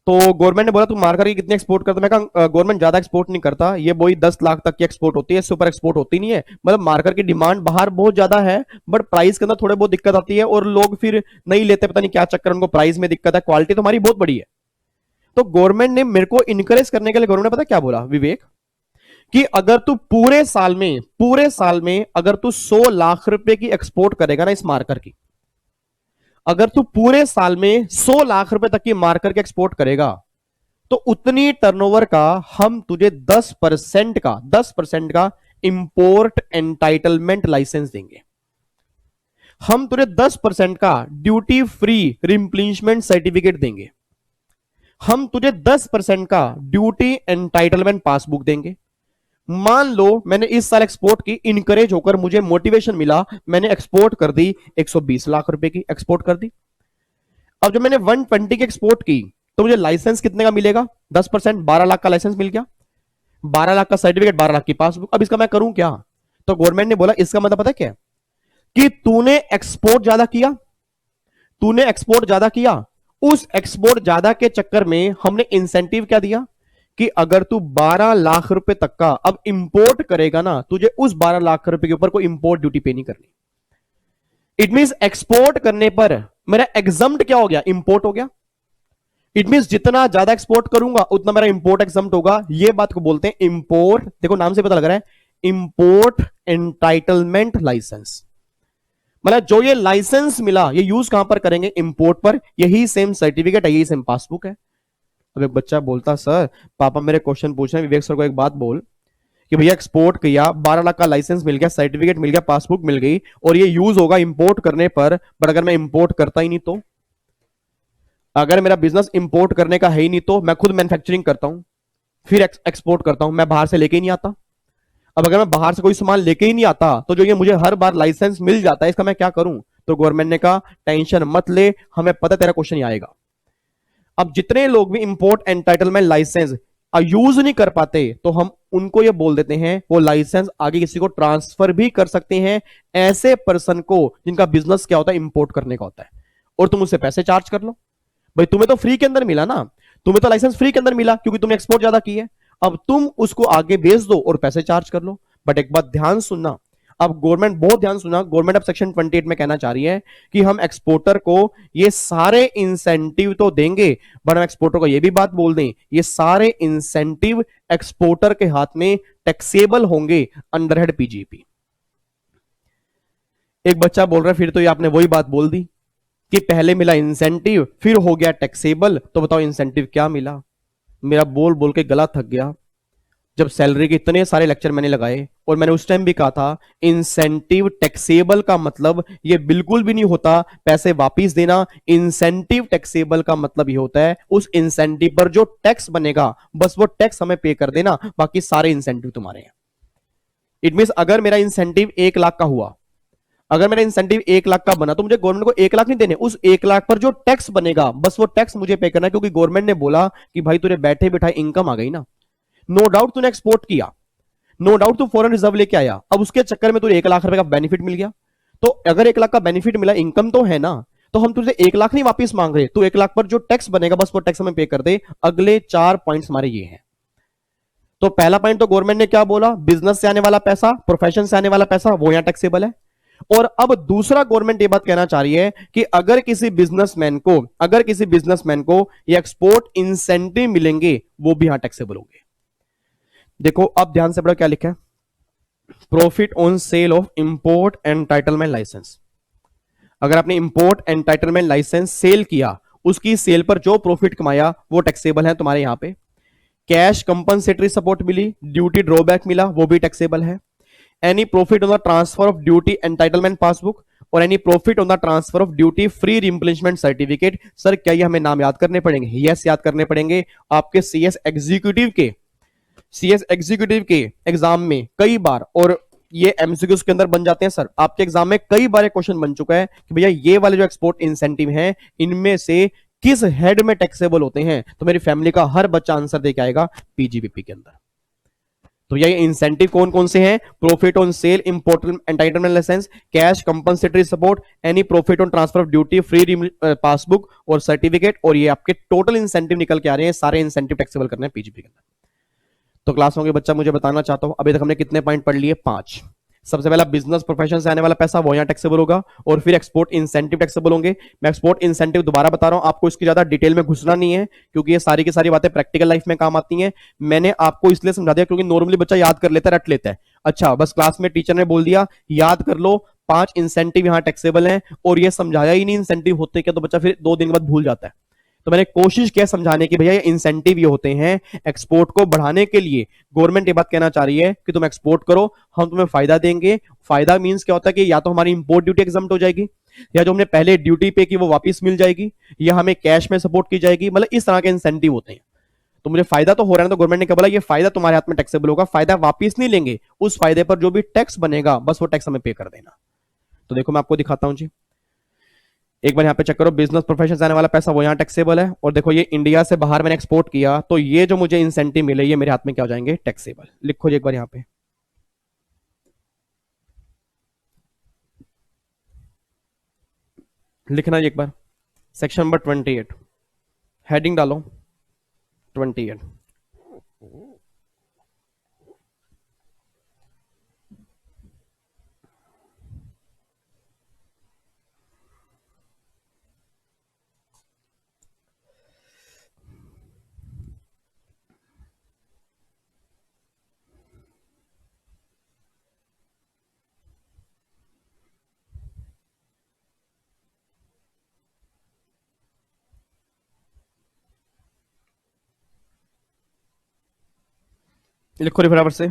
Speaker 2: तो गवर्नमेंट ने बोला तू मार्कर की कितने एक्सपोर्ट करता है। मैं कहा गवर्नमेंट ज्यादा एक्सपोर्ट नहीं करता, ये वही 10 लाख तक की एक्सपोर्ट होती है, इससे ऊपर एक्सपोर्ट होती नहीं है। मतलब मार्कर की डिमांड बाहर बहुत ज्यादा है, बट प्राइस के अंदर थोड़े बहुत दिक्कत आती है और लोग फिर नहीं लेते, पता नहीं क्या चक्कर, उनको प्राइस में दिक्कत है, क्वालिटी तो हमारी बहुत बड़ी है। तो गवर्नमेंट ने मेरे को इनकरेज करने के लिए गवर्नमेंट ने पता क्या बोला विवेक, कि अगर तू पूरे साल में अगर तू 100 लाख रुपए की एक्सपोर्ट करेगा ना इस मार्कर की, अगर तू पूरे साल में 100 लाख रुपए तक की मार्कर के एक्सपोर्ट करेगा, तो उतनी टर्नओवर का हम तुझे 10% का इंपोर्ट एंटाइटलमेंट लाइसेंस देंगे। हम तुझे 10% का ड्यूटी फ्री रिप्लेसमेंट सर्टिफिकेट देंगे। हम तुझे 10% का ड्यूटी एंटाइटलमेंट पासबुक देंगे। मान लो मैंने इस साल एक्सपोर्ट की, इनकरेज होकर मुझे मोटिवेशन मिला, मैंने एक्सपोर्ट कर दी 120 लाख रुपए की एक्सपोर्ट कर दी। अब जब मैंने 120 की एक्सपोर्ट की तो मुझे लाइसेंस कितने का मिलेगा, 10%, 12 लाख का लाइसेंस मिल गया, 12 लाख का सर्टिफिकेट, 12 लाख की पासबुक। अब इसका मैं करूं क्या। तो गवर्नमेंट ने बोला इसका मतलब पता क्या है, कि तूने एक्सपोर्ट ज्यादा किया, तूने एक्सपोर्ट ज्यादा किया, उस एक्सपोर्ट ज्यादा के चक्कर में हमने इंसेंटिव क्या दिया, कि अगर तू 12 लाख रुपए तक का अब इंपोर्ट करेगा ना, तुझे उस 12 लाख रुपए के ऊपर कोई इंपोर्ट ड्यूटी पे नहीं करनी। इट मींस एक्सपोर्ट करने पर मेरा एग्जम्प्ट क्या हो गया, इंपोर्ट हो गया। इट मींस जितना ज्यादा एक्सपोर्ट करूंगा उतना मेरा इंपोर्ट एग्जम्प्ट होगा। ये बात को बोलते हैं इंपोर्ट, देखो नाम से पता लग रहा है, इंपोर्ट एंटाइटलमेंट लाइसेंस। मतलब जो ये लाइसेंस मिला ये यूज कहां पर करेंगे, इंपोर्ट पर। यही सेम सर्टिफिकेट है, यही सेम पासबुक है। अब एक बच्चा बोलता सर पापा मेरे क्वेश्चन पूछ रहे हैं, विवेक सर को एक बात बोल कि भैया एक्सपोर्ट किया, 12 लाख का लाइसेंस मिल गया, सर्टिफिकेट मिल गया, पासबुक मिल गई, और ये यूज होगा इंपोर्ट करने पर, बट अगर मैं इंपोर्ट करता ही नहीं तो, अगर मेरा बिजनेस इंपोर्ट करने का है ही नहीं तो मैं खुद मैन्युफैक्चरिंग करता हूं फिर एक्सपोर्ट करता हूं, मैं बाहर से लेके ही नहीं आता। अब अगर मैं बाहर से कोई सामान लेके ही नहीं आता तो जो ये मुझे हर बार लाइसेंस मिल जाता है इसका मैं क्या करूं। तो गवर्नमेंट ने कहा टेंशन मत ले, हमें पता तेरा क्वेश्चन ही आएगा। अब जितने लोग भी इंपोर्ट एंटाइटलमेंट लाइसेंस यूज नहीं कर पाते तो हम उनको ये बोल देते हैं वो लाइसेंस आगे किसी को ट्रांसफर भी कर सकते हैं, ऐसे पर्सन को जिनका बिजनेस क्या होता है, इंपोर्ट करने का होता है, और तुम उससे पैसे चार्ज कर लो। भाई तुम्हें तो फ्री के अंदर मिला ना, तुम्हें तो लाइसेंस फ्री के अंदर मिला क्योंकि तुमने एक्सपोर्ट ज्यादा की है, अब तुम उसको आगे भेज दो और पैसे चार्ज कर लो। बट एक बात ध्यान सुनना, अब गवर्नमेंट बहुत ध्यान सुना, गवर्नमेंट अब सेक्शन 28 में कहना चाह रही है कि हम एक्सपोर्टर को ये सारे इंसेंटिव तो देंगे, बट हम एक्सपोर्टर को ये भी बात बोल दें ये सारे इंसेंटिव एक्सपोर्टर के हाथ में टैक्सेबल होंगे अंडर हेड पीजीपी। एक बच्चा बोल रहा है फिर तो ये आपने वही बात बोल दी कि पहले मिला इंसेंटिव फिर हो गया टैक्सेबल, तो बताओ इंसेंटिव क्या मिला। मेरा बोल बोल के गला थक गया। जब सैलरी के इतने सारे लेक्चर मैंने लगाए और मैंने उस टाइम भी कहा था इंसेंटिव टैक्सेबल का मतलब ये बिल्कुल भी नहीं होता पैसे वापस देना। इंसेंटिव टैक्सेबल का मतलब ये होता है उस इंसेंटिव पर जो टैक्स बनेगा बस वो टैक्स हमें पे कर देना, बाकी सारे इंसेंटिव तुम्हारे हैं। इट मींस अगर मेरा इंसेंटिव 1 लाख का हुआ, अगर मेरा इंसेंटिव 1 लाख का बना तो मुझे गवर्नमेंट को 1 लाख नहीं देने, उस 1 लाख पर जो टैक्स बनेगा बस वो टैक्स मुझे पे करना है, क्योंकि गवर्नमेंट ने बोला कि भाई तुझे बैठे बिठाए इनकम आ गई ना। नो डाउट तूने एक्सपोर्ट किया, नो डाउट तू फॉरेन रिजर्व लेके आया, अब उसके चक्कर में तुझे 1 लाख रुपए का बेनिफिट मिल गया। तो अगर 1 लाख का बेनिफिट मिला, इनकम तो है ना, तो हम तुझे 1 लाख नहीं वापस मांग रहे, तू 1 लाख पर जो टैक्स बनेगा बस वो टैक्स हमें पे कर दे। अगले 4 पॉइंट्स हमारे ये हैं। तो पहला पॉइंट तो गवर्नमेंट ने क्या बोला, बिजनेस से आने वाला पैसा, प्रोफेशन से आने वाला पैसा वो यहां टैक्सेबल है। और अब दूसरा गवर्नमेंट ये बात कहना चाह रही है कि अगर किसी बिजनेसमैन को ये एक्सपोर्ट इंसेंटिव मिलेंगे वो भी यहां टैक्सेबल होंगे। देखो अब ध्यान से पढ़ो क्या लिखा है, profit on sale of import entitlement licence. अगर आपने इंपोर्ट एंटाइटलमेंट लाइसेंस सेल किया, उसकी सेल पर जो प्रॉफिट कमाया वो टैक्सेबल है तुम्हारे यहां पे। कैश कंपनसेटरी सपोर्ट मिली, ड्यूटी ड्रॉबैक मिला, वो भी टैक्सेबल है। Any profit on the transfer of duty entitlement passbook और any profit on the transfer of duty free replacement certificate. Sir क्या ये हमें नाम याद करने पड़ेंगे? यस याद करने पड़ेंगे। आपके सीएस एग्जीक्यूटिव के एग्जाम में कई बार, और ये एमसीक्यूज के अंदर बन जाते हैं। सर आपके एग्जाम में कई बार क्वेश्चन बन चुका है कि भैया ये वाले जो एक्सपोर्ट इंसेंटिव हैं इनमें से किस हेड में टैक्सेबल होते हैं, तो मेरी फैमिली का हर बच्चा आंसर दे के आएगा पीजीबीपी के अंदर। तो ये इंसेंटिव कौन कौन से हैं? Profit on sale, important entitlement licence, cash compensatory support, any profit on transfer of duty, free passbook और सर्टिफिकेट, और ये आपके टोटल इंसेंटिव निकल के आ रहे हैं। सारे इंसेंटिव टैक्सेबल करने हैं पीजीपी के अंदर। तो क्लासों के बच्चा मुझे बताना चाहता हूं, अभी तक हमने कितने पॉइंट पढ़ लिए? 5। सबसे पहला बिजनेस प्रोफेशन से आने वाला पैसा वो यहां टैक्सेबल होगा, और फिर एक्सपोर्ट इंसेंटिव टैक्सेबल होंगे। मैं एक्सपोर्ट इंसेंटिव दोबारा बता रहा हूं, आपको इसकी ज्यादा डिटेल में घुसना नहीं है, क्योंकि ये सारी की सारी बातें प्रैक्टिकल लाइफ में काम आती हैं। मैंने आपको इसलिए समझा दिया क्योंकि नॉर्मली बच्चा याद कर लेता है, रट लेता है। अच्छा, बस क्लास में टीचर ने बोल दिया याद कर लो 5 इंसेंटिव यहां टैक्सेबल हैं, और ये समझाया ही नहीं इंसेंटिव होते क्या, तो बच्चा फिर 2 दिन के बाद भूल जाता है। तो मैंने कोशिश किया समझाने की, भैया ये इंसेंटिव ये होते हैं एक्सपोर्ट को बढ़ाने के लिए। गवर्नमेंट ये बात कहना चाह रही है कि तुम एक्सपोर्ट करो, हम तुम्हें फायदा देंगे। फायदा मींस क्या होता है कि या तो हमारी इंपोर्ट ड्यूटी एग्जम्प्ट हो जाएगी, या जो हमने पहले ड्यूटी पे की वो वापस मिल जाएगी, या हमें कैश में सपोर्ट की जाएगी। मतलब इस तरह के इंसेंटिव होते हैं। तो मुझे फायदा तो हो रहा है ना, तो गवर्नमेंट ने क्या बोला, ये फायदा तुम्हारे हाथ में टैक्सेबल होगा, फायदा वापस नहीं लेंगे, उस फायदे पर जो भी टैक्स बनेगा बस वो टैक्स हमें पे कर देना। तो देखो मैं आपको दिखाता हूं जी, एक बार यहां पे चेक करो, बिजनेस प्रोफेशन से आने वाला पैसा वो यहां टैक्सेबल है, और देखो ये इंडिया से बाहर मैंने एक्सपोर्ट किया, तो ये जो मुझे इंसेंटिव मिले ये मेरे हाथ में क्या हो जाएंगे? टैक्सेबल। लिखो जी एक बार यहां पे, लिखना जी एक बार, सेक्शन नंबर 28, हेडिंग डालो 28। लिखो फटाफट से।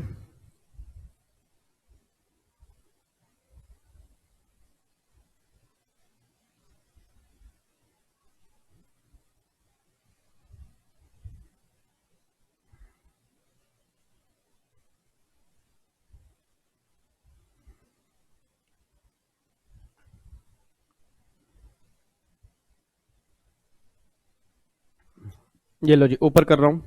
Speaker 2: ये लो जी, ऊपर कर रहा हूं।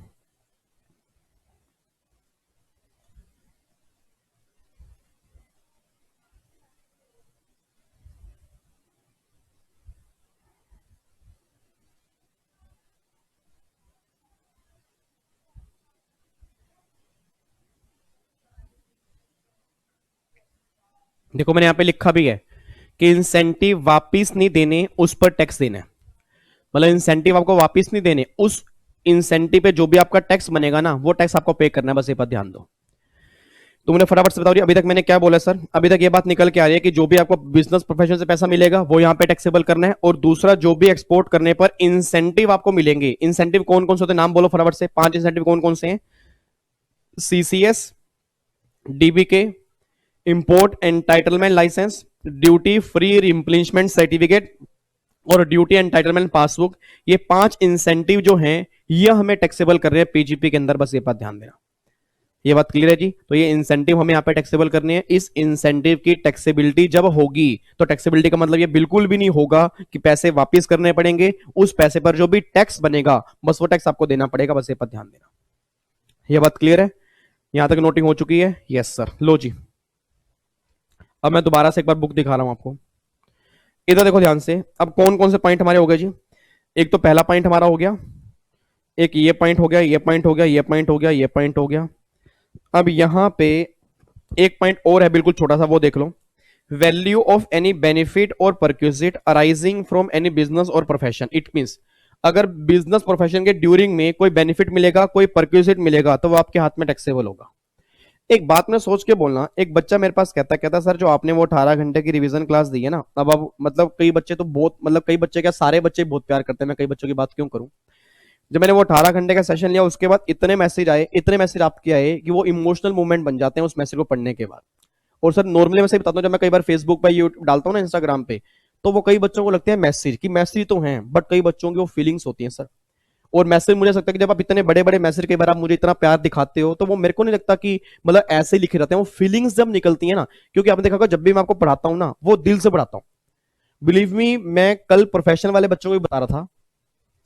Speaker 2: देखो मैंने यहां पे लिखा भी है कि इंसेंटिव वापिस नहीं देने, उस पर टैक्स देना है। मतलब इंसेंटिव आपको वापिस नहीं देने, उस इंसेंटिव पे जो भी आपका टैक्स बनेगा ना, वो टैक्स आपको पे करना है, बस ये पर ध्यान दो। तो मुझे फटाफट से बताओ, अभी तक मैंने क्या बोला सर? अभी तक ये बात निकल के आ रही है कि जो भी आपको बिजनेस प्रोफेशन से पैसा मिलेगा वो यहां पे टैक्सेबल करना है, और दूसरा जो भी एक्सपोर्ट करने पर इंसेंटिव आपको मिलेंगे। इंसेंटिव कौन कौन से होते हैं, नाम बोलो फटाफट से, 5 इंसेंटिव कौन कौन से हैं? CCS, DBK, import entitlement licence, duty free replacement certificate, और ड्यूटी एंटाइटलमेंट पासबुक। ये 5 इंसेंटिव जो हैं ये हमें टैक्सेबल कर रहे हैं पीजीपी के अंदर, बस ये बात ध्यान देना। ये बात क्लियर है जी? तो ये इंसेंटिव हमें यहाँ पे टैक्सेबल करने हैं। इस इंसेंटिव की टैक्सेबिलिटी जब होगी, तो टैक्सेबिलिटी का मतलब ये बिल्कुल भी नहीं होगा कि पैसे वापस करने पड़ेंगे, उस पैसे पर जो भी टैक्स बनेगा बस वो टैक्स आपको देना पड़ेगा, बस ये बात ध्यान देना। ये बात क्लियर है? यहां तक नोटिंग हो चुकी है? Yes sir. लो जी, अब मैं दोबारा से एक बार बुक दिखा रहा हूं आपको, इधर देखो ध्यान से। अब कौन कौन से पॉइंट हमारे हो गए जी? एक तो पहला पॉइंट हमारा हो गया, एक ये पॉइंट हो गया, ये पॉइंट हो गया, ये पॉइंट हो गया, ये पॉइंट हो गया। अब यहां पे एक पॉइंट और है बिल्कुल छोटा सा, वो देख लो। वैल्यू ऑफ एनी बेनिफिट और perquisite arising from any business और प्रोफेशन। इट मींस अगर बिजनेस प्रोफेशन के ड्यूरिंग में कोई बेनिफिट मिलेगा, कोई परक्यूजिट मिलेगा, तो वो आपके हाथ में टैक्सेबल होगा। एक बात में सोच के बोलना, एक बच्चा मेरे पास कहता सर जो आपने वो 18 घंटे की रिवीजन क्लास दी है ना, अब मतलब कई बच्चे तो बहुत, मतलब कई बच्चे क्या, सारे बच्चे बहुत प्यार करते हैं, मैं कई बच्चों की बात क्यों करूं। जब मैंने वो 18 घंटे का सेशन लिया, उसके बाद इतने मैसेज आए, इतने मैसेज आपके आए कि वो इमोशनल मूवमेंट बन जाते हैं उस मैसेज को पढ़ने के बाद। और सर नॉर्मली मैं सही बताता हूँ, जब मैं कई बार फेसबुक पे यूट्यूब डालता हूँ ना, इंस्टाग्राम पे, तो वो कई बच्चों को लगते हैं मैसेज कि मैसेज तो हैं, बट कई बच्चों की वो फीलिंग्स होती हैं सर। और मैसेज मुझे लगता है कि जब आप इतने बड़े बड़े मैसेज कई बार आप मुझे इतना प्यार दिखाते हो, तो वो मेरे को नहीं लगता कि मतलब ऐसे लिखे रहते हैं, वो फीलिंग्स जब निकलती है ना, क्योंकि आपने देखा होगा जब भी मैं आपको पढ़ाता हूं ना, वो दिल से पढ़ाता हूं। बिलीव मी, मैं कल प्रोफेशनल वाले बच्चों को भी बता रहा था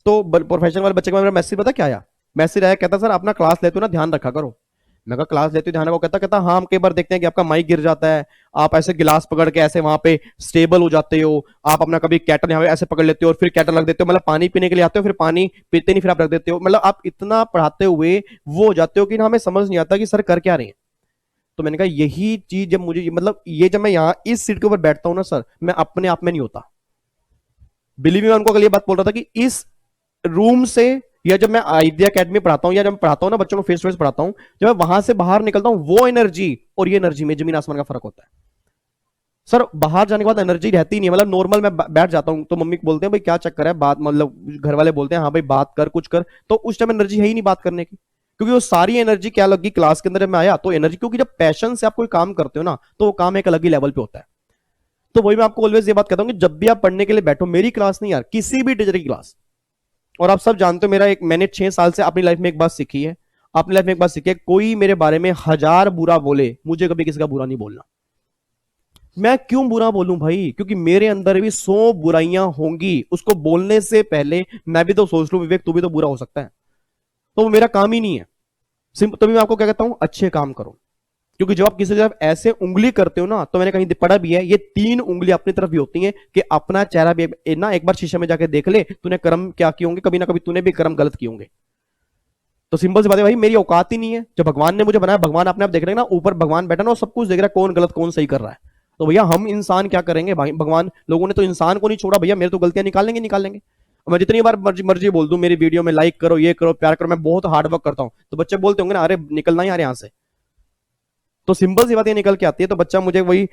Speaker 2: तो प्रोफेशनल वाले बच्चे को मेरा मैसेज पता क्या आया, मैसेज आया, कहता सर अपना क्लास लेते हो ना ध्यान रखा करो। मैं कहा क्लास लेते हो ध्यान रखो, कहता कहता हाँ हम कई बार देखते हैं कि आपका माइक गिर जाता है, आप ऐसे गिलास पकड़ के ऐसे वहां पे स्टेबल हो जाते हो, आप अपना कभी कैटल यहाँ पे ऐसे पकड़ लेते हो और फिर कैटल रख देते हो, मतलब पानी पीने के लिए आते हो फिर पानी पीते नहीं फिर आप रख देते हो, मतलब आप इतना पढ़ाते हुए वो हो जाते हो कि ना हमें समझ नहीं आता कि सर कर क्या रहे हैं। तो मैंने कहा यही चीज जब मुझे मतलब ये जब मैं यहाँ इस सीट के ऊपर बैठता हूँ ना सर, मैं अपने आप में नहीं होता। बिलीव मी, मैं उनको कल ये बात बोल रहा था कि इस रूम से या जब मैं आइडिया अकेडमी पढ़ाता हूं या जब मैं पढ़ाता हूं ना बच्चों को फेस टू फेस पढ़ाता हूं, जब मैं वहां से बाहर निकलता हूं वो एनर्जी और ये एनर्जी में जमीन आसमान का फर्क होता है। सर बाहर जाने के बाद एनर्जी रहती नहीं है, मतलब नॉर्मल मैं बैठ जाता हूं तो मम्मी बोलते हैं भाई क्या चक्कर है, बात मतलब घर वाले बोलते हैं हाँ भाई बात कर कुछ कर, तो उस टाइम एनर्जी है ही नहीं बात करने की, क्योंकि वो सारी एनर्जी क्या लगी क्लास के अंदर जब मैं आया तो एनर्जी, क्योंकि जब पैशन से आप कोई काम करते हो ना तो वो काम एक अलग ही लेवल पे होता है। तो वही मैं आपको ऑलवेज ये बात कहता हूं कि जब भी आप पढ़ने के लिए बैठो, मेरी क्लास नहीं यार, किसी भी टीचर की क्लास, और आप सब जानते हो मेरा एक, मैंने 6 साल से अपनी लाइफ में एक बात सीखी है, अपनी लाइफ में एक बात सीखी है, कोई मेरे बारे में 1000 बुरा बोले मुझे कभी किसी का बुरा नहीं बोलना। मैं क्यों बुरा बोलूं भाई, क्योंकि मेरे अंदर भी 100 बुराइयां होंगी, उसको बोलने से पहले मैं भी तो सोच लूं विवेक तू भी तो बुरा हो सकता है, तो वो मेरा काम ही नहीं है। सिंपल, तभी मैं आपको क्या कहता हूं, अच्छे काम करो, क्योंकि जब आप किसी की तरफ ऐसे उंगली करते हो ना, तो मैंने कहीं पढ़ा भी है ये 3 उंगली अपनी तरफ भी होती हैं कि अपना चेहरा भी ना एक बार शीशे में जाके देख ले तूने कर्म क्या किए होंगे, कभी ना कभी तूने भी कर्म गलत किए होंगे। तो सिंपल सी बात है भाई, मेरी औकात ही नहीं है, जब भगवान ने मुझे बनाया, भगवान अपने आप देख रहे हैं ना, ऊपर भगवान बैठा ना, सब कुछ देख रहा है कौन गलत कौन सही कर रहा है। तो भैया हम इंसान क्या करेंगे, भगवान लोगों ने तो इंसान को नहीं छोड़ा भैया, मेरे तो गलतियां निकाल लेंगे निकाल लेंगे। मैं जितनी बार मर्जी मर्जी बोल दूं मेरी वीडियो में लाइक करो ये करो प्यार करो, मैं बहुत हार्ड वर्क करता हूं, तो बच्चे बोलते होंगे ना अरे निकलना ही यार यहां से, तो सिंपल सी बात ये निकल के आती है। तो बच्चा मुझे वही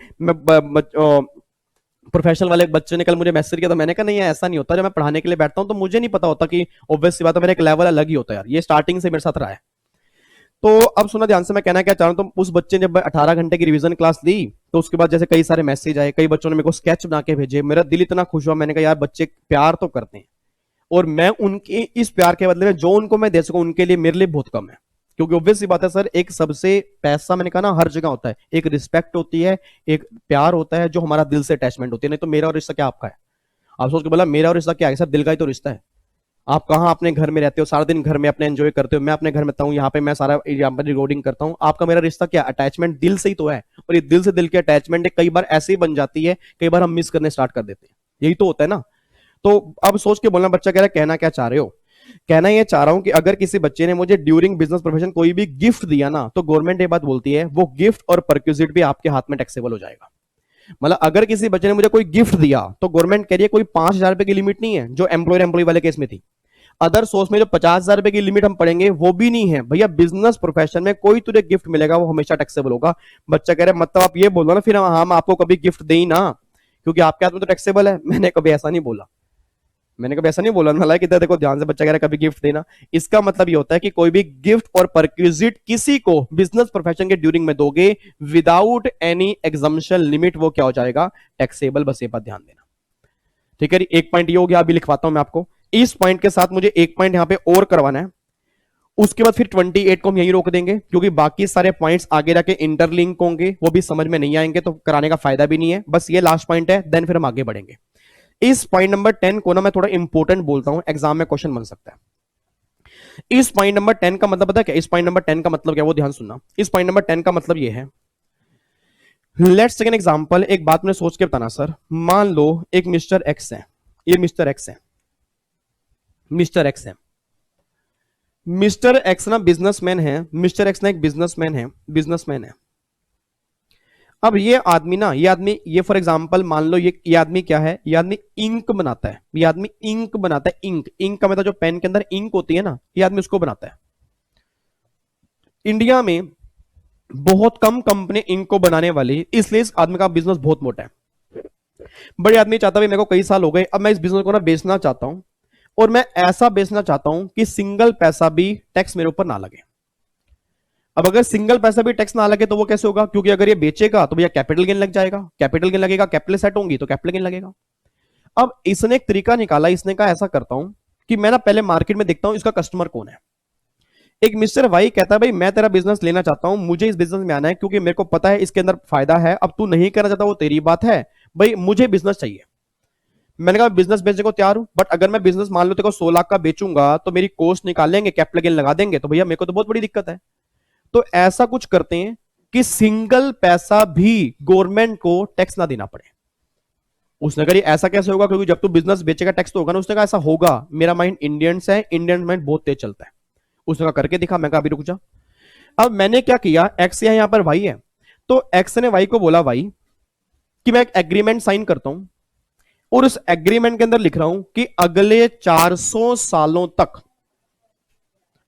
Speaker 2: प्रोफेशनल वाले बच्चे ने कल मुझे मैसेज किया, तो मैंने कहा नहीं ऐसा नहीं होता, जब मैं पढ़ाने के लिए बैठता हूं तो मुझे नहीं पता होता कि ऑब्वियस सी बात है मेरा एक लेवल अलग ही होता है यार, ये स्टार्टिंग से मेरे साथ रहा है। तो अब सुना ध्यान से, मैं कहना क्या चाह रहा हूं, तो उस बच्चे ने जब 18 घंटे की रिवीजन क्लास दी तो उसके बाद जैसे कई सारे मैसेज आए, कई बच्चों ने मेरे को स्केच बना के भेजे, मेरा दिल इतना खुश हुआ, मैंने कहा यार बच्चे प्यार तो करते हैं, और मैं उनके इस प्यार के बदले में जो उनको मैं दे सकूं उनके लिए मेरे लिए बहुत कम है। क्योंकि ऑब्वियस सी बात है सर, एक सबसे पैसा मैंने कहा ना हर जगह होता है, एक रिस्पेक्ट होती है, एक प्यार होता है जो हमारा दिल से अटैचमेंट होती है, नहीं तो मेरा और रिश्ता क्या आपका है। आप सोच के बोला मेरा और रिश्ता क्या है, सर दिल का ही तो रिश्ता है। आप कहाँ अपने घर में रहते हो, सारा दिन घर में अपने एंजॉय करते हो, मैं अपने घर में हूँ, यहाँ पे मैं सारा यहाँ पर रिकॉर्डिंग करता हूँ, आपका मेरा रिश्ता क्या, अटैचमेंट दिल से ही तो है। और ये दिल से दिल की अटैचमेंट कई बार ऐसे ही बन जाती है, कई बार हम मिस करने स्टार्ट कर देते हैं, यही तो होता है ना। तो अब सोच के बोलना, बच्चा कह रहा है कहना क्या चाह रहे हो, कहना ये चाह रहा हूं कि अगर किसी बच्चे ने मुझे ड्यूरिंग बिजनेस प्रोफेशन कोई भी गिफ्ट दिया ना, तो गवर्नमेंट ये बात बोलती है वो गिफ्ट और परक्यूजिट भी आपके हाथ में टैक्सेबल हो जाएगा। मतलब अगर किसी बच्चे ने मुझे कोई गिफ्ट दिया तो गवर्नमेंट कह रही है कोई 5,000 रुपए की लिमिट नहीं है जो एम्प्लॉय वाले केस में थी, अदर सोर्स में जो 50,000 रुपए की लिमिट हम पढ़ेंगे वो भी नहीं है भैया। बिजनेस प्रोफेशन में कोई तुझे गिफ्ट मिलेगा वो हमेशा टैक्सेबल होगा। बच्चा कह रहे मतलब आप ये बोल रहे ना फिर हम आपको कभी गिफ्ट दे ही ना, क्योंकि आपके हाथ में तो टैक्सेबल है। मैंने कभी ऐसा नहीं बोला, मैंने कभी ऐसा नहीं बोला, मैं कि देखो ध्यान से, बच्चा कह रहा है कभी गिफ्ट देना, इसका मतलब ये होता है कि कोई भी गिफ्ट और परक्यूजिट किसी को बिजनेस प्रोफेशन के ड्यूरिंग में दोगे विदाउट एनी एग्जम्पशन लिमिट, वो क्या हो जाएगा, टैक्सेबल। बस ये बात ध्यान देना, ठीक है। एक पॉइंट ये हो गया, अभी लिखवाता हूं मैं आपको। इस पॉइंट के साथ मुझे एक पॉइंट यहां पे और करवाना है, उसके बाद फिर 28 को हम यहीं रोक देंगे, क्योंकि बाकी सारे पॉइंट्स आगे जाके इंटरलिंक होंगे, वो भी समझ में नहीं आएंगे, तो कराने का फायदा भी नहीं है। बस ये लास्ट पॉइंट है, देन फिर हम आगे बढ़ेंगे। इस पॉइंट नंबर 10 को ना मैं थोड़ा इंपॉर्टेंट बोलता हूं, एग्जाम में क्वेश्चन बन सकता है। इस पॉइंट नंबर 10 का मतलब पता है क्या, इस पॉइंट नंबर 10 का मतलब क्या, वो ध्यान सुनना। इस पॉइंट नंबर 10 का मतलब ये है, लेट्स टेक एन एग्जांपल, एक बात मैंने सोच के बताना सर। मान लो एक मिस्टर एक्स है, ये मिस्टर एक्स है, मिस्टर एक्स है, मिस्टर एक्स ना बिजनेसमैन है, मिस्टर एक्स ना एक बिजनेसमैन है, बिजनेसमैन है। अब ये आदमी ना, ये आदमी, ये फॉर एग्जांपल मान लो ये आदमी क्या है, ये आदमी इंक बनाता है, ये आदमी इंक बनाता है। इंक, इंक का मतलब जो पेन के अंदर इंक होती है ना, ये आदमी उसको बनाता है। इंडिया में बहुत कम कंपनी इंक को बनाने वाली, इसलिए इस आदमी का बिजनेस बहुत मोटा है। बड़े आदमी चाहता है मेरे को कई साल हो गए, अब मैं इस बिजनेस को ना बेचना चाहता हूं, और मैं ऐसा बेचना चाहता हूं कि सिंगल पैसा भी टैक्स मेरे ऊपर ना लगे। अब अगर सिंगल पैसा भी टैक्स ना लगे तो वो कैसे होगा, क्योंकि अगर ये बेचेगा तो भैया कैपिटल गेन लग जाएगा, कैपिटल गेन लगेगा, कैपिटल सेट होंगी तो कैपिटल गेन लगेगा। अब इसने एक तरीका निकाला, इसने कहा ऐसा करता हूं कि मैं ना पहले मार्केट में देखता हूं इसका कस्टमर कौन है। एक मिस्टर वाई कहता है भाई मैं तेरा बिजनेस लेना चाहता हूं, मुझे इस बिजनेस में आना है क्योंकि मेरे को पता है इसके अंदर फायदा है। अब तू नहीं करना चाहता वो तेरी बात है, भाई मुझे बिजनेस चाहिए। मैंने कहा बिजनेस बेचने को तैयार हूं, बट अगर मैं बिजनेस मान लो तेरे को 100 लाख का बेचूंगा तो मेरी कॉस्ट निकालेंगे, कैपिटल गेन लगा देंगे, तो भैया मेरे को तो बहुत बड़ी दिक्कत है। तो ऐसा कुछ करते हैं कि सिंगल पैसा भी गवर्नमेंट को टैक्स ना देना पड़े। उसने कहा ऐसा कैसे होगा, क्योंकि जब तू बिजनेस बेचेगा टैक्स तो होगा ना। उसने कहा ऐसा होगा, मेरा माइंड इंडियंस है, इंडियन माइंड बहुत तेज चलता है। उसने कहा करके दिखा। मैं कहा अभी रुक जा। अब मैंने क्या किया, एक्स यहां पर वाई है, तो एक्स ने वाई को बोला वाई कि मैं एक एग्रीमेंट साइन करता हूं, और उस एग्रीमेंट के अंदर लिख रहा हूं कि अगले 400 सालों तक,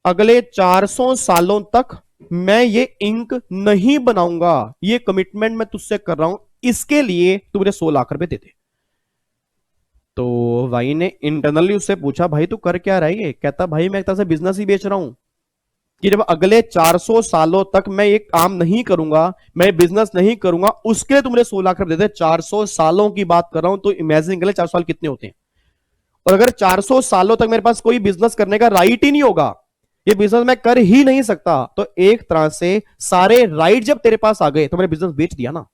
Speaker 2: अगले 400 सालों तक मैं ये इंक नहीं बनाऊंगा, ये कमिटमेंट मैं तुझसे कर रहा हूं, इसके लिए तू मुझे 100 लाख रुपए दे दे। तो भाई ने इंटरनली उससे पूछा भाई तू कर क्या रहा है ये? कहता भाई मैं एक तरह से बिजनेस ही बेच रहा हूं कि जब अगले 400 सालों तक मैं ये काम नहीं करूंगा, मैं बिजनेस नहीं करूंगा, उसके लिए तुम मुझे 100 लाख रुपए देते। 400 सालों की बात कर रहा हूं, तो इमेजिन कर ले 400 साल कितने होते हैं। और अगर 400 सालों तक मेरे पास कोई बिजनेस करने का राइट ही नहीं होगा, ये बिजनेस मैं कर ही नहीं सकता, तो एक तरह से सारे राइट जब तेरे पास आ गए तो मैंने बिजनेस बेच दिया ना।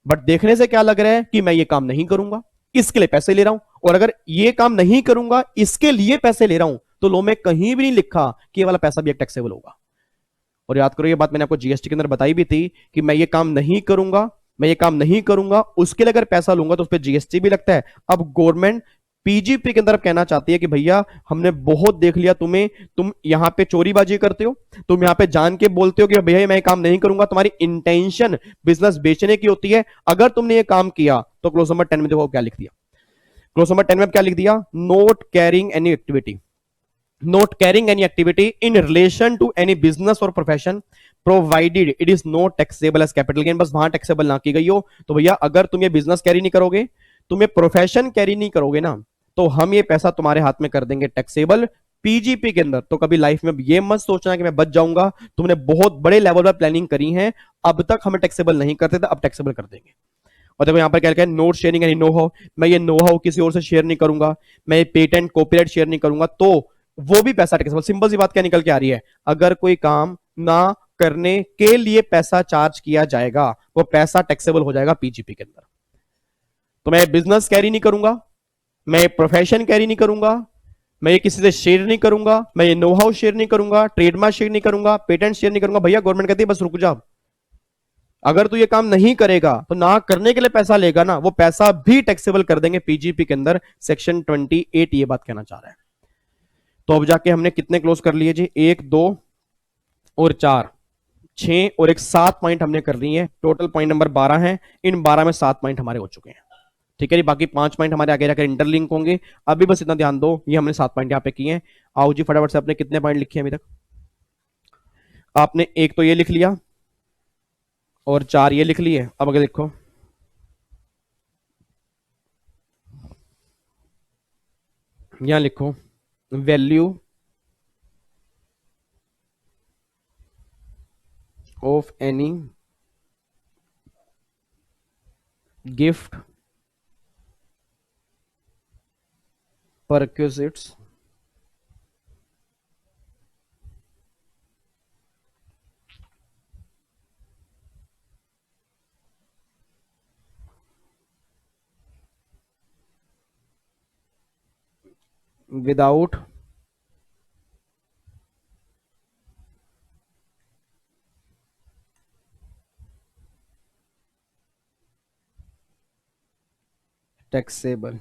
Speaker 2: बट देखने से क्या लग रहा है कि मैं ये काम नहीं करूंगा, इसके लिए पैसे ले रहा हूं, और अगर ये काम नहीं करूंगा इसके लिए पैसे ले रहा हूं, तो लो में कहीं भी नहीं लिखा कि ये वाला पैसा भी एक टैक्सेबल होगा। और याद करो ये बात मैंने आपको जीएसटी के अंदर बताई भी थी कि मैं ये काम नहीं करूंगा, मैं ये काम नहीं करूंगा, उसके लिए अगर पैसा लूंगा तो उस पर जीएसटी भी लगता है। अब गवर्नमेंट पीजीपी के अंदर कहना चाहती है कि भैया हमने बहुत देख लिया तुम्हें, तुम यहां पे चोरीबाजी करते हो, तुम यहां पे जान के बोलते हो कि भैया मैं काम नहीं करूंगा, तुम्हारी इंटेंशन बिजनेस बेचने की होती है। अगर तुमने ये काम किया तो क्लोज नंबर 10 में देखो क्या लिख दिया। क्लोज नंबर 10 में क्या लिख दिया, note carrying any activity, not carrying any activity in relation to any business or profession provided it is not taxable as capital gain। बस वहां टैक्सेबल ना की गई हो। तो भैया अगर तुम ये बिजनेस कैरी नहीं करोगे, तुम ये प्रोफेशन कैरी नहीं करोगे ना, तो हम ये पैसा तुम्हारे हाथ में कर देंगे टैक्सेबल पीजीपी के अंदर। तो कभी लाइफ में ये मत सोचना कि मैं बच जाऊंगा, तुमने बहुत बड़े लेवल पर प्लानिंग करी है, अब तक हमें टैक्सेबल नहीं करते थे, अब टैक्सेबल कर देंगे। और देखो यहां पर क्या लिखा है, note sharing any know how, मैं ये नो हाउ किसी और से शेयर नहीं करूंगा, मैं ये पेटेंट कॉपीराइट शेयर नहीं करूंगा, तो वो भी पैसा टैक्सेबल। सिंपल सी बात क्या निकल के आ रही है, अगर कोई काम ना करने के लिए पैसा चार्ज किया जाएगा वो पैसा टैक्सेबल हो जाएगा पीजीपी के अंदर। तो मैं बिजनेस कैरी नहीं करूंगा, मैं प्रोफेशन कैरी नहीं करूंगा, मैं ये किसी से शेयर नहीं करूंगा, मैं ये नो हाउ शेयर नहीं करूंगा, ट्रेडमार्क शेयर नहीं करूंगा, पेटेंट शेयर नहीं करूंगा, भैया गवर्नमेंट कहती है बस रुक जा, अगर तू ये काम नहीं करेगा तो ना करने के लिए पैसा लेगा ना, वो पैसा भी टैक्सेबल कर देंगे पीजीपी के अंदर। सेक्शन 28 ये बात कहना चाह रहा है। तो अब जाके हमने कितने क्लोज कर लिए जी, 1 2 और 4 6 और एक 7 पॉइंट हमने कर लिए हैं। टोटल पॉइंट नंबर 12 है, इन 12 में 7 पॉइंट हमारे हो चुके हैं। ठीक है जी, बाकी 5 पॉइंट हमारे आगे जाकर इंटरलिंक होंगे। अभी बस इतना ध्यान दो, ये हमने 7 पॉइंट यहाँ पे किए हैं। आओ जी फटाफट से, अपने कितने पॉइंट लिखे हैं अभी तक? आपने एक तो ये लिख लिया और 4 ये लिख लिए। अब अगर देखो यहां लिखो value of any gift perquisites without taxable.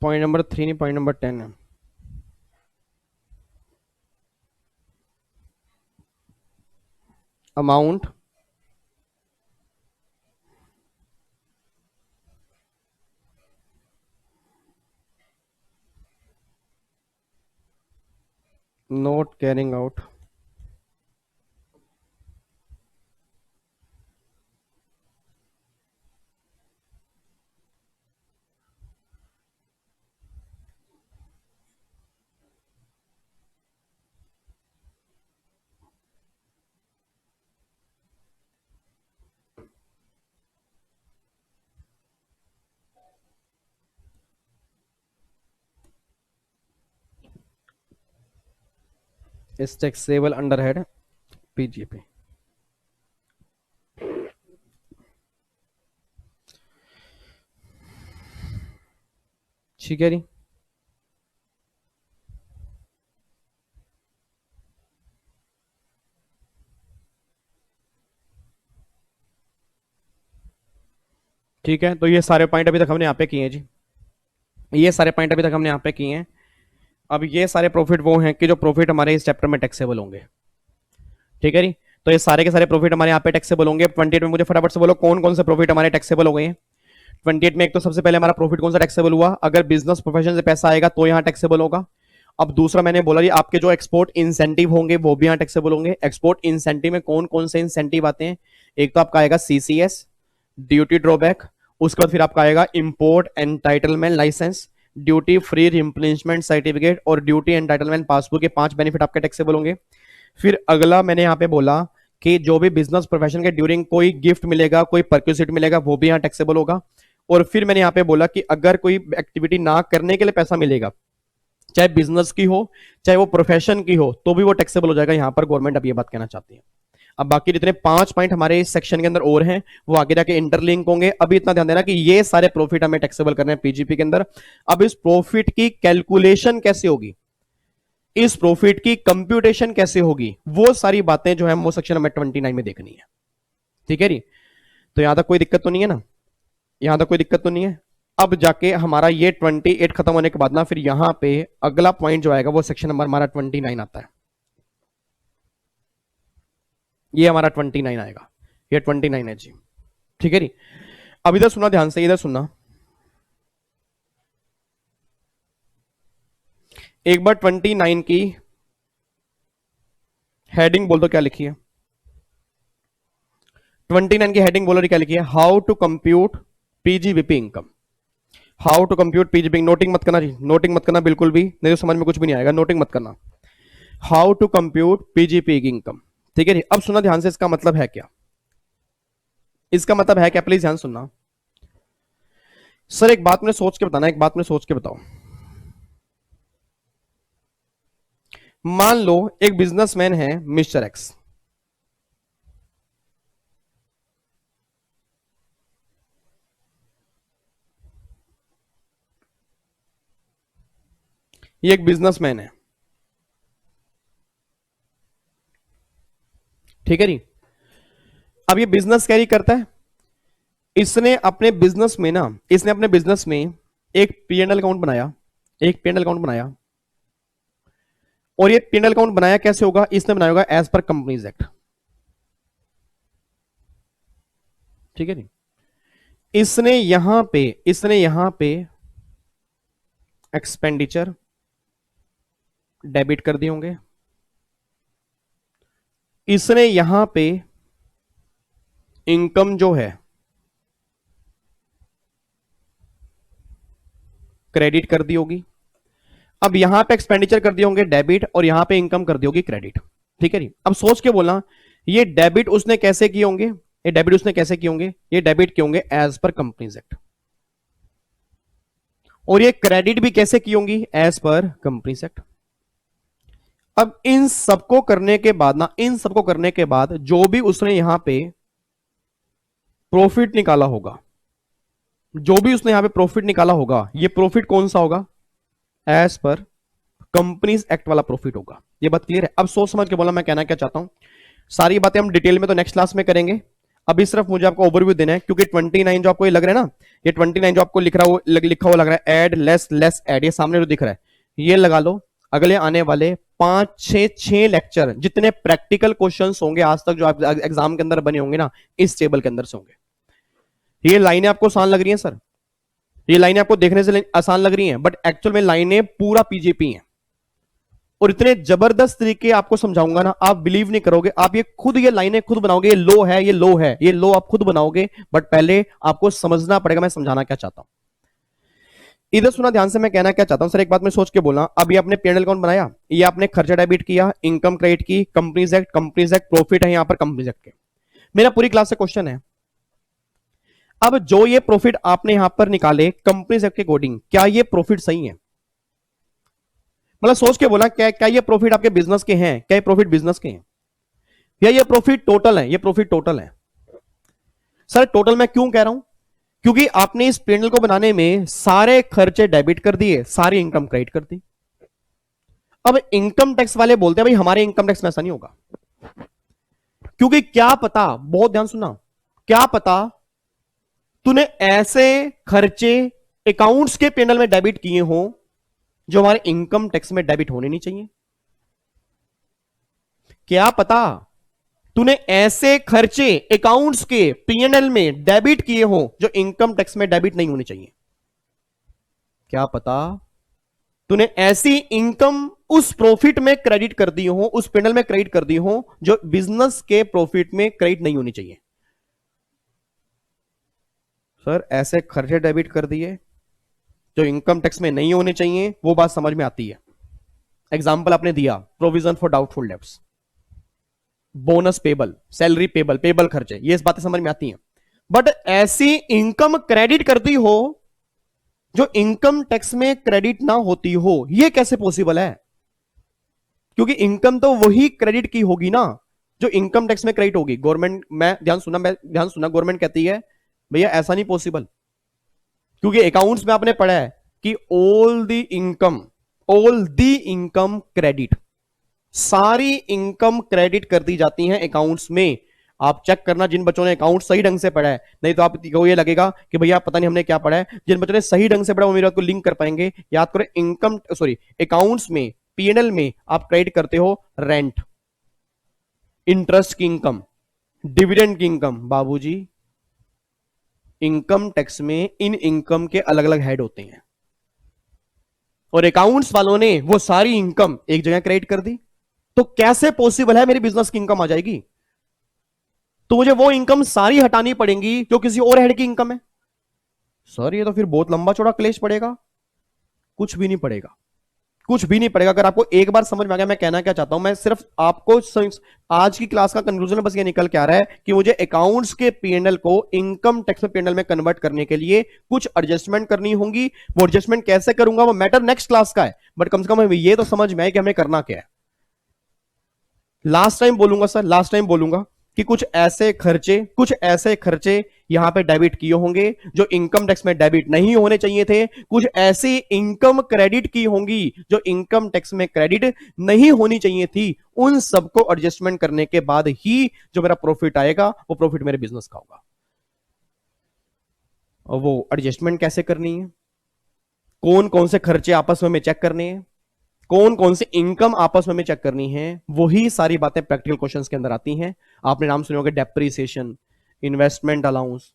Speaker 2: Point number 3 नहीं, पॉइंट नंबर 10 है। Amount not carrying out is taxable under head PGBP. ठीक है जी। ठीक है, तो ये सारे पॉइंट अभी तक हमने यहाँ पे किए हैं जी, ये सारे पॉइंट अभी तक हमने यहाँ पे किए हैं। अब ये सारे प्रॉफिट वो हैं कि जो प्रॉफिट हमारे इस चैप्टर में टैक्सेबल होंगे। ठीक है जी, तो ये सारे के सारे प्रॉफिट हमारे यहाँ पे टैक्सेबल होंगे। 28 में मुझे फटाफट से बोलो कौन कौन से प्रॉफिट हमारे टैक्सेबल हो गए हैं। 28 में एक तो सबसे पहले हमारा प्रॉफिट कौन सा टैक्सेबल हुआ, अगर बिजनेस प्रोफेशन से पैसा आएगा तो यहाँ टैक्सेबल होगा। अब दूसरा मैंने बोला जी आपके जो एक्सपोर्ट इंसेंटिव होंगे वो भी यहाँ टैक्सेबल होंगे। एक्सपोर्ट इंसेंटिव में कौन कौन से इंसेंटिव आते हैं, एक तो आपका आएगा सीसीएस, ड्यूटी ड्रॉबैक, उसके बाद फिर आपका आएगा import entitlement licence, duty free replacement certificate और ड्यूटी एंटाइटलमेंट पासबुक के 5 बेनिफिट आपके टैक्सेबल होंगे। फिर अगला मैंने यहाँ पे बोला कि जो भी बिजनेस प्रोफेशन के ड्यूरिंग कोई गिफ्ट मिलेगा, कोई परक्यूसिट मिलेगा, वो भी यहाँ टैक्सेबल होगा। और फिर मैंने यहाँ पे बोला कि अगर कोई एक्टिविटी ना करने के लिए पैसा मिलेगा, चाहे बिजनेस की हो चाहे वो प्रोफेशन की हो, तो भी वो टैक्सेबल हो जाएगा। यहां पर गवर्नमेंट अब ये बात कहना चाहती है। अब बाकी जितने 5 पॉइंट हमारे इस सेक्शन के अंदर और हैं वो आगे जाके इंटरलिंक होंगे। अभी इतना ध्यान देना कि ये सारे प्रॉफिट हमें टैक्सेबल करने हैं पीजीपी के अंदर। अब इस प्रॉफिट की कैलकुलेशन कैसे होगी, इस प्रॉफिट की कंप्यूटेशन कैसे होगी, वो सारी बातें जो है वो सेक्शन नंबर 29 में देखनी है। ठीक है जी, तो यहां तक कोई दिक्कत तो नहीं है ना, यहां तक कोई दिक्कत तो नहीं है। अब जाके हमारा ये 28 खत्म होने के बाद ना फिर यहां पे अगला पॉइंट जो आएगा वो सेक्शन नंबर हमारा 29 आता है। ये हमारा 29 आएगा, ये 29 है जी। ठीक है जी, अब इधर सुना ध्यान से, इधर सुनना एक बार। 29 की हेडिंग बोल दो क्या लिखी है, 29 की हेडिंग बोलो क्या लिखी है, how to compute PGBP income. How to compute PGBP, noting मत करना जी, नोटिंग मत करना बिल्कुल भी नहीं तो समझ में कुछ भी नहीं आएगा, नोटिंग मत करना। How to compute PGBP income. ठीक है जी, अब सुना ध्यान से, इसका मतलब है क्या, इसका मतलब है क्या, प्लीज ध्यान सुनना। सर एक बात मैंने सोच के बताना, एक बात मैंने सोच के बताओ। मान लो एक बिजनेसमैन है मिस्टर एक्स, ये एक बिजनेसमैन है। ठीक है जी, अब ये बिजनेस कैरी करता है, इसने अपने बिजनेस में ना, इसने अपने बिजनेस में एक पीएनएल अकाउंट बनाया, एक पीएनएल अकाउंट बनाया। और ये पीएनएल अकाउंट बनाया कैसे होगा, इसने बनाया होगा एज पर कंपनीज एक्ट। ठीक है जी, इसने यहां पे एक्सपेंडिचर डेबिट कर दिए होंगे, इसने यहां पे इनकम जो है क्रेडिट कर दी होगी। अब यहां पे एक्सपेंडिचर कर दिए होंगे डेबिट और यहां पे इनकम कर दी होगी क्रेडिट। ठीक है जी, अब सोच के बोलना ये डेबिट उसने कैसे किए होंगे, ये डेबिट उसने कैसे किए होंगे, ये डेबिट किए होंगे एज पर कंपनीज एक्ट। और ये क्रेडिट भी कैसे की होंगी, एज पर कंपनीज एक्ट। अब इन सबको करने के बाद ना, इन सबको करने के बाद जो भी उसने यहां पे प्रॉफिट निकाला होगा, जो भी उसने यहां पे प्रॉफिट निकाला होगा, ये प्रॉफिट कौन सा होगा, एज पर कंपनीज एक्ट वाला प्रॉफिट होगा। ये बात क्लियर है। अब सोच समझ के बोला मैं कहना क्या चाहता हूं, सारी बातें हम डिटेल में तो नेक्स्ट क्लास में करेंगे, अभी सिर्फ मुझे आपको ओवरव्यू देना है। क्योंकि 29 जो आपको ये लग रहा है ना, ये 29 जो आपको लिखा हुआ लग रहा है, एड लेस लेस एड, ये सामने जो दिख रहा है ये लगा लो। अगले आने वाले 5 6 लेक्चर जितने प्रैक्टिकल क्वेश्चंस होंगे आज तक जो एग्जाम के अंदर बने होंगे ना, इस टेबल के अंदर से होंगे। ये लाइनें आपको आसान लग रही हैं सर, ये लाइनें आपको देखने से आसान लग रही हैं, बट एक्चुअल में लाइनें पूरा पीजीपी हैं। और इतने जबरदस्त तरीके आपको समझाऊंगा ना, आप बिलीव नहीं करोगे, आप ये खुद ये लाइनें खुद बनाओगे, ये लो है, ये लो है, ये लो आप खुद बनाओगे। बट पहले आपको समझना पड़ेगा मैं समझाना क्या चाहता हूं। इधर सुना ध्यान से, मैं कहना क्या चाहता हूं सर, एक बात मैं सोच के बोला। अब ये आपने पीएनएल अकाउंट बनाया, ये आपने खर्चा डेबिट किया, इनकम क्रेडिट की, कंपनीज एक्ट प्रॉफिट है यहां पर कंपनीज एक्ट के। मेरा पूरी क्लास से क्वेश्चन है, अब जो ये प्रॉफिट आपने यहां पर निकाले कंपनीज एक्ट के अकॉर्डिंग, क्या ये प्रॉफिट सही है? मतलब सोच के बोला क्या क्या ये प्रॉफिट आपके बिजनेस के हैं, क्या ये प्रॉफिट बिजनेस के हैं, या ये प्रॉफिट टोटल है, ये प्रॉफिट टोटल है। सर टोटल मैं क्यों कह रहा हूं, क्योंकि आपने इस पैनल को बनाने में सारे खर्चे डेबिट कर दिए, सारी इनकम क्रेडिट कर दी। अब इनकम टैक्स वाले बोलते हैं भाई हमारे इनकम टैक्स में ऐसा नहीं होगा, क्योंकि क्या पता, बहुत ध्यान सुनना, क्या पता तूने ऐसे खर्चे अकाउंट्स के पैनल में डेबिट किए हो जो हमारे इनकम टैक्स में डेबिट होने नहीं चाहिए। क्या पता तूने ऐसे खर्चे अकाउंट्स के पीएनएल में डेबिट किए हो जो इनकम टैक्स में डेबिट नहीं होने चाहिए। क्या पता तूने ऐसी इनकम उस प्रॉफिट में क्रेडिट कर दी हो, उस पैनल में क्रेडिट कर दी हो जो बिजनेस के प्रॉफिट में क्रेडिट नहीं होनी चाहिए। सर ऐसे खर्चे डेबिट कर दिए जो इनकम टैक्स में नहीं होने चाहिए, वो बात समझ में आती है। एग्जाम्पल आपने दिया, provision for doubtful debts, bonus payable, salary payable, payable खर्चे, ये इस बातें समझ में आती हैं। बट ऐसी इनकम क्रेडिट करती हो जो इनकम टैक्स में क्रेडिट ना होती हो, ये कैसे पॉसिबल है? क्योंकि इनकम तो वही क्रेडिट की होगी ना जो इनकम टैक्स में क्रेडिट होगी। गवर्नमेंट, मैं ध्यान सुना, गवर्नमेंट कहती है भैया ऐसा नहीं पॉसिबल, क्योंकि अकाउंट्स में आपने पढ़ा है कि ऑल द इनकम क्रेडिट, सारी इनकम क्रेडिट कर दी जाती हैं अकाउंट्स में। आप चेक करना जिन बच्चों ने अकाउंट सही ढंग से पढ़ा है, नहीं तो आपको ये लगेगा कि भैया पता नहीं हमने क्या पढ़ा है। जिन बच्चों ने सही ढंग से पढ़ा वो मेरी बात को लिंक कर पाएंगे। याद करो, अकाउंट्स में, पीएनएल में आप क्रेडिट करते हो रेंट, इंटरेस्ट की इनकम, डिविडेंड की इनकम। बाबूजी इनकम टैक्स में इन इनकम के अलग अलग हेड होते हैं, और अकाउंट्स वालों ने वो सारी इनकम एक जगह क्रेडिट कर दी। तो कैसे पॉसिबल है मेरी बिजनेस की इनकम आ जाएगी? तो मुझे वो इनकम सारी हटानी पड़ेगी जो किसी और हेड की इनकम है। सर ये तो फिर बहुत लंबा चौड़ा क्लेश पड़ेगा। कुछ भी नहीं पड़ेगा, कुछ भी नहीं पड़ेगा। अगर आपको एक बार समझ में आ गया मैं कहना क्या चाहता हूं, मैं सिर्फ आपको आज की क्लास का कंक्लूजन बस ये निकल के आ रहा है कि मुझे अकाउंट्स के पीएनएल को इनकम टैक्स में पीएनएल में कन्वर्ट करने के लिए कुछ एडजस्टमेंट करनी होंगी। वो एडजस्टमेंट कैसे करूंगा वो मैटर नेक्स्ट क्लास का है, बट कम से कम हमें ये तो समझ में आए कि हमें करना क्या है। लास्ट टाइम बोलूंगा सर, लास्ट टाइम बोलूंगा कि कुछ ऐसे खर्चे यहां पे डेबिट किए होंगे जो इनकम टैक्स में डेबिट नहीं होने चाहिए थे। कुछ ऐसी इनकम क्रेडिट की होंगी जो इनकम टैक्स में क्रेडिट नहीं होनी चाहिए थी। उन सबको एडजस्टमेंट करने के बाद ही जो मेरा प्रॉफिट आएगा वो प्रॉफिट मेरे बिजनेस का होगा। और वो एडजस्टमेंट कैसे करनी है, कौन कौन से खर्चे आपस में चेक करने हैं, कौन कौन सी इनकम आपस में चेक करनी है, वही सारी बातें प्रैक्टिकल क्वेश्चंस के अंदर आती हैं। आपने नाम सुने होंगे depreciation, investment allowance,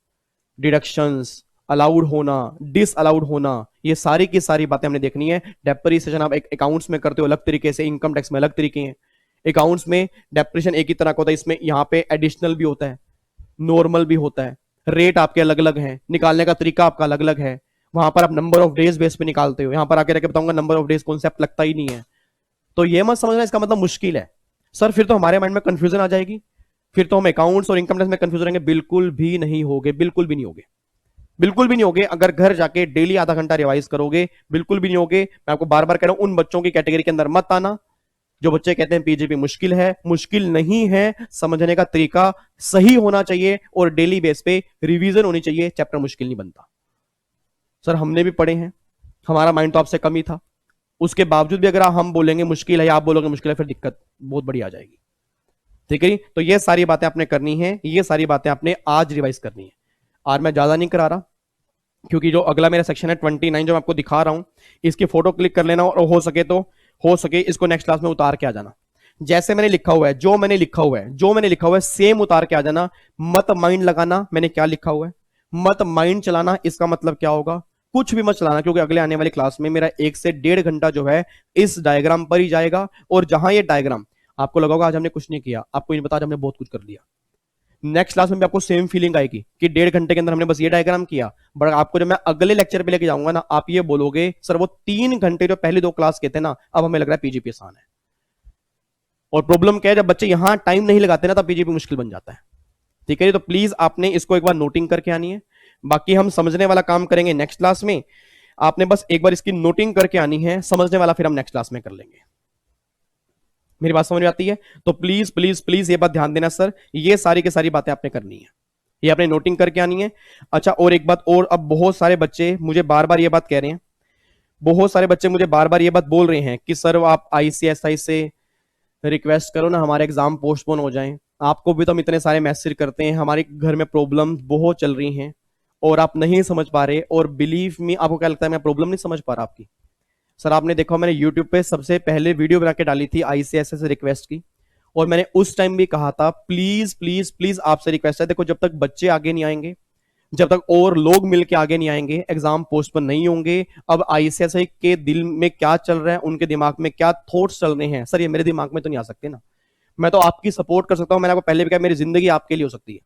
Speaker 2: deductions, allowed होना, डिस अलाउड होना, ये सारी की सारी बातें हमने देखनी है। डेप्रिसिएशन आप अकाउंट्स में करते हो अलग तरीके से, इनकम टैक्स में अलग तरीके हैं। अकाउंट्स में डेप्रिसिएशन एक ही तरह का होता है, इसमें यहां पे एडिशनल भी होता है, नॉर्मल भी होता है, रेट आपके अलग अलग है, निकालने का तरीका आपका अलग अलग है। वहां पर आप नंबर ऑफ डेज बेस पे निकालते हो, यहां पर आके बताऊंगा नंबर ऑफ डेज कॉन्सेप्ट लगता ही नहीं है। तो ये मत समझना इसका मतलब मुश्किल है सर, फिर तो हमारे माइंड में कंफ्यूजन आ जाएगी, फिर तो हम अकाउंट्स और इनकम टैक्स में कंफ्यूज रहेंगे। बिल्कुल भी नहीं होगे, बिल्कुल भी नहीं होगे, बिल्कुल भी नहीं होगे। अगर घर जाके डेली आधा घंटा रिवाइज करोगे बिल्कुल भी नहीं होगे। मैं आपको बार बार कह रहा हूं उन बच्चों की कैटेगरी के अंदर मत आना जो बच्चे कहते हैं पीजीपी मुश्किल है। मुश्किल नहीं है, समझने का तरीका सही होना चाहिए और डेली बेस पे रिवीजन होनी चाहिए। चैप्टर मुश्किल नहीं बनता सर, हमने भी पढ़े हैं, हमारा माइंड तो आपसे कम ही था, उसके बावजूद भी अगर हम बोलेंगे मुश्किल है या आप बोलोगे मुश्किल है, फिर दिक्कत बहुत बड़ी आ जाएगी। ठीक है, तो ये सारी बातें आपने करनी है, ये सारी बातें आपने आज रिवाइज करनी है। आज मैं ज्यादा नहीं करा रहा, क्योंकि जो अगला मेरा सेक्शन है 29 जो मैं आपको दिखा रहा हूं, इसकी फोटो क्लिक कर लेना और हो सके इसको नेक्स्ट क्लास में उतार के आ जाना। जैसे मैंने लिखा हुआ है, जो मैंने लिखा हुआ है सेम उतार के आ जाना। मत माइंड लगाना मैंने क्या लिखा हुआ है, मत माइंड चलाना। इसका मतलब क्या होगा, कुछ भी मत चलाना, क्योंकि अगले आने वाली क्लास में मेरा 1 से 1.5 घंटा जो है इस डायग्राम पर ही जाएगा। और जहां ये डायग्राम आपको लगा होगा आज हमने कुछ नहीं किया, आपको ये पता आज हमने बहुत कुछ कर लिया, नेक्स्ट क्लास में भी आपको सेम फीलिंग आएगी कि 1.5 घंटे के अंदर हमने बस ये डायग्राम किया। बट आपको जब मैं अगले लेक्चर पे लेके जाऊंगा ना, आप ये बोलोगे सर वो 3 घंटे जो पहले 2 क्लास के थे ना, अब हमें लग रहा है पीजीपी आसान है। और प्रॉब्लम क्या है, जब बच्चे यहां टाइम नहीं लगाते ना तब पीजीपी मुश्किल बन जाता है। ठीक है, तो प्लीज आपने इसको एक बार नोटिंग करके आनी है। बाकी हम समझने वाला काम करेंगे नेक्स्ट क्लास में। आपने बस एक बार इसकी नोटिंग करके आनी है, समझने वाला फिर हम नेक्स्ट क्लास में कर लेंगे। मेरी बात समझ में आती है? तो प्लीज प्लीज प्लीज ये बात ध्यान देना सर, ये सारी की सारी बातें आपने करनी है, ये आपने नोटिंग करके आनी है। अच्छा, और एक बात और, अब बहुत सारे बच्चे मुझे बार बार ये बात कह रहे हैं, बहुत सारे बच्चे मुझे बार बार ये बात बोल रहे हैं कि सर आप आईसीएसआई से रिक्वेस्ट करो ना, हमारे एग्जाम पोस्टपोन हो जाएं। आपको भी तो हम इतने सारे मैसेज करते हैं, हमारे घर में प्रॉब्लम बहुत चल रही हैं और आप नहीं समझ पा रहे। और बिलीव मी, आपको क्या लगता है मैं प्रॉब्लम नहीं समझ पा रहा आपकी? सर आपने देखा, मैंने यूट्यूब पे सबसे पहले वीडियो बना के डाली थी आईसीएसआई से रिक्वेस्ट की, और मैंने उस टाइम भी कहा था प्लीज प्लीज प्लीज आपसे रिक्वेस्ट है, देखो जब तक बच्चे आगे नहीं आएंगे, जब तक और लोग मिलके आगे नहीं आएंगे, एग्जाम पोस्टपोन नहीं होंगे। अब आईसीएसआई के दिल में क्या चल रहा है, उनके दिमाग में क्या थॉट्स चल रहे हैं, सर ये मेरे दिमाग में तो नहीं आ सकते ना। मैं तो आपकी सपोर्ट कर सकता हूं, मैंने आपको पहले भी कहा मेरी जिंदगी आपके लिए हो सकती है,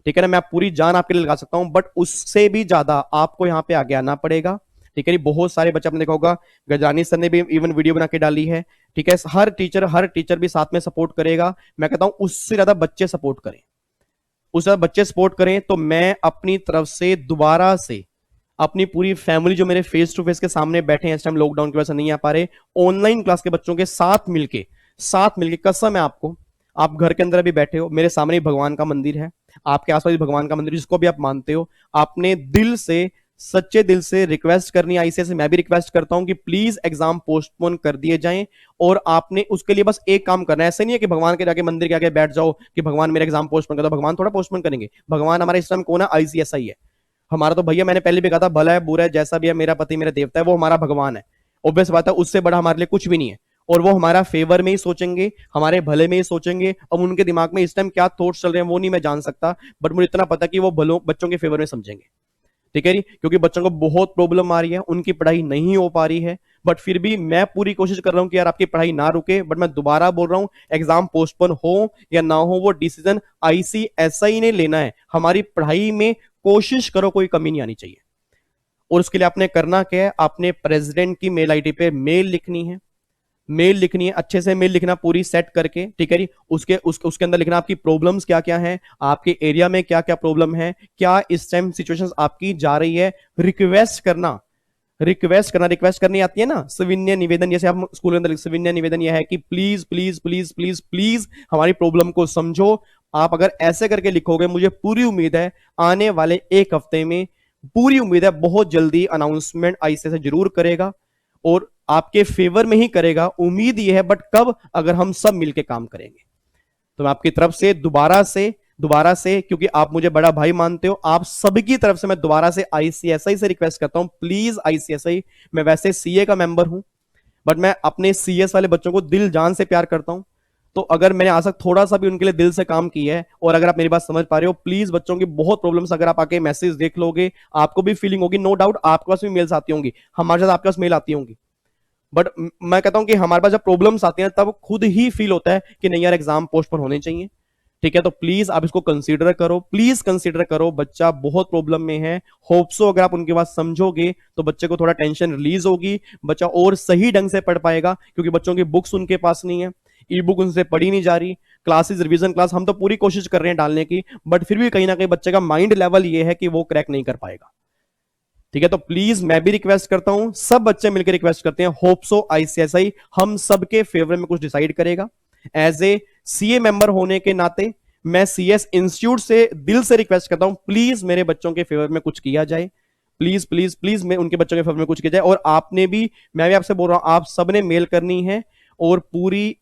Speaker 2: ठीक है ना, मैं पूरी जान आपके लिए लगा सकता हूं, बट उससे भी ज्यादा आपको यहां पे आगे आना पड़ेगा, ठीक है। बहुत सारे बच्चे आपने देखा होगा, गजानी सर ने भी इवन वीडियो बना के डाली है, ठीक है। हर टीचर भी साथ में सपोर्ट करेगा। मैं कहता हूं उससे ज्यादा बच्चे सपोर्ट करें, उससे ज्यादा बच्चे सपोर्ट करें, तो मैं अपनी तरफ से दोबारा से अपनी पूरी फैमिली जो मेरे फेस टू फेस के सामने बैठे हैं इस टाइम, लॉकडाउन की वजह से नहीं आ पा रहे, ऑनलाइन क्लास के बच्चों के साथ मिलके कसम है आपको, आप घर के अंदर भी बैठे हो, मेरे सामने ही भगवान का मंदिर है, आपके आसपास भी भगवान का मंदिर, जिसको भी आप मानते हो, आपने दिल से, सच्चे दिल से रिक्वेस्ट करनी आईसीएस से। मैं भी रिक्वेस्ट करता हूं कि प्लीज एग्जाम पोस्टपोन कर दिए जाएं, और आपने उसके लिए बस एक काम करना है। ऐसे नहीं है कि भगवान के जाके मंदिर के आगे बैठ जाओ कि भगवान मेरा एग्जाम पोस्टपोन कर दो, भगवान थोड़ा पोस्टपोन करेंगे। भगवान हमारा इस टाइम कौन है? आईसीएसआई है हमारा। तो भैया मैंने पहले भी कहा था, भला है बुरा है जैसा भी है, मेरा पति मेरा देवता है, वो हमारा भगवान है। ऑब्वियस बात है, उससे बड़ा हमारे लिए कुछ भी नहीं है, और वो हमारा फेवर में ही सोचेंगे, हमारे भले में ही सोचेंगे। अब उनके दिमाग में इस टाइम क्या थॉट्स चल रहे हैं वो नहीं मैं जान सकता, बट मुझे इतना पता कि वो बच्चों के फेवर में समझेंगे, ठीक है जी। क्योंकि बच्चों को बहुत प्रॉब्लम आ रही है, उनकी पढ़ाई नहीं हो पा रही है, बट फिर भी मैं पूरी कोशिश कर रहा हूं कि यार आपकी पढ़ाई ना रुके। बट मैं दोबारा बोल रहा हूं, एग्जाम पोस्टपोन हो या ना हो, वो डिसीजन आईसीएसआई ने लेना है। हमारी पढ़ाई में कोशिश करो, कोई कमी नहीं आनी चाहिए। और उसके लिए आपने करना क्या है, आपने प्रेसिडेंट की मेल आईडी पे मेल लिखनी है, मेल लिखनी है, अच्छे से मेल लिखना पूरी सेट करके, ठीक है जी। उसके अंदर लिखना आपकी प्रॉब्लम्स क्या क्या हैं, आपके एरिया में क्या क्या प्रॉब्लम है, क्या इस टाइम सिचुएशंस आपकी जा रही है। रिक्वेस्ट करनी आती है ना, सविनय निवेदन, जैसे आप स्कूल के अंदर सविनय निवेदन यह है कि please please please please please हमारी प्रॉब्लम को समझो। आप अगर ऐसे करके लिखोगे, मुझे पूरी उम्मीद है आने वाले एक हफ्ते में, पूरी उम्मीद है बहुत जल्दी अनाउंसमेंट आईसीएसआई जरूर करेगा, और आपके फेवर में ही करेगा, उम्मीद यह है। बट कब? अगर हम सब मिलकर काम करेंगे। तो मैं आपकी तरफ से दोबारा से क्योंकि आप मुझे बड़ा भाई मानते हो, आप सबकी तरफ से मैं दोबारा से आईसीएसआई से रिक्वेस्ट करता हूं, प्लीज आईसीएसआई। मैं वैसे सीए का मेंबर हूं, बट मैं अपने सीएस वाले बच्चों को दिल जान से प्यार करता हूं, तो अगर मैंने आज तक थोड़ा सा भी उनके लिए दिल से काम किया है, और अगर आप मेरी बात समझ पा रहे हो, प्लीज बच्चों की बहुत प्रॉब्लम्स, अगर आप आके मैसेज देख लोगे, आपको भी फीलिंग होगी, नो डाउट आपके पास भी मेल्स आती होंगी, हमारे साथ आपके पास मेल आती होंगी, बट मैं कहता हूं कि हमारे पास जब प्रॉब्लम्स आती हैं तब खुद ही फील होता है कि नहीं यार एग्जाम पोस्टपोन होने चाहिए, ठीक है। तो प्लीज आप इसको कंसीडर करो, प्लीज कंसीडर करो, बच्चा बहुत प्रॉब्लम में है। होप सो अगर आप उनकी बात समझोगे तो बच्चे को थोड़ा टेंशन रिलीज होगी, बच्चा और सही ढंग से पढ़ पाएगा, क्योंकि बच्चों की बुक्स उनके पास नहीं है, ई बुक उनसे पढ़ी नहीं जा रही, क्लासेस रिवीजन क्लास हम तो पूरी कोशिश कर रहे हैं डालने की, बट फिर भी कहीं ना कहीं बच्चे का माइंड लेवल ये है कि वो क्रैक नहीं कर पाएगा, ठीक है। तो प्लीज मैं भी रिक्वेस्ट करता हूं, सब बच्चे मिलकर रिक्वेस्ट करते हैं, होप सो आईसीएसआई हम सबके फेवर में कुछ डिसाइड करेगा। एज ए सीए मेंबर होने के नाते मैं सीएस इंस्टीट्यूट से दिल से रिक्वेस्ट करता हूं, प्लीज मेरे बच्चों के फेवर में कुछ किया जाए, प्लीज प्लीज प्लीज मैं उनके बच्चों के फेवर में कुछ किया जाए। और आपने भी, मैं भी आपसे बोल रहा हूं, आप सबने मेल करनी है और पूरी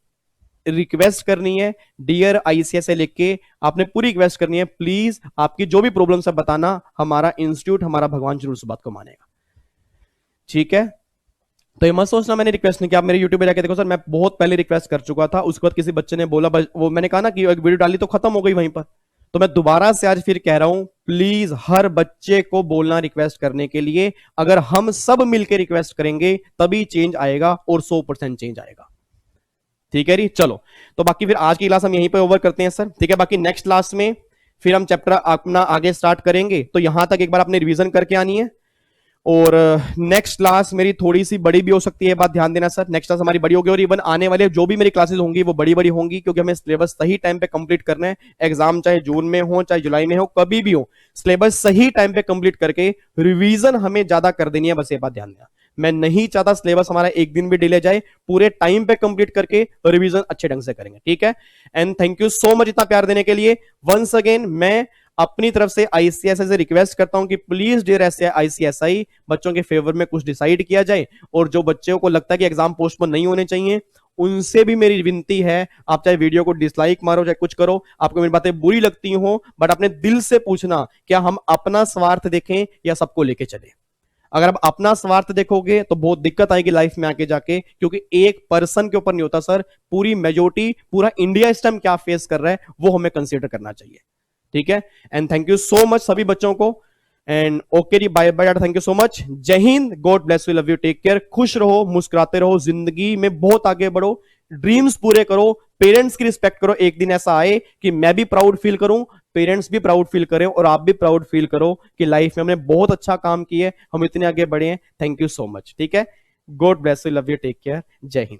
Speaker 2: रिक्वेस्ट करनी है, डियर आईसीएसआई लिख के आपने पूरी रिक्वेस्ट करनी है, प्लीज आपकी जो भी प्रॉब्लम है बताना, हमारा इंस्टीट्यूट, हमारा भगवान जरूर उस बात को मानेगा, ठीक है। तो ये मत सोचना मैंने रिक्वेस्ट नहीं किया, आप मेरे यूट्यूब पे जाके देखो, सर मैं बहुत पहले रिक्वेस्ट कर चुका था, उसके बाद किसी बच्चे ने बोला, वो मैंने कहा ना कि एक वीडियो डाली तो खत्म हो गई वहीं पर, तो मैं दोबारा से आज फिर कह रहा हूं, प्लीज हर बच्चे को बोलना रिक्वेस्ट करने के लिए, अगर हम सब मिलकर रिक्वेस्ट करेंगे तभी चेंज आएगा और 100% चेंज आएगा, ठीक है जी। चलो, तो बाकी फिर आज की क्लास हम यहीं पे ओवर करते हैं सर, ठीक है। बाकी नेक्स्ट क्लास में फिर हम चैप्टर अपना आगे स्टार्ट करेंगे, तो यहां तक एक बार आपने रिवीजन करके आनी है, और नेक्स्ट क्लास मेरी थोड़ी सी बड़ी भी हो सकती है, बात ध्यान देना सर। नेक्स्ट क्लास हमारी बड़ी होगी और इवन आने वाले जो भी मेरी क्लासेस होंगी वो बड़ी बड़ी होंगी, क्योंकि हमें सिलेबस सही टाइम पे कंप्लीट करना है। एग्जाम चाहे जून में हो चाहे जुलाई में हो, कभी भी हो, सिलेबस सही टाइम पे कंप्लीट करके रिवीजन हमें ज्यादा कर देनी है, बस ये बात ध्यान देना। मैं नहीं चाहता सिलेबस हमारा एक दिन भी डिले जाए, पूरे टाइम पे कंप्लीट करके रिवीजन अच्छे ढंग से करेंगे, ठीक है। And thank you so much इतना प्यार देने के लिए। वंस अगेन मैं अपनी तरफ से आईसीएसआई से रिक्वेस्ट करता हूं कि प्लीज डियर आईसीएसआई बच्चों के फेवर में कुछ डिसाइड किया जाए, और जो बच्चों को लगता है कि एग्जाम पोस्टपोन नहीं होने चाहिए उनसे भी मेरी विनती है, आप चाहे वीडियो को डिसलाइक मारो चाहे कुछ करो, आपको मेरी बातें बुरी लगती हो, बट अपने दिल से पूछना क्या हम अपना स्वार्थ देखें या सबको लेके चले। अगर आप अपना स्वार्थ देखोगे तो बहुत दिक्कत आएगी लाइफ में आके जाके, क्योंकि एक पर्सन के ऊपर नहीं होता सर, पूरी मेजोरिटी, पूरा इंडिया इस टाइम क्या फेस कर रहा है वो हमें कंसीडर करना चाहिए, ठीक है। And thank you so much सभी बच्चों को। एंड ओके जी, bye bye, thank you so much, जय हिंद, God bless you, love you, take care, खुश रहो, मुस्कुराते रहो, जिंदगी में बहुत आगे बढ़ो, ड्रीम्स पूरे करो, पेरेंट्स की रिस्पेक्ट करो। एक दिन ऐसा आए कि मैं भी प्राउड फील करूं, पेरेंट्स भी प्राउड फील करें, और आप भी प्राउड फील करो कि लाइफ में हमने बहुत अच्छा काम किया है, हम इतने आगे बढ़े हैं। थैंक यू सो मच, ठीक है। God bless you, love you, take care, जय हिंद।